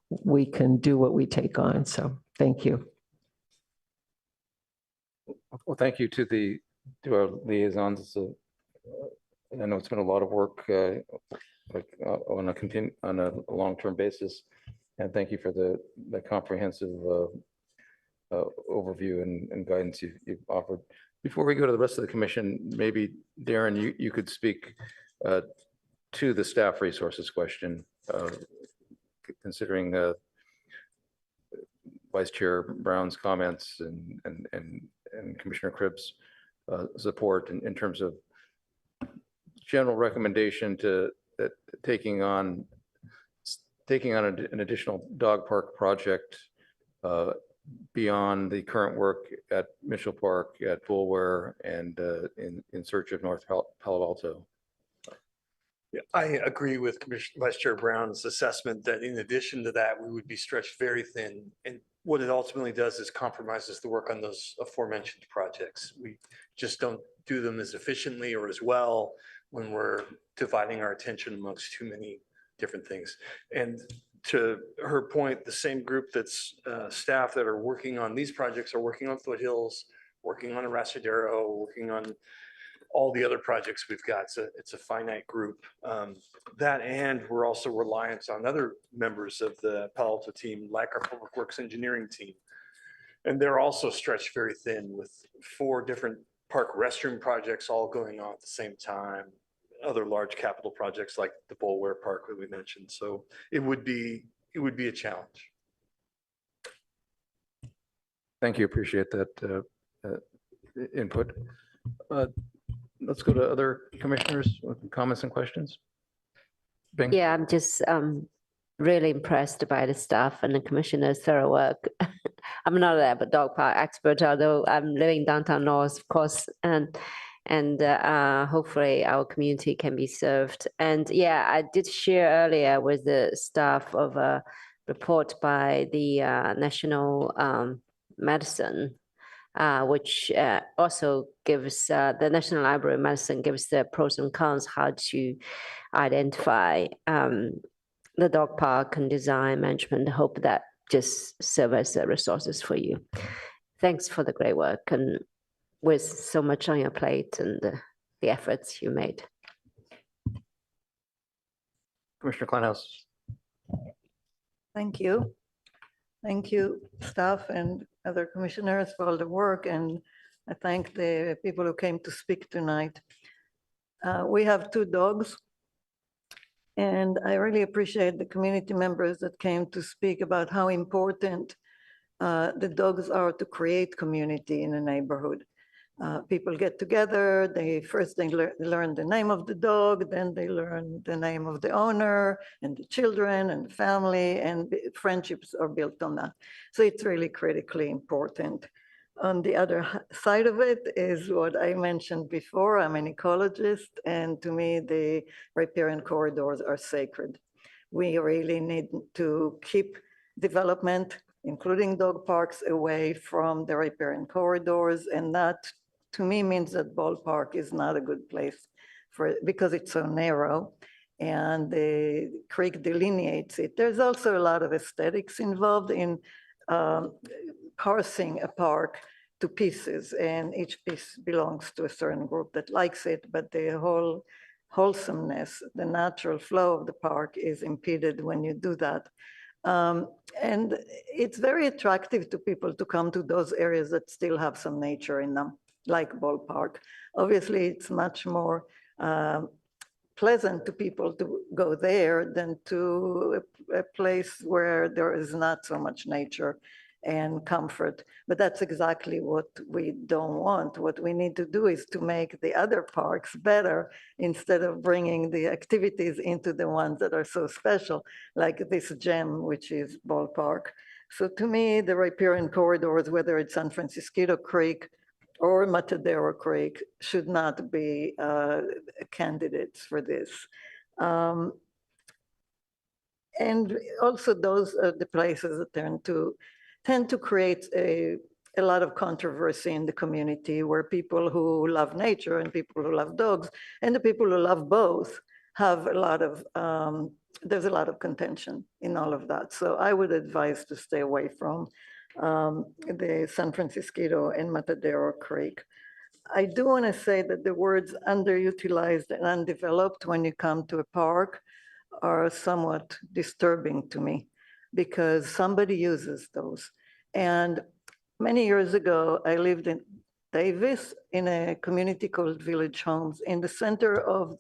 we can do what we take on. So thank you. Well, thank you to our liaisons. I know it's been a lot of work on a long-term basis, and thank you for the comprehensive overview and guidance you've offered. Before we go to the rest of the commission, maybe Darren, you could speak to the staff resources question, considering Vice Chair Brown's comments and Commissioner Cribb's support in terms of general recommendation to taking on an additional dog park project beyond the current work at Mitchell Park, at Bulware, and in search of North Palo Alto. Yeah, I agree with Vice Chair Brown's assessment that in addition to that, we would be stretched very thin. And what it ultimately does is compromises the work on those aforementioned projects. We just don't do them as efficiently or as well when we're dividing our attention amongst too many different things. And to her point, the same group that's staff that are working on these projects are working on Foothills, working on Arrasadero, working on all the other projects we've got. It's a finite group. That, and we're also reliant on other members of the Palo Alto team, like our Public Works Engineering team. And they're also stretched very thin with 4 different park restroom projects all going on at the same time, other large capital projects like the Bulware Park that we mentioned. So it would be a challenge. Thank you. Appreciate that input. Let's go to other commissioners with comments and questions. Bing. Yeah, I'm just really impressed by the staff and the commissioner's thorough work. I'm not a dog park expert, although I'm living downtown North, of course, and and hopefully our community can be served. And yeah, I did share earlier with the staff of a report by the National Medicine, which also gives the National Library of Medicine gives the pros and cons how to identify the dog park and design management. Hope that just serve as resources for you. Thanks for the great work and with so much on your plate and the efforts you made. Commissioner Kleinhaus. Thank you. Thank you, staff and other commissioners for all the work. And I thank the people who came to speak tonight. We have 2 dogs. And I really appreciate the community members that came to speak about how important the dogs are to create community in a neighborhood. People get together, they learn the name of the dog, then they learn the name of the owner and the children and the family, and friendships are built on that. So it's really critically important. On the other side of it is what I mentioned before. I'm an ecologist, and to me, the riparian corridors are sacred. We really need to keep development, including dog parks, away from the riparian corridors, and that to me means that ballpark is not a good place for it because it's so narrow and the creek delineates it. There's also a lot of aesthetics involved in parsing a park to pieces, and each piece belongs to a certain group that likes it, but the whole wholesomeness, the natural flow of the park is impeded when you do that. And it's very attractive to people to come to those areas that still have some nature in them, like ballpark. Obviously, it's much more pleasant to people to go there than to a place where there is not so much nature and comfort. But that's exactly what we don't want. What we need to do is to make the other parks better instead of bringing the activities into the ones that are so special, like this gem, which is ballpark. So to me, the riparian corridors, whether it's San Francisco Creek or Matadero Creek, should not be candidates for this. And also those are the places that tend to create a lot of controversy in the community, where people who love nature and people who love dogs and the people who love both have a lot of, there's a lot of contention in all of that. So I would advise to stay away from the San Francisco and Matadero Creek. I do want to say that the words underutilized and undeveloped when you come to a park are somewhat disturbing to me, because somebody uses those. And many years ago, I lived in Davis in a community called Village Homes. In the center of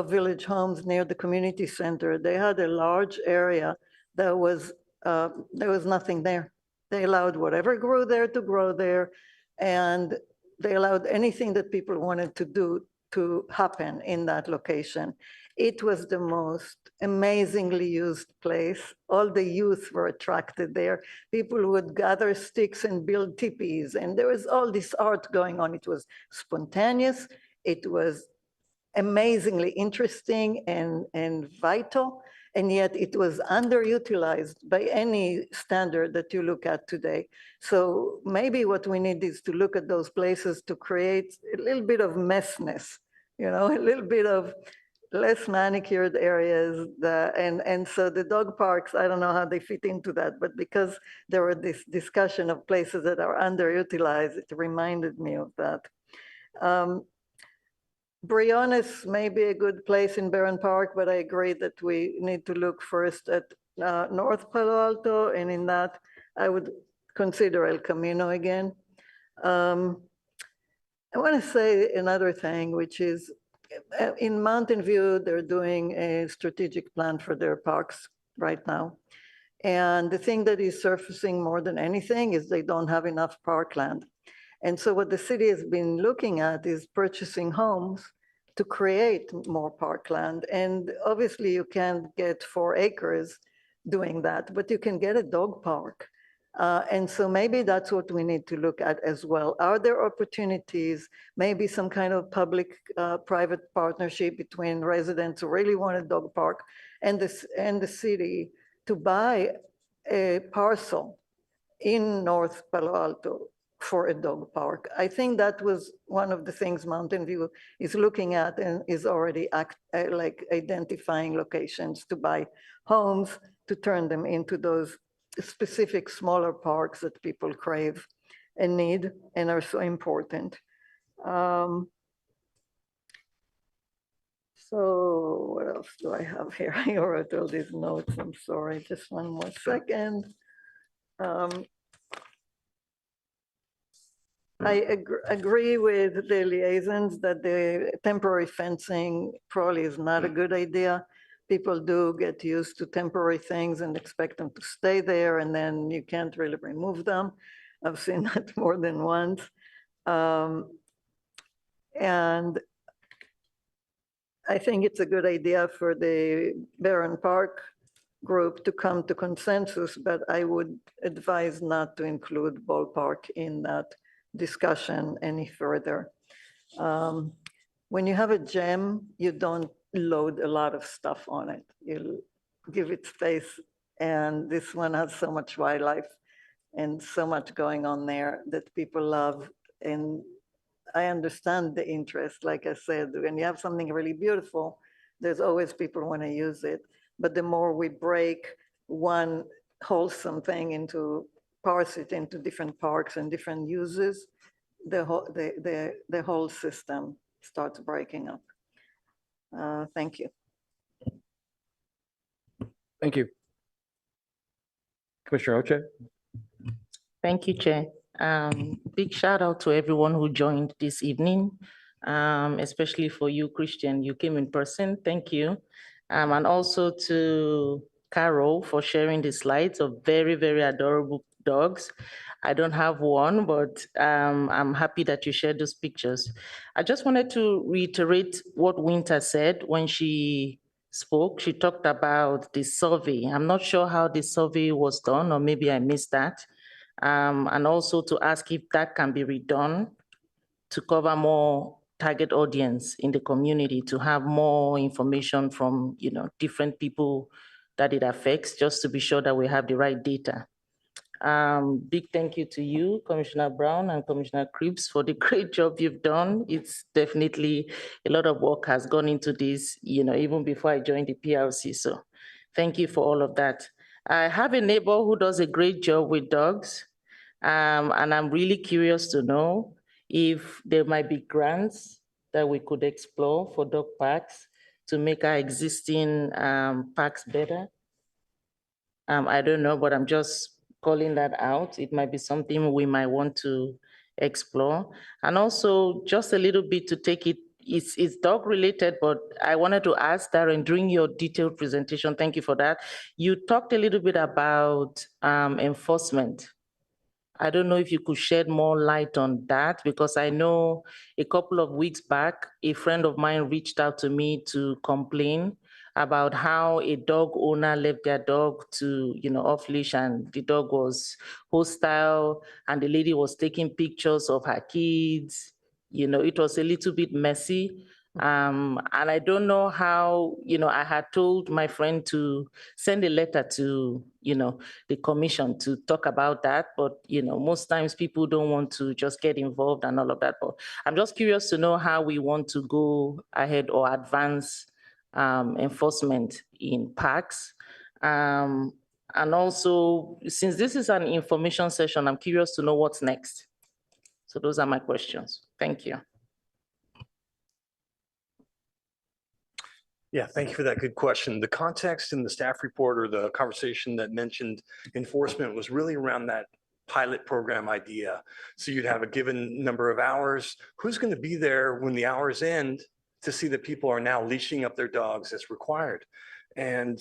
Village Homes, near the community center, they had a large area that was, there was nothing there. They allowed whatever grew there to grow there, and they allowed anything that people wanted to do to happen in that location. It was the most amazingly used place. All the youth were attracted there. People would gather sticks and build teepees, and there was all this art going on. It was spontaneous. It was amazingly interesting and vital, and yet it was underutilized by any standard that you look at today. So maybe what we need is to look at those places to create a little bit of messness, you know, a little bit of less manicured areas. And so the dog parks, I don't know how they fit into that, but because there were this discussion of places that are underutilized, it reminded me of that. Briones may be a good place in Barron Park, but I agree that we need to look first at North Palo Alto, and in that I would consider El Camino again. I want to say another thing, which is in Mountain View, they're doing a strategic plan for their parks right now. And the thing that is surfacing more than anything is they don't have enough parkland. And so what the city has been looking at is purchasing homes to create more parkland. And obviously you can't get 4 acres doing that, but you can get a dog park. And so maybe that's what we need to look at as well. Are there opportunities, maybe some kind of public-private partnership between residents who really want a dog park and the city to buy a parcel in North Palo Alto for a dog park? I think that was one of the things Mountain View is looking at and is already like identifying locations to buy homes to turn them into those specific smaller parks that people crave and need and are so important. So what else do I have here? I wrote all these notes. I'm sorry, just one more second. I agree with the liaisons that the temporary fencing probably is not a good idea. People do get used to temporary things and expect them to stay there, and then you can't really remove them. I've seen that more than once. And I think it's a good idea for the Barron Park group to come to consensus, but I would advise not to include ballpark in that discussion any further. When you have a gem, you don't load a lot of stuff on it. You give it space, and this one has so much wildlife and so much going on there that people love. And I understand the interest. Like I said, when you have something really beautiful, there's always people who want to use it. But the more we break one wholesome thing into, parse it into different parks and different uses, the whole system starts breaking up. Thank you. Thank you. Commissioner Oche? Thank you, Chair. Big shout out to everyone who joined this evening, especially for you, Christian. You came in person. Thank you. And also to Carol for sharing the slides of very, very adorable dogs. I don't have one, but I'm happy that you shared those pictures. I just wanted to reiterate what Winter said when she spoke. She talked about the survey. I'm not sure how the survey was done, or maybe I missed that. And also to ask if that can be redone to cover more target audience in the community, to have more information from different people that it affects, just to be sure that we have the right data. Big thank you to you, Commissioner Brown and Commissioner Cribs, for the great job you've done. It's definitely a lot of work has gone into this, even before I joined the PLC. So thank you for all of that. I have a neighbor who does a great job with dogs. And I'm really curious to know if there might be grants that we could explore for dog parks to make our existing parks better. I don't know, but I'm just calling that out. It might be something we might want to explore. And also just a little bit to take it, it's dog related, but I wanted to ask Darren, during your detailed presentation, thank you for that. You talked a little bit about enforcement. I don't know if you could shed more light on that, because I know a couple of weeks back, a friend of mine reached out to me to complain about how a dog owner left their dog to, off leash, and the dog was hostile, and the lady was taking pictures of her kids. It was a little bit messy. And I don't know how, I had told my friend to send a letter to, the commission to talk about that. But, most times people don't want to just get involved and all of that. But I'm just curious to know how we want to go ahead or advance enforcement in parks. And also, since this is an information session, I'm curious to know what's next. So those are my questions. Thank you. Yeah, thank you for that good question. The context in the staff report, or the conversation that mentioned enforcement, was really around that pilot program idea. So you'd have a given number of hours. Who's going to be there when the hours end to see that people are now leashing up their dogs as required? And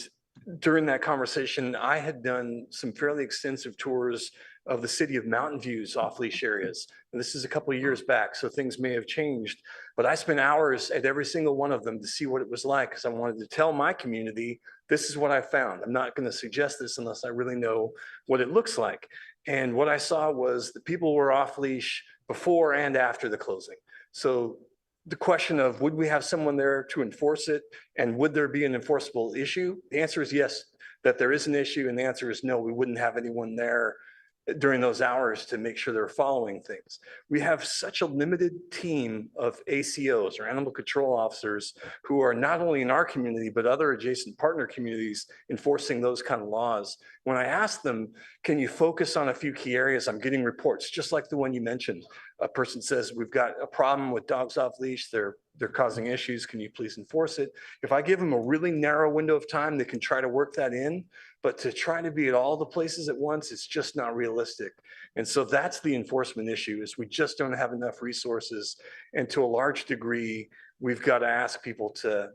during that conversation, I had done some fairly extensive tours of the city of Mountain View's off-leash areas. And this is a couple of years back, so things may have changed. But I spent hours at every single one of them to see what it was like, because I wanted to tell my community, this is what I found. I'm not going to suggest this unless I really know what it looks like. And what I saw was the people were off leash before and after the closing. So the question of would we have someone there to enforce it and would there be an enforceable issue? The answer is yes, that there is an issue, and the answer is no, we wouldn't have anyone there during those hours to make sure they're following things. We have such a limited team of ACOs or animal control officers who are not only in our community, but other adjacent partner communities enforcing those kind of laws. When I ask them, can you focus on a few key areas? I'm getting reports, just like the one you mentioned. A person says, we've got a problem with dogs off leash. They're causing issues. Can you please enforce it? If I give them a really narrow window of time, they can try to work that in. But to try to be at all the places at once, it's just not realistic. And so that's the enforcement issue, is we just don't have enough resources. And to a large degree, we've got to ask people to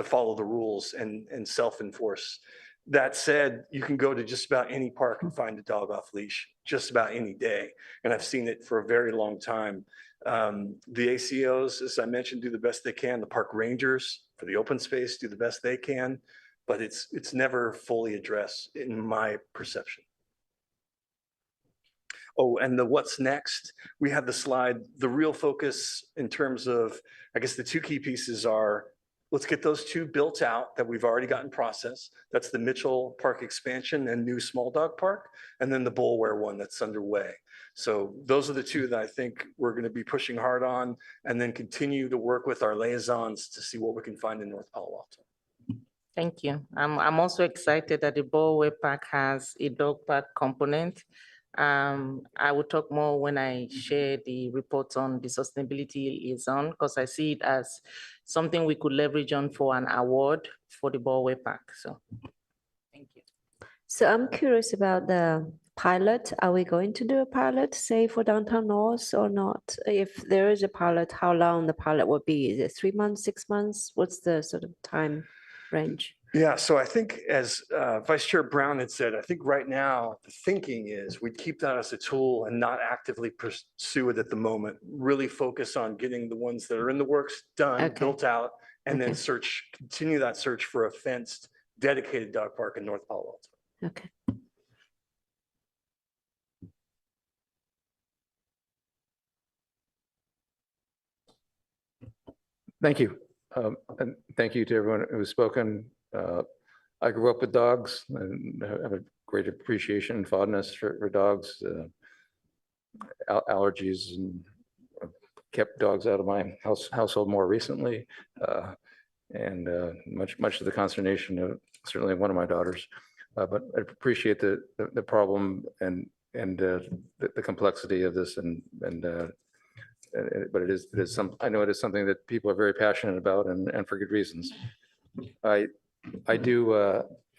follow the rules and self-enforce. That said, you can go to just about any park and find a dog off leash just about any day. And I've seen it for a very long time. The ACOs, as I mentioned, do the best they can. The park rangers for the open space do the best they can. But it's never fully addressed in my perception. Oh, and the what's next, we have the slide. The real focus in terms of, I guess the two key pieces are, let's get those two built out that we've already got in process. That's the Mitchell Park expansion and new small dog park, and then the Bullware one that's underway. So those are the two that I think we're going to be pushing hard on, and then continue to work with our liaisons to see what we can find in North Palo Alto. Thank you. I'm also excited that the Ballway Park has a dog park component. I will talk more when I share the reports on the sustainability liaison, because I see it as something we could leverage on for an award for the Ballway Park. So thank you. So I'm curious about the pilot. Are we going to do a pilot, say for downtown North or not? If there is a pilot, how long the pilot will be? Is it 3 months, 6 months? What's the sort of time range? Yeah, so I think as Vice Chair Brown had said, I think right now the thinking is we'd keep that as a tool and not actively pursue it at the moment. Really focus on getting the ones that are in the works done, Okay. built out, and then Okay. continue that search for a fenced, dedicated dog park in North Palo Alto. Okay. Thank you. And thank you to everyone who's spoken. I grew up with dogs and have a great appreciation and fondness for dogs. Allergies, and kept dogs out of my household more recently. And much to the consternation of certainly one of my daughters. But I appreciate the problem and the complexity of this, but it is I know it is something that people are very passionate about, and for good reasons. I do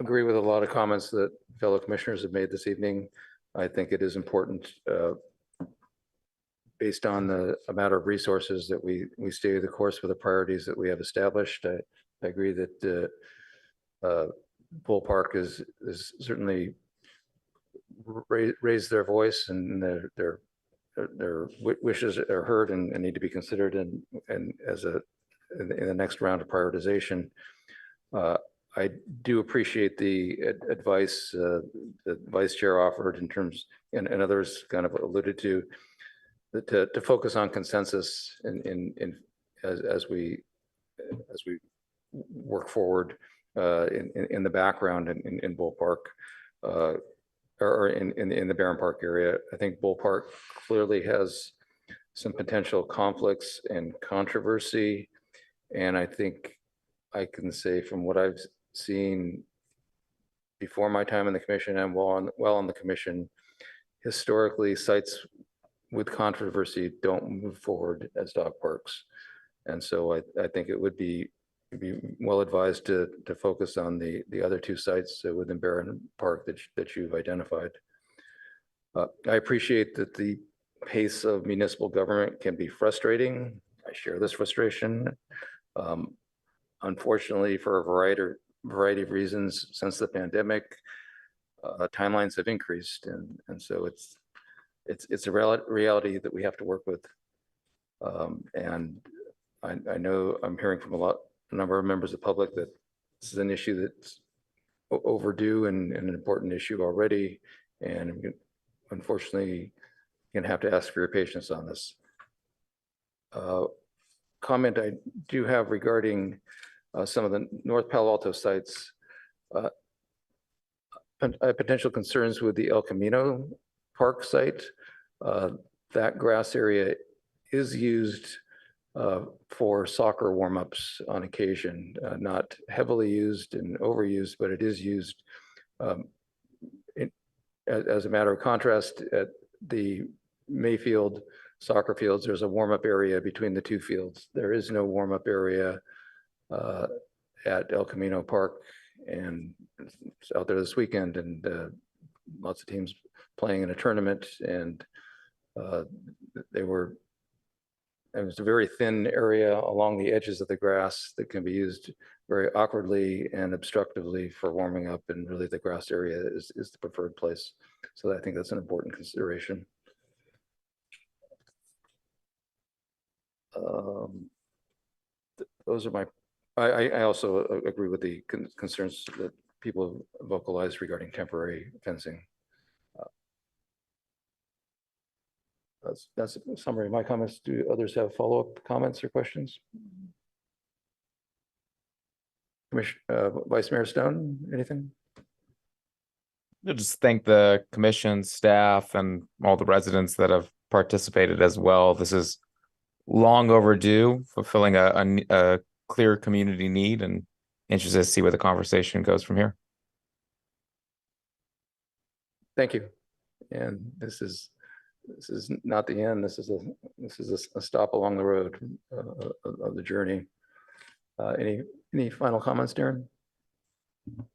agree with a lot of comments that fellow commissioners have made this evening. I think it is important, based on the amount of resources that we stay the course with the priorities that we have established. I agree that Bull Park is certainly raised their voice, and their wishes are heard and need to be considered in the next round of prioritization. I do appreciate the advice that Vice Chair offered in terms, and others kind of alluded to focus on consensus as we work forward in the background in Bull Park, or in the Barron Park area. I think Bull Park clearly has some potential conflicts and controversy, and I think I can say from what I've seen before my time in the commission and while on the commission, historically sites with controversy don't move forward as dog parks. And so I think it would be well advised to focus on the other two sites within Barron Park that you've identified. I appreciate that the pace of municipal government can be frustrating. I share this frustration. Unfortunately, for a variety of reasons since the pandemic, timelines have increased, and so it's a reality that we have to work with. And I know I'm hearing from a number of members of the public that this is an issue that's overdue and an important issue already. And unfortunately, going to have to ask for your patience on this. Comment I do have regarding some of the North Palo Alto sites, potential concerns with the El Camino Park site. That grass area is used for soccer warm-ups on occasion, not heavily used and overused, but it is used. As a matter of contrast, at the Mayfield soccer fields, there's a warm-up area between the two fields. There is no warm-up area at El Camino Park, and it's out there this weekend, and lots of teams playing in a tournament, and it was a very thin area along the edges of the grass that can be used very awkwardly and obstructively for warming up, and really the grass area is the preferred place. So I think that's an important consideration. Those are my, I also agree with the concerns that people have vocalized regarding temporary fencing. That's a summary of my comments. Do others have follow-up comments or questions? Vice Mayor Stone, anything? I just thank the commission, staff, and all the residents that have participated as well. This is long overdue, fulfilling a clear community need, and interested to see where the conversation goes from here. Thank you. And this is not the end. This is a stop along the road of the journey. Any final comments, Darren?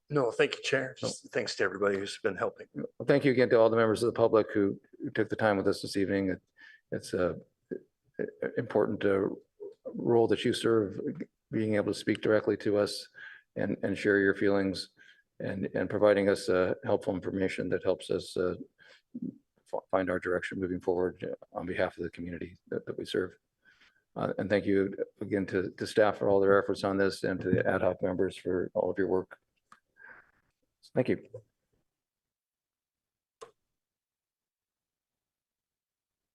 No, thank you, Chair. Just thanks to everybody who's been helping. Well, thank you again to all the members of the public who took the time with us this evening. It's a important role that you serve, being able to speak directly to us and share your feelings and providing us helpful information that helps us find our direction moving forward on behalf of the community that we serve. And thank you again to staff for all their efforts on this, and to the ad hoc members for all of your work. Thank you.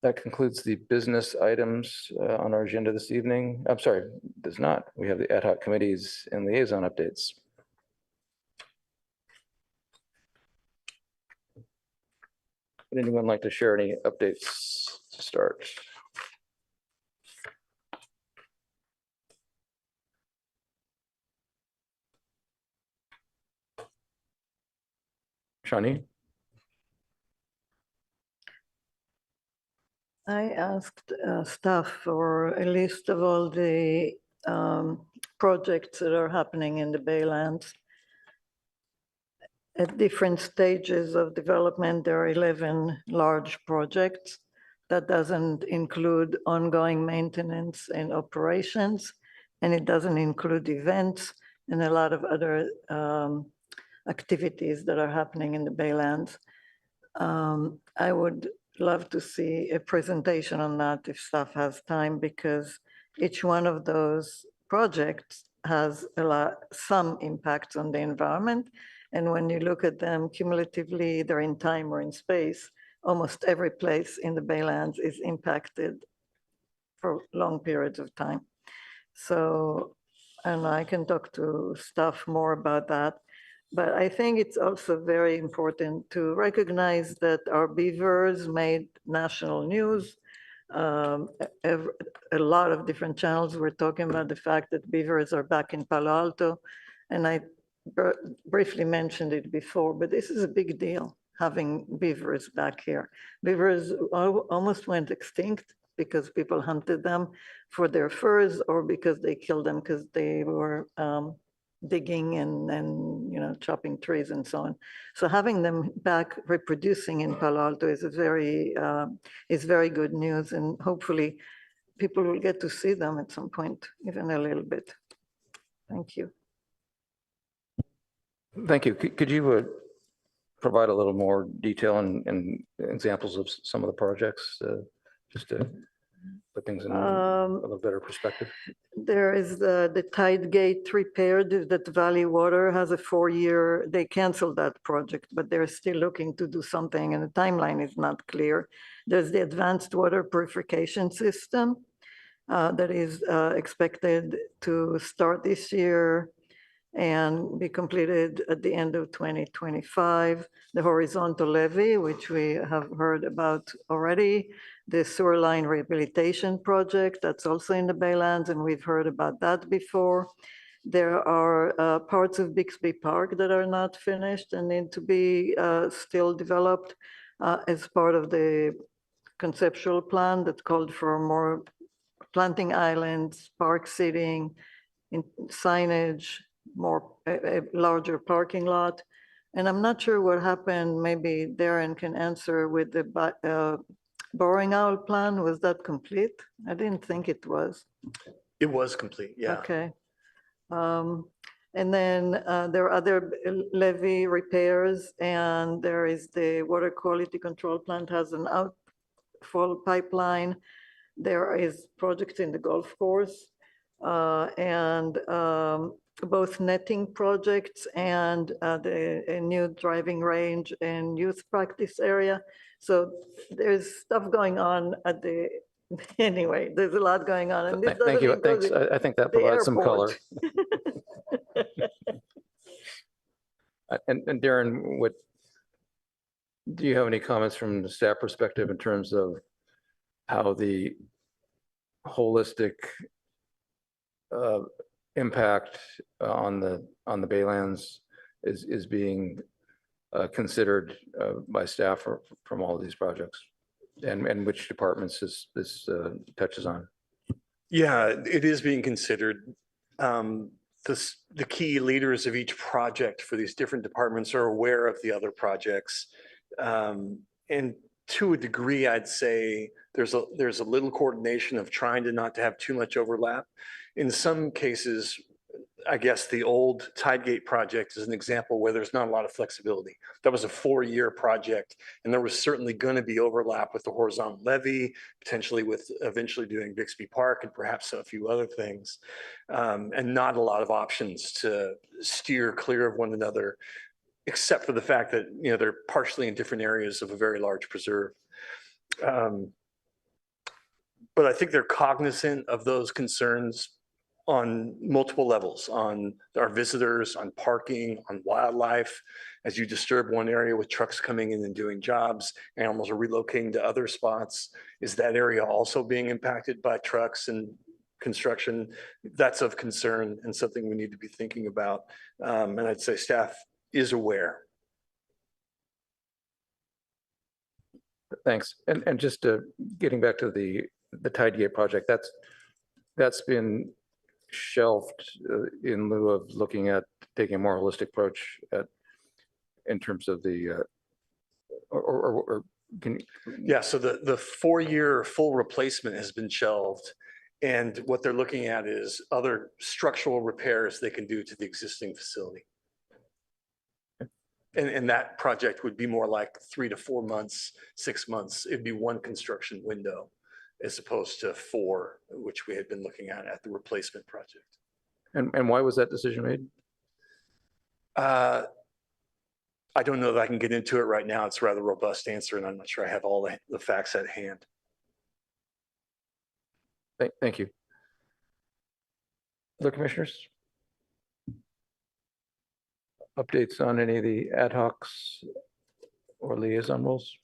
That concludes the business items on our agenda this evening. I'm sorry, does not. We have the ad hoc committees and liaison updates. Would anyone like to share any updates to start? Shani? I asked staff for a list of all the projects that are happening in the Baylands. At different stages of development, there are 11 large projects. That doesn't include ongoing maintenance and operations, and it doesn't include events and a lot of other activities that are happening in the Baylands. I would love to see a presentation on that if staff has time, because each one of those projects has some impact on the environment. And when you look at them cumulatively, either in time or in space, almost every place in the Baylands is impacted for long periods of time. So, and I can talk to staff more about that. But I think it's also very important to recognize that our beavers made national news. A lot of different channels were talking about the fact that beavers are back in Palo Alto. And I briefly mentioned it before, but this is a big deal, having beavers back here. Beavers almost went extinct because people hunted them for their furs, or because they killed them because they were digging and chopping trees and so on. So having them back reproducing in Palo Alto is very good news, and hopefully people will get to see them at some point, even a little bit. Thank you. Thank you. Could you provide a little more detail and examples of some of the projects? Just to put things in a little better perspective? There is the tide gate repair that Valley Water has a 4-year, they canceled that project, but they're still looking to do something and the timeline is not clear. There's the advanced water purification system that is expected to start this year and be completed at the end of 2025. The horizontal levee, which we have heard about already, the sewer line rehabilitation project, that's also in the Baylands, and we've heard about that before. There are parts of Bixby Park that are not finished and need to be still developed as part of the conceptual plan that called for more planting islands, park seating, signage, a larger parking lot. And I'm not sure what happened, maybe Darren can answer with the Boring Owl plan. Was that complete? I didn't think it was. It was complete, yeah. Okay. And then there are other levee repairs, and there is the water quality control plant has an outfall pipeline. There is projects in the golf course and both netting projects and a new driving range and youth practice area. So there's stuff going on at the, anyway, there's a lot going on. And this Thank you. doesn't include Thanks. I think that the provides some color. airport. And Darren, do you have any comments from the staff perspective in terms of how the holistic impact on the Baylands is being considered by staff from all of these projects, and which departments this touches on? Yeah, it is being considered. The key leaders of each project for these different departments are aware of the other projects. And to a degree, I'd say there's a little coordination of trying to not to have too much overlap. In some cases, I guess the old Tidegate project is an example where there's not a lot of flexibility. That was a 4-year project, and there was certainly going to be overlap with the horizontal levee, potentially with eventually doing Bixby Park and perhaps a few other things, and not a lot of options to steer clear of one another, except for the fact that, you know, they're partially in different areas of a very large preserve. But I think they're cognizant of those concerns on multiple levels, on our visitors, on parking, on wildlife. As you disturb one area with trucks coming in and doing jobs, animals are relocating to other spots. Is that area also being impacted by trucks and construction? That's of concern and something we need to be thinking about. And I'd say staff is aware. Thanks. And just getting back to the Tidegate project, that's been shelved in lieu of looking at taking a more holistic approach in terms of the or can you? Yeah, so the 4-year full replacement has been shelved, and what they're looking at is other structural repairs they can do to the existing facility. And that project would be more like 3 to 4 months, 6 months. It'd be one construction window as opposed to 4, which we had been looking at the replacement project. And why was that decision made? I don't know that I can get into it right now. It's a rather robust answer, and I'm not sure I have all the facts at hand. Thank you. Other commissioners? Updates on any of the ad hocs or liaison roles?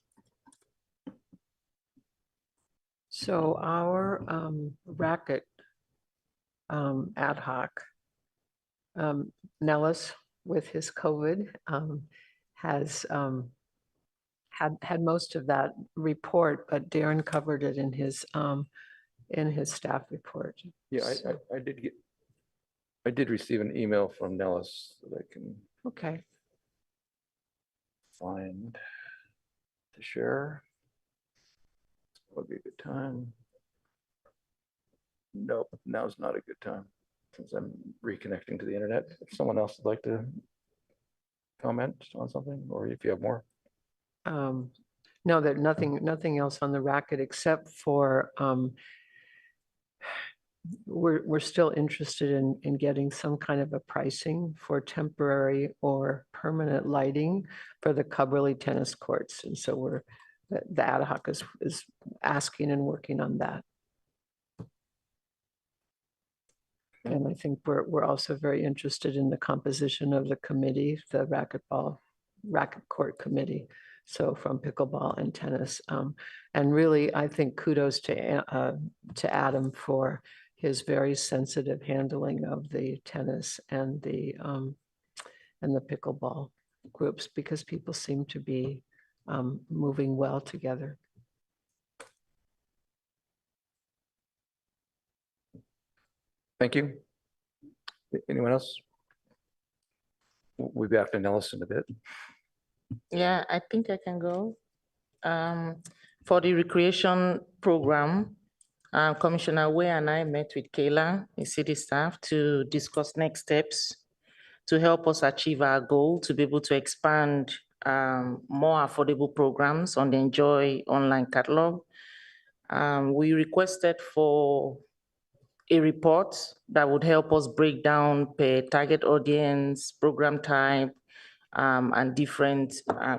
So our racket ad hoc, Nellis with his COVID has had most of that report, but Darren covered it in his staff report. Yeah, I did receive an email from Nellis that I can Okay. find to share. Would be a good time. Nope, now's not a good time since I'm reconnecting to the internet. If someone else would like to comment on something, or if you have more. No, there's nothing else on the racket except for, we're still interested in getting some kind of a pricing for temporary or permanent lighting for the Cubberley tennis courts. And so the ad hoc is asking and working on that. And I think we're also very interested in the composition of the committee, the racket court committee. So from pickleball and tennis. And really, I think kudos to Adam for his very sensitive handling of the tennis and the pickleball groups, because people seem to be moving well together. Thank you. Anyone else? We'll be back to Nelson a bit. Yeah, I think I can go. For the recreation program, Commissioner Way and I met with Kayla, the city staff, to discuss next steps to help us achieve our goal to be able to expand more affordable programs on the Enjoy online catalog. We requested for a report that would help us break down per target audience, program type, and different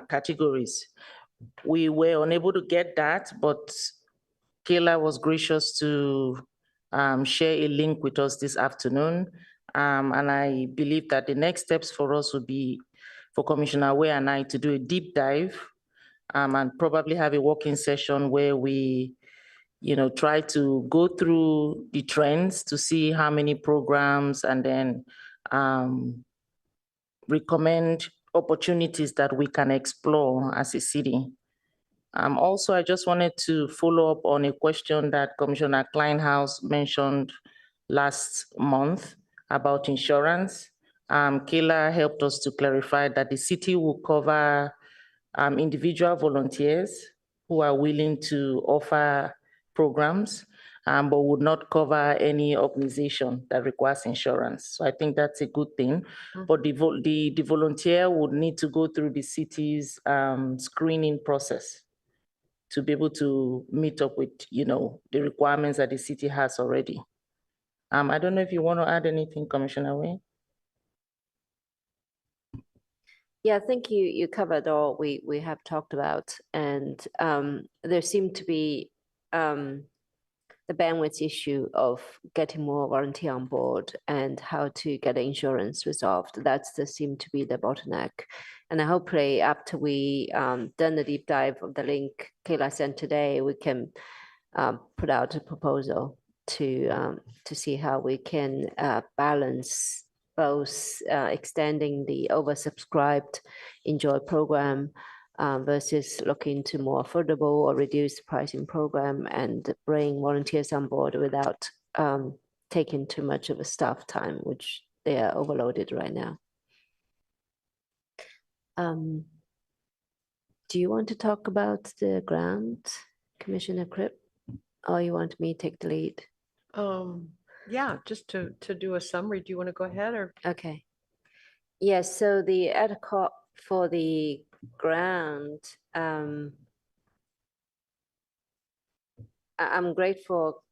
categories. We were unable to get that, but Kayla was gracious to share a link with us this afternoon. And I believe that the next steps for us would be for Commissioner Way and I to do a deep dive and probably have a working session where we try to go through the trends to see how many programs and then recommend opportunities that we can explore as a city. Also, I just wanted to follow up on a question that Commissioner Kleinhaus mentioned last month about insurance. Kayla helped us to clarify that the city will cover individual volunteers who are willing to offer programs, but would not cover any organization that requires insurance. So I think that's a good thing. But the volunteer would need to go through the city's screening process to be able to meet up with, the requirements that the city has already. I don't know if you want to add anything, Commissioner Way. Yeah, I think you covered all we have talked about, and there seemed to be the bandwidth issue of getting more volunteer on board and how to get the insurance resolved. That's seemed to be the bottleneck. And hopefully after we done the deep dive of the link Kayla sent today, we can put out a proposal to see how we can balance both extending the oversubscribed Enjoy program versus looking to more affordable or reduced pricing program and bring volunteers on board without taking too much of a staff time, which they are overloaded right now. Do you want to talk about the grant, Commissioner Cribb, or you want me to take the lead? Yeah, just to do a summary. Do you want to go ahead or? Okay. Yes, so the ad hoc for the grant, I'm grateful.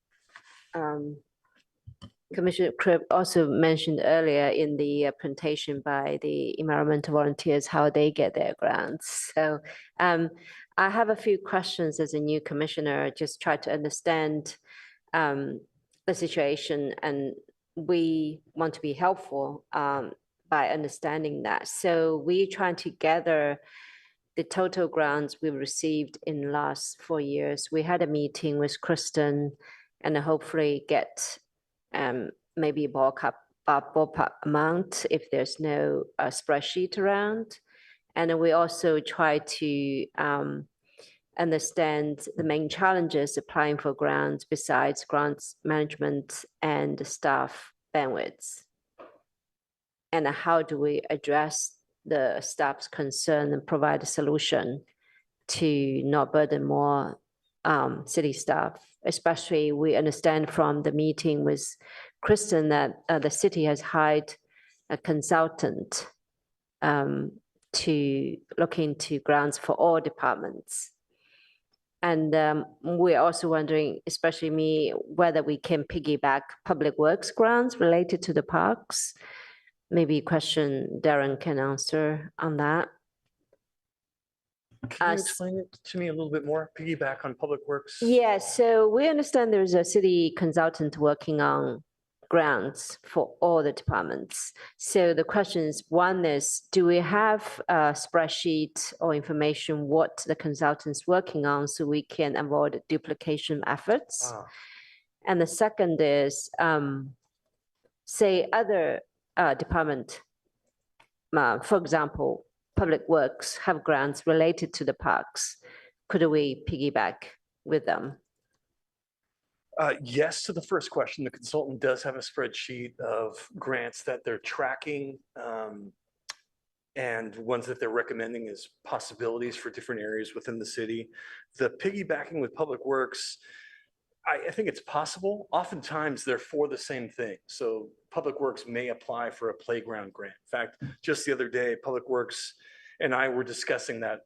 Commissioner Cribb also mentioned earlier in the presentation by the environmental volunteers how they get their grants. So I have a few questions as a new commissioner, just try to understand the situation, and we want to be helpful by understanding that. So we trying to gather the total grants we received in the last 4 years. We had a meeting with Kristen and hopefully get maybe a ballpark amount if there's no spreadsheet around. And we also try to understand the main challenges applying for grants besides grants management and staff bandwidth. And how do we address the staff's concern and provide a solution to not burden more city staff? Especially we understand from the meeting with Kristen that the city has hired a consultant to look into grants for all departments. And we're also wondering, especially me, whether we can piggyback public works grants related to the parks. Maybe a question Darren can answer on that. Can you explain it to me a little bit more? Piggyback on Public Works? Yeah, so we understand there's a city consultant working on grants for all the departments. So the question is, one is, do we have a spreadsheet or information what the consultant's working on so we can avoid duplication efforts? And the second is, say other department, for example, Public Works have grants related to the parks. Could we piggyback with them? Yes to the first question. The consultant does have a spreadsheet of grants that they're tracking and ones that they're recommending as possibilities for different areas within the city. The piggybacking with Public Works, I think it's possible. Oftentimes they're for the same thing. So Public Works may apply for a playground grant. In fact, just the other day, Public Works and I were discussing that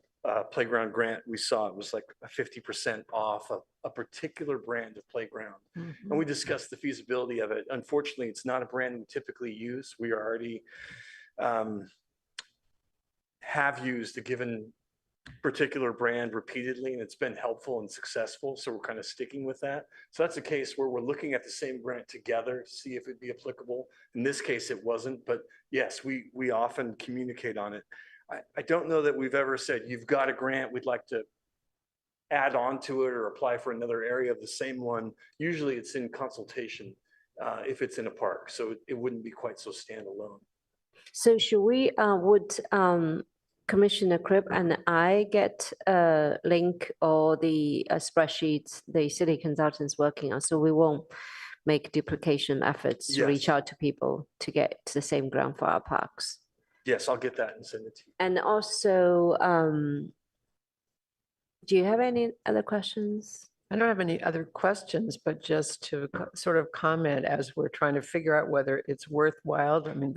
playground grant we saw. It was like a 50% off a particular brand of playground. And we discussed the feasibility of it. Unfortunately, it's not a brand we typically use. We already have used a given particular brand repeatedly, and it's been helpful and successful. So we're kind of sticking with that. So that's a case where we're looking at the same grant together, see if it'd be applicable. In this case, it wasn't, but yes, we often communicate on it. I don't know that we've ever said, you've got a grant, we'd like to add on to it or apply for another area of the same one. Usually it's in consultation if it's in a park, so it wouldn't be quite so standalone. So should we, would Commissioner Cribb and I get a link or the spreadsheets the city consultants working on, so we won't make duplication efforts to reach out to people to get to the same ground for our parks? Yes, I'll get that and send it to you. And also, do you have any other questions? I don't have any other questions, but just to sort of comment as we're trying to figure out whether it's worthwhile. I mean,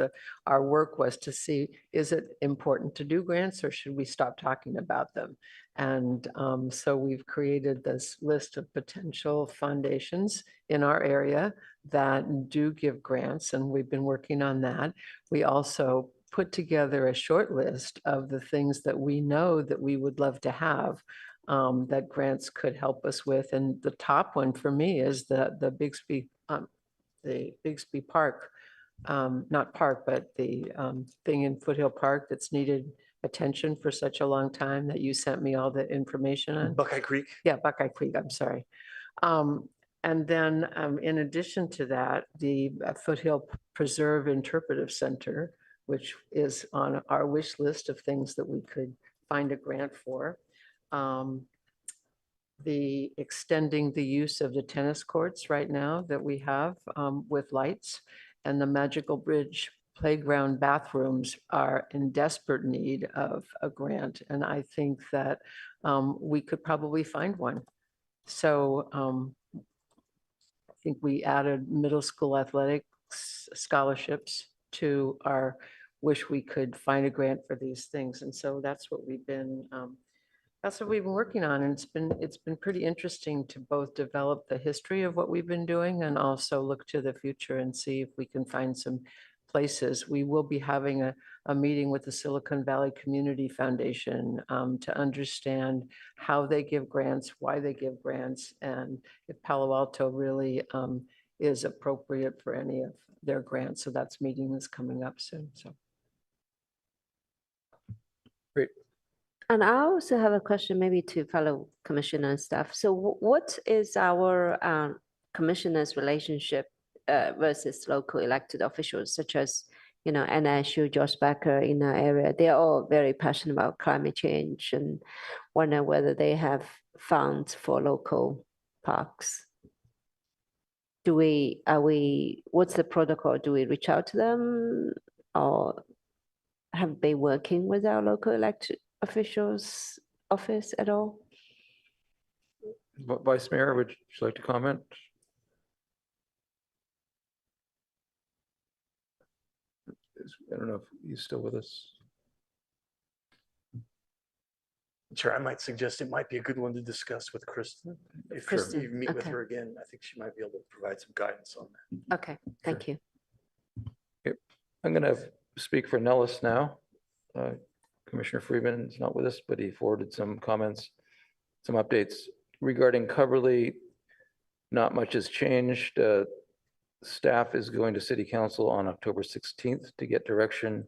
our work was to see, is it important to do grants or should we stop talking about them? And so we've created this list of potential foundations in our area that do give grants, and we've been working on that. We also put together a short list of the things that we know that we would love to have that grants could help us with. And the top one for me is the Bixby Park, not park, but the thing in Foothill Park that's needed attention for such a long time that you sent me all the information on. Buckeye Creek? Yeah, Buckeye Creek, I'm sorry. And then in addition to that, the Foothill Preserve Interpretive Center, which is on our wish list of things that we could find a grant for. The extending the use of the tennis courts right now that we have with lights, and the Magical Bridge playground bathrooms are in desperate need of a grant. And I think that we could probably find one. So I think we added middle school athletics scholarships to our wish we could find a grant for these things. And so that's what we've been working on. And it's been pretty interesting to both develop the history of what we've been doing and also look to the future and see if we can find some places. We will be having a meeting with the Silicon Valley Community Foundation to understand how they give grants, why they give grants, and if Palo Alto really is appropriate for any of their grants. So that's meeting is coming up soon. So. Great. And I also have a question maybe to fellow commissioner and staff. So what is our commissioner's relationship versus local elected officials such as, you know, Anna Ashu, Josh Becker in our area? They're all very passionate about climate change and wonder whether they have funds for local parks. What's the protocol? Do we reach out to them or have they working with our local elected officials office at all? Vice Mayor, would you like to comment? I don't know if he's still with us. Chair, I might suggest it might be a good one to discuss with Kristen. If Kristen, you meet with okay. her again, I think she might be able to provide some guidance on that. Okay, thank you. I'm going to speak for Nellis now. Commissioner Freeman is not with us, but he forwarded some comments, some updates regarding Coverly. Not much has changed. Staff is going to City Council on October 16th to get direction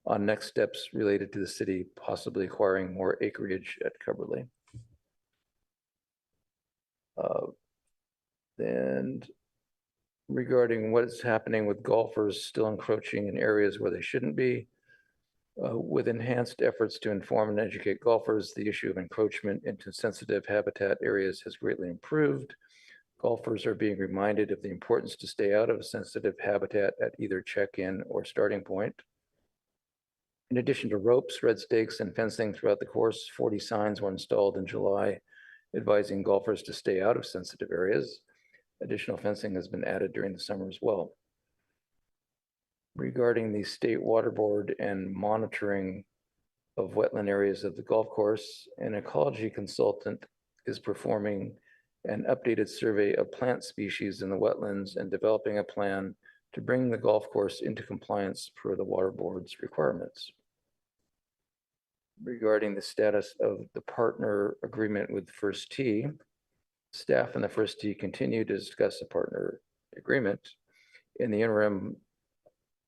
on next steps related to the city possibly acquiring more acreage at Coverly. And regarding what is happening with golfers still encroaching in areas where they shouldn't be, with enhanced efforts to inform and educate golfers, the issue of encroachment into sensitive habitat areas has greatly improved. Golfers are being reminded of the importance to stay out of sensitive habitat at either check-in or starting point. In addition to ropes, red stakes, and fencing throughout the course, 40 signs were installed in July advising golfers to stay out of sensitive areas. Additional fencing has been added during the summer as well. Regarding the State Water Board and monitoring of wetland areas of the golf course, an ecology consultant is performing an updated survey of plant species in the wetlands and developing a plan to bring the golf course into compliance per the Water Board's requirements. Regarding the status of the partner agreement with First Tee, staff and the First Tee continue to discuss the partner agreement. In the interim,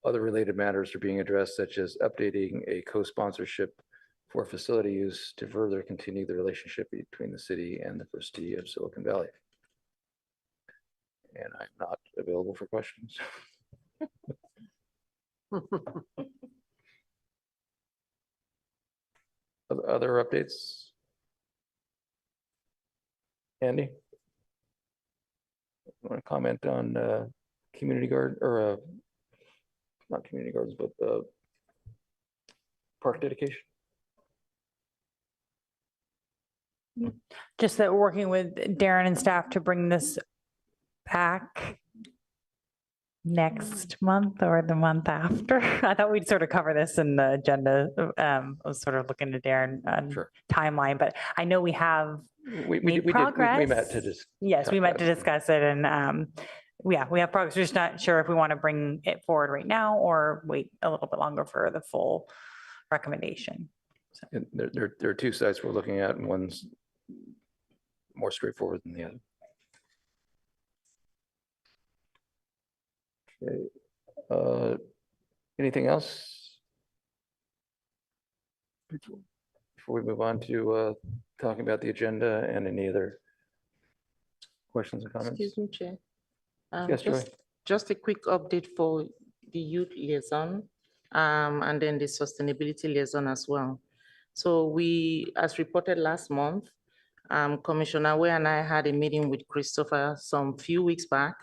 other related matters are being addressed, such as updating a co-sponsorship for facility use to further continue the relationship between the city and the First Tee of Silicon Valley. And I'm not available for questions. Other updates? Andy? You want to comment on community garden or not community gardens, but park dedication? Just that we're working with Darren and staff to bring this back next month or the month after. I thought we'd sort of cover this in the agenda. I was sort of looking to Darren on timeline, but I know we have made progress. We met to discuss. Yes, we met to discuss it, and yeah, we have progress. We're just not sure if we want to bring it forward right now or wait a little bit longer for the full recommendation. So. And there are two sites we're looking at, and one's more straightforward than the other. Okay. Anything else? Before we move on to talking about the agenda and any other questions and comments? Excuse me, Chair. Yes, Joy. Just a quick update for the youth liaison and then the sustainability liaison as well. So we, as reported last month, Commissioner Wei and I had a meeting with Christopher some few weeks back.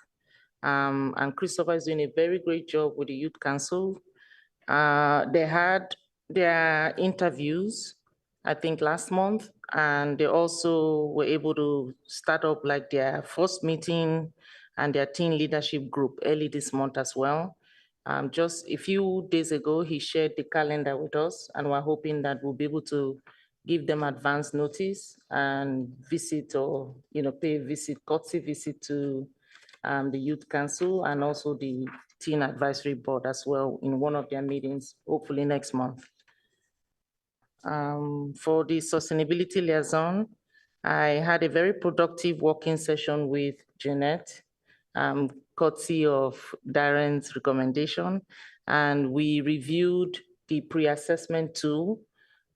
And Christopher is doing a very great job with the Youth Council. They had their interviews, I think last month, and they also were able to start up like their first meeting and their teen leadership group early this month as well. Just a few days ago, he shared the calendar with us, and we're hoping that we'll be able to give them advance notice and visit or, pay a visit, courtesy visit to the Youth Council and also the Teen Advisory Board as well in one of their meetings, hopefully next month. For the Sustainability Liaison, I had a very productive working session with Jeanette, courtesy of Darren's recommendation, and we reviewed the pre-assessment tool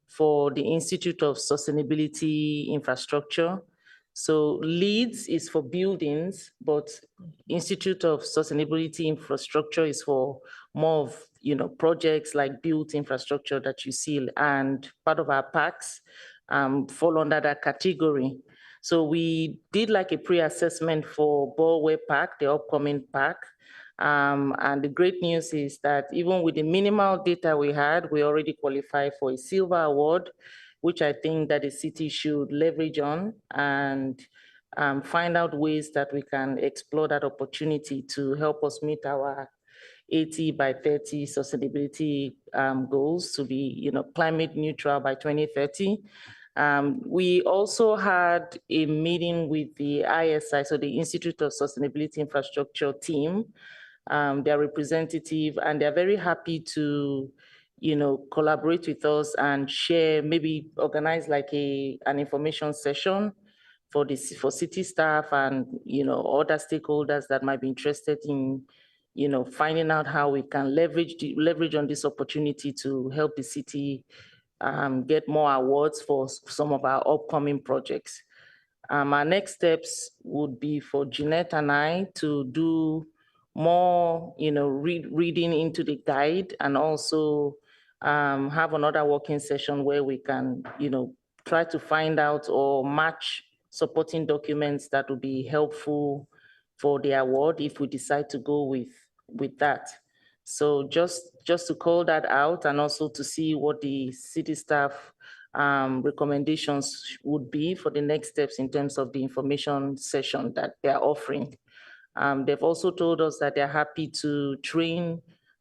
for the Institute of Sustainability Infrastructure. So LEEDS is for buildings, but Institute of Sustainability Infrastructure is for more of, projects like built infrastructure that you see, and part of our packs fall under that category. So we did like a pre-assessment for Ballway Park, the upcoming park. And the great news is that even with the minimal data we had, we already qualify for a silver award, which I think that the city should leverage on and find out ways that we can explore that opportunity to help us meet our 80 by 30 sustainability goals to be, climate neutral by 2030. We also had a meeting with the ISI, so the Institute of Sustainability Infrastructure team, their representative, and they're very happy to, collaborate with us and share, maybe organize like an information session for city staff and, other stakeholders that might be interested in, finding out how we can leverage on this opportunity to help the city get more awards for some of our upcoming projects. Our next steps would be for Jeanette and I to do more, reading into the guide, and also have another working session where we can, try to find out or match supporting documents that will be helpful for the award if we decide to go with that. So just to call that out, and also to see what the city staff recommendations would be for the next steps in terms of the information session that they're offering. They've also told us that they're happy to train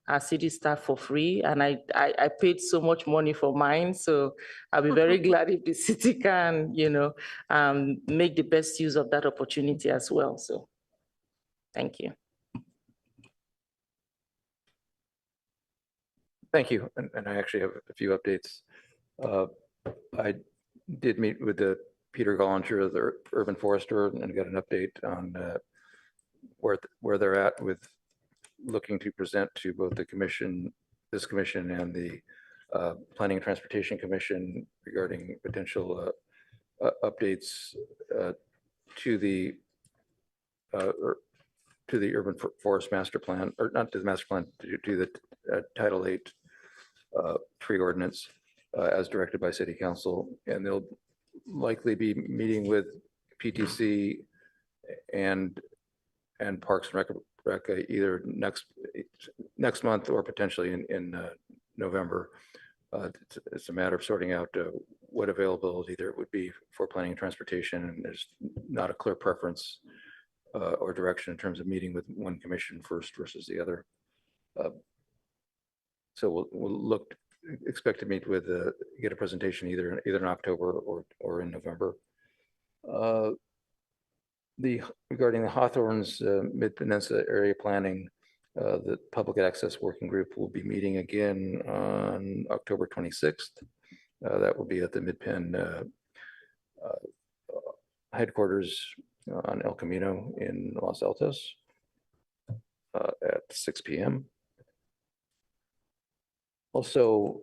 our city staff for free, and I paid so much money for mine, so I'll be very glad if the city can, make the best use of that opportunity as well. So, thank you. Thank you. And I actually have a few updates. I did meet with Peter Gollinger, the urban forester, and got an update on where they're at with looking to present to both the commission, this commission, and the Planning and Transportation Commission regarding potential updates to the urban forest master plan, or not to the master plan, to the Title VIII tree ordinance as directed by City Council. And they'll likely be meeting with PTC and Parks and Rec either next month or potentially in November. It's a matter of sorting out what availability there would be for planning and transportation, and there's not a clear preference or direction in terms of meeting with one commission first versus the other. So we'll expect to meet with, get a presentation either in October or in November. Regarding the Hawthorne's Mid-Peninsula area planning, the public access working group will be meeting again on October 26th. That will be at the Mid-Pen headquarters on El Camino in Los Altos at 6 p.m. Also,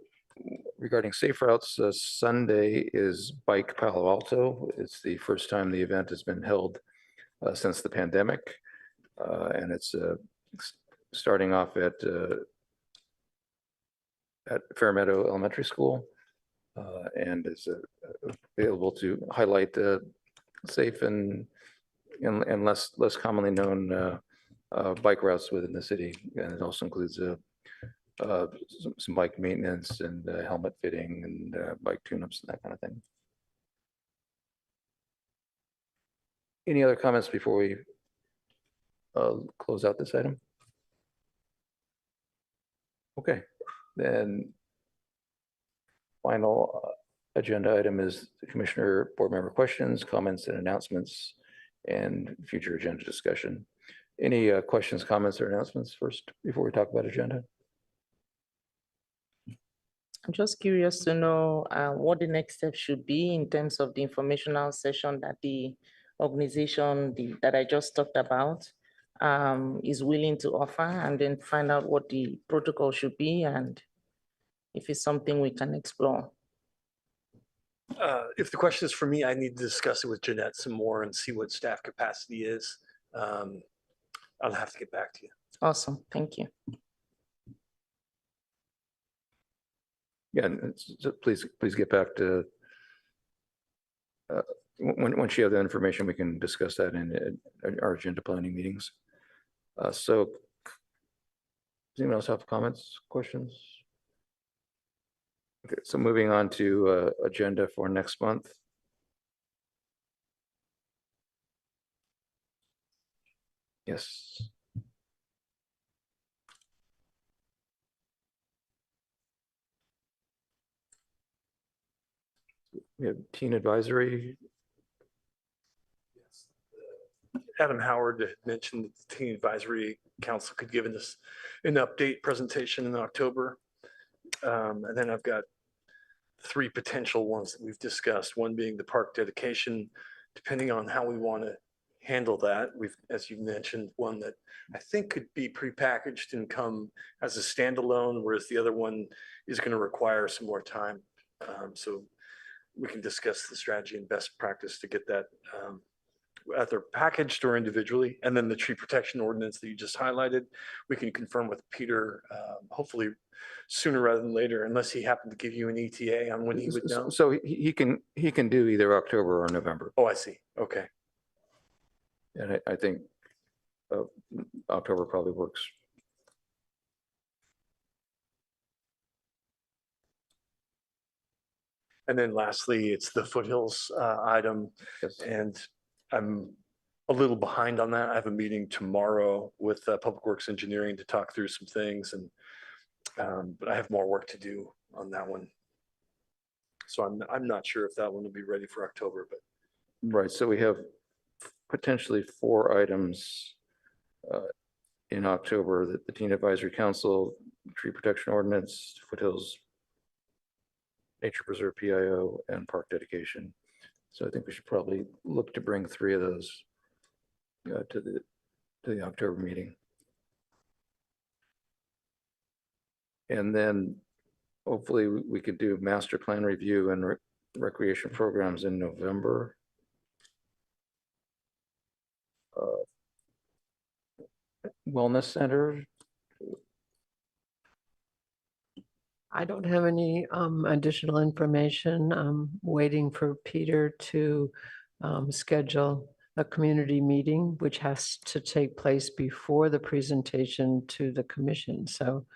regarding safe routes, Sunday is Bike Palo Alto. It's the first time the event has been held since the pandemic, and it's starting off at Fairmeadow Elementary School, and is available to highlight safe and less commonly known bike routes within the city, and it also includes some bike maintenance and helmet fitting and bike tune-ups and that kind of thing. Any other comments before we close out this item? Okay, then final agenda item is the Commissioner Board Member questions, comments, and announcements, and future agenda discussion. Any questions, comments, or announcements first before we talk about agenda? I'm just curious to know what the next step should be in terms of the informational session that the organization that I just talked about is willing to offer, and then find out what the protocol should be and if it's something we can explore. If the question is for me, I need to discuss it with Jeanette some more and see what staff capacity is. I'll have to get back to you. Awesome, thank you. Yeah, and so please get back to once you have the information, we can discuss that in our agenda planning meetings. So, does anyone else have comments, questions? Okay, so moving on to agenda for next month. Yes. We have teen advisory. Adam Howard had mentioned that the Teen Advisory Council could give us an update presentation in October. And then I've got 3 potential ones that we've discussed, one being the park dedication, depending on how we want to handle that. We've, as you mentioned, one that I think could be prepackaged and come as a standalone, whereas the other one is going to require some more time. So we can discuss the strategy and best practice to get that either packaged or individually. And then the tree protection ordinance that you just highlighted, we can confirm with Peter, hopefully sooner rather than later, unless he happened to give you an ETA on when he would know. So he can do either October or November. Oh, I see. Okay. And I think October probably works. And then lastly, it's the foothills item. Yes. And I'm a little behind on that. I have a meeting tomorrow with Public Works Engineering to talk through some things, and but I have more work to do on that one. So I'm not sure if that one will be ready for October, but. Right, so we have potentially 4 items in October: the Teen Advisory Council, Tree Protection Ordinance, Foothills Nature Preserve PIO, and Park Dedication. So I think we should probably look to bring 3 of those to the October meeting. And then hopefully we could do master plan review and recreation programs in November. Wellness center. I don't have any additional information. I'm waiting for Peter to schedule a community meeting, which has to take place before the presentation to the commission. So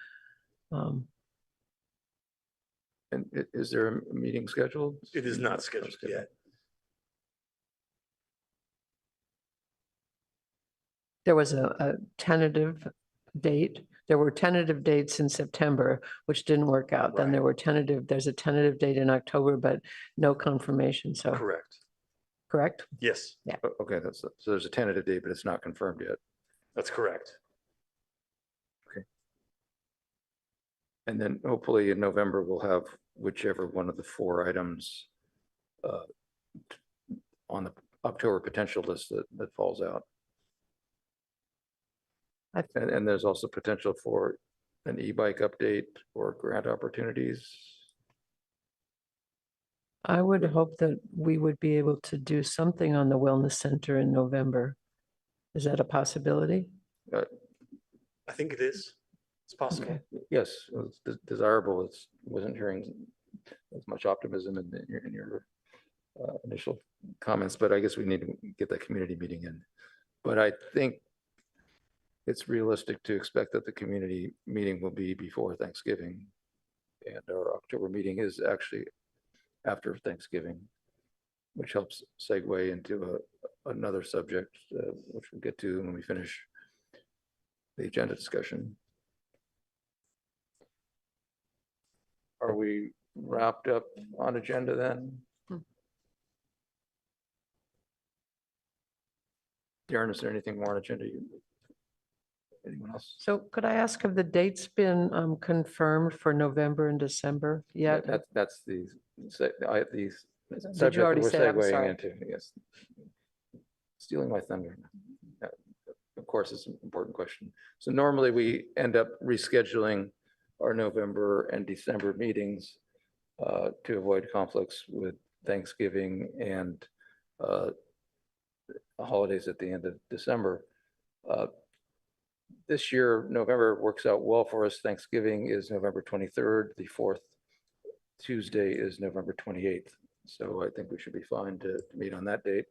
And is there a meeting scheduled? It is not scheduled yet. there was a tentative date. There were tentative dates in September, which didn't work out. Then there were there's a tentative date in October, but no confirmation. So Correct. correct? Yes, Yeah. Okay, so there's a tentative date, but it's not confirmed yet. that's correct. And then hopefully in November, we'll have whichever one of the 4 items on the October potential list that falls out. And there's also potential for an e-bike update or grant opportunities. I would hope that we would be able to do something on the wellness center in November. Is that a possibility? I think it is. It's possible. Yes, it's desirable. Wasn't hearing as much optimism in your initial comments, but I guess we need to get that community meeting in. But I think it's realistic to expect that the community meeting will be before Thanksgiving. And our October meeting is actually after Thanksgiving, which helps segue into another subject, which we'll get to when we finish the agenda discussion. Are we wrapped up on agenda then? Darren, is there anything more on agenda? Anyone else? So could I ask, have the dates been confirmed for November and December yet? That's the subject you that already we're say? I'm segueing sorry. into, yes. Stealing my thunder. Of course, it's an important question. So normally we end up rescheduling our November and December meetings to avoid conflicts with Thanksgiving and holidays at the end of December. This year, November works out well for us. Thanksgiving is November 23rd. The 4th Tuesday is November 28th. So I think we should be fine to meet on that date,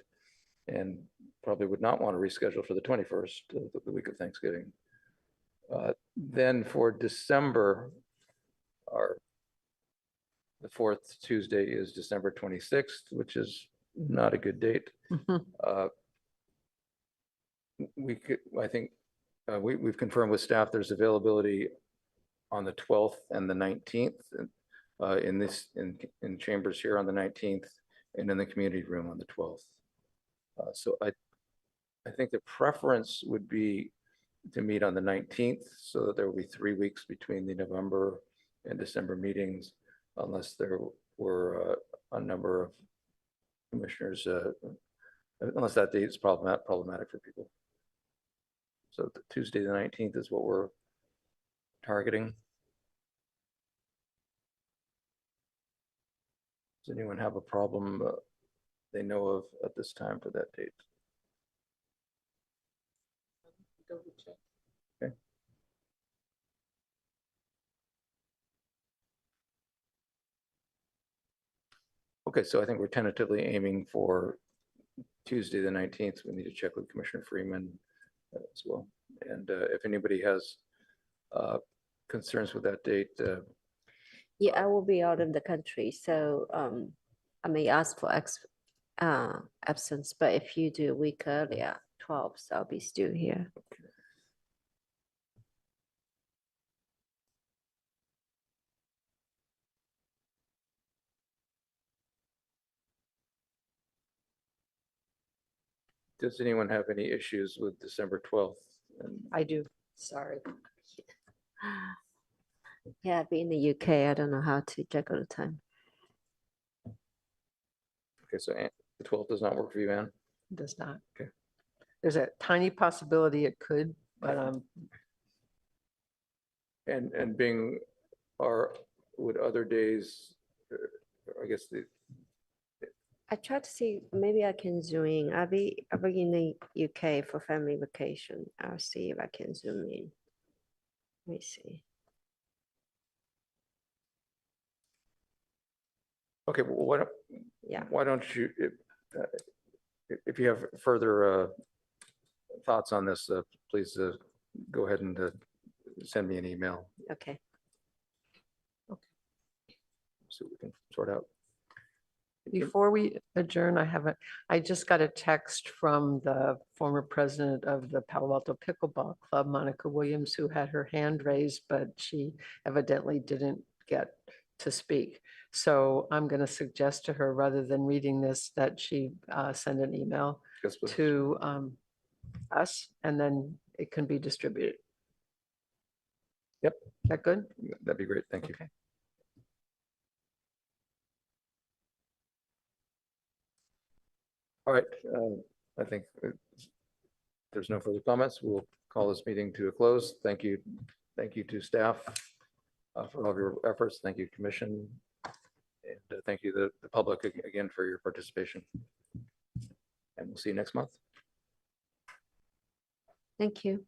and probably would not want to reschedule for the 21st, the week of Thanksgiving. Then for December, the 4th Tuesday is December 26th, which is not a good date. I think we've confirmed with staff there's availability on the 12th and the 19th in chambers here on the 19th, and in the community room on the 12th. So I think the preference would be to meet on the 19th, so that there will be 3 weeks between the November and December meetings, unless there were a number of commissioners, unless that date is problematic for people. So Tuesday, the 19th is what we're targeting. Does anyone have a problem they know of at this time for that date? Okay. Okay, so I think we're tentatively aiming for Tuesday, the 19th. We need to check with Commissioner Freeman as well. And if anybody has concerns with that date, Yeah, I will be out of the country, so I may ask for absence, but if you do a week earlier, 12th, I'll be still here. does anyone have any issues with December 12th? And I do, sorry. Yeah, I'll be in the UK. I don't know how to juggle the time. okay, so the 12th does not work for you, Ann? Does not. Okay. There's a tiny possibility it could, but And being would other days, I guess I try to see, maybe I can zoom in. I'll be in the UK for family vacation. I'll see if I can zoom in. Let me see. okay, well, Yeah. why don't you, if you have further thoughts on this, please go ahead and send me an email Okay. so we can sort out. before we adjourn, I just got a text from the former president of the Palo Alto Pickleball Club, Monica Williams, who had her hand raised, but she evidently didn't get to speak. So I'm going to suggest to her, rather than reading this, that she send an email Yes, please. to us, and then it can be distributed. Yep. Is that good? That'd be great. Thank you. Okay. All right. I think if there's no further comments, we'll call this meeting to a close. Thank you. Thank you to staff for all of your efforts. Thank you, Commission. And thank you, the public, again, for your participation. And we'll see you next month. Thank you.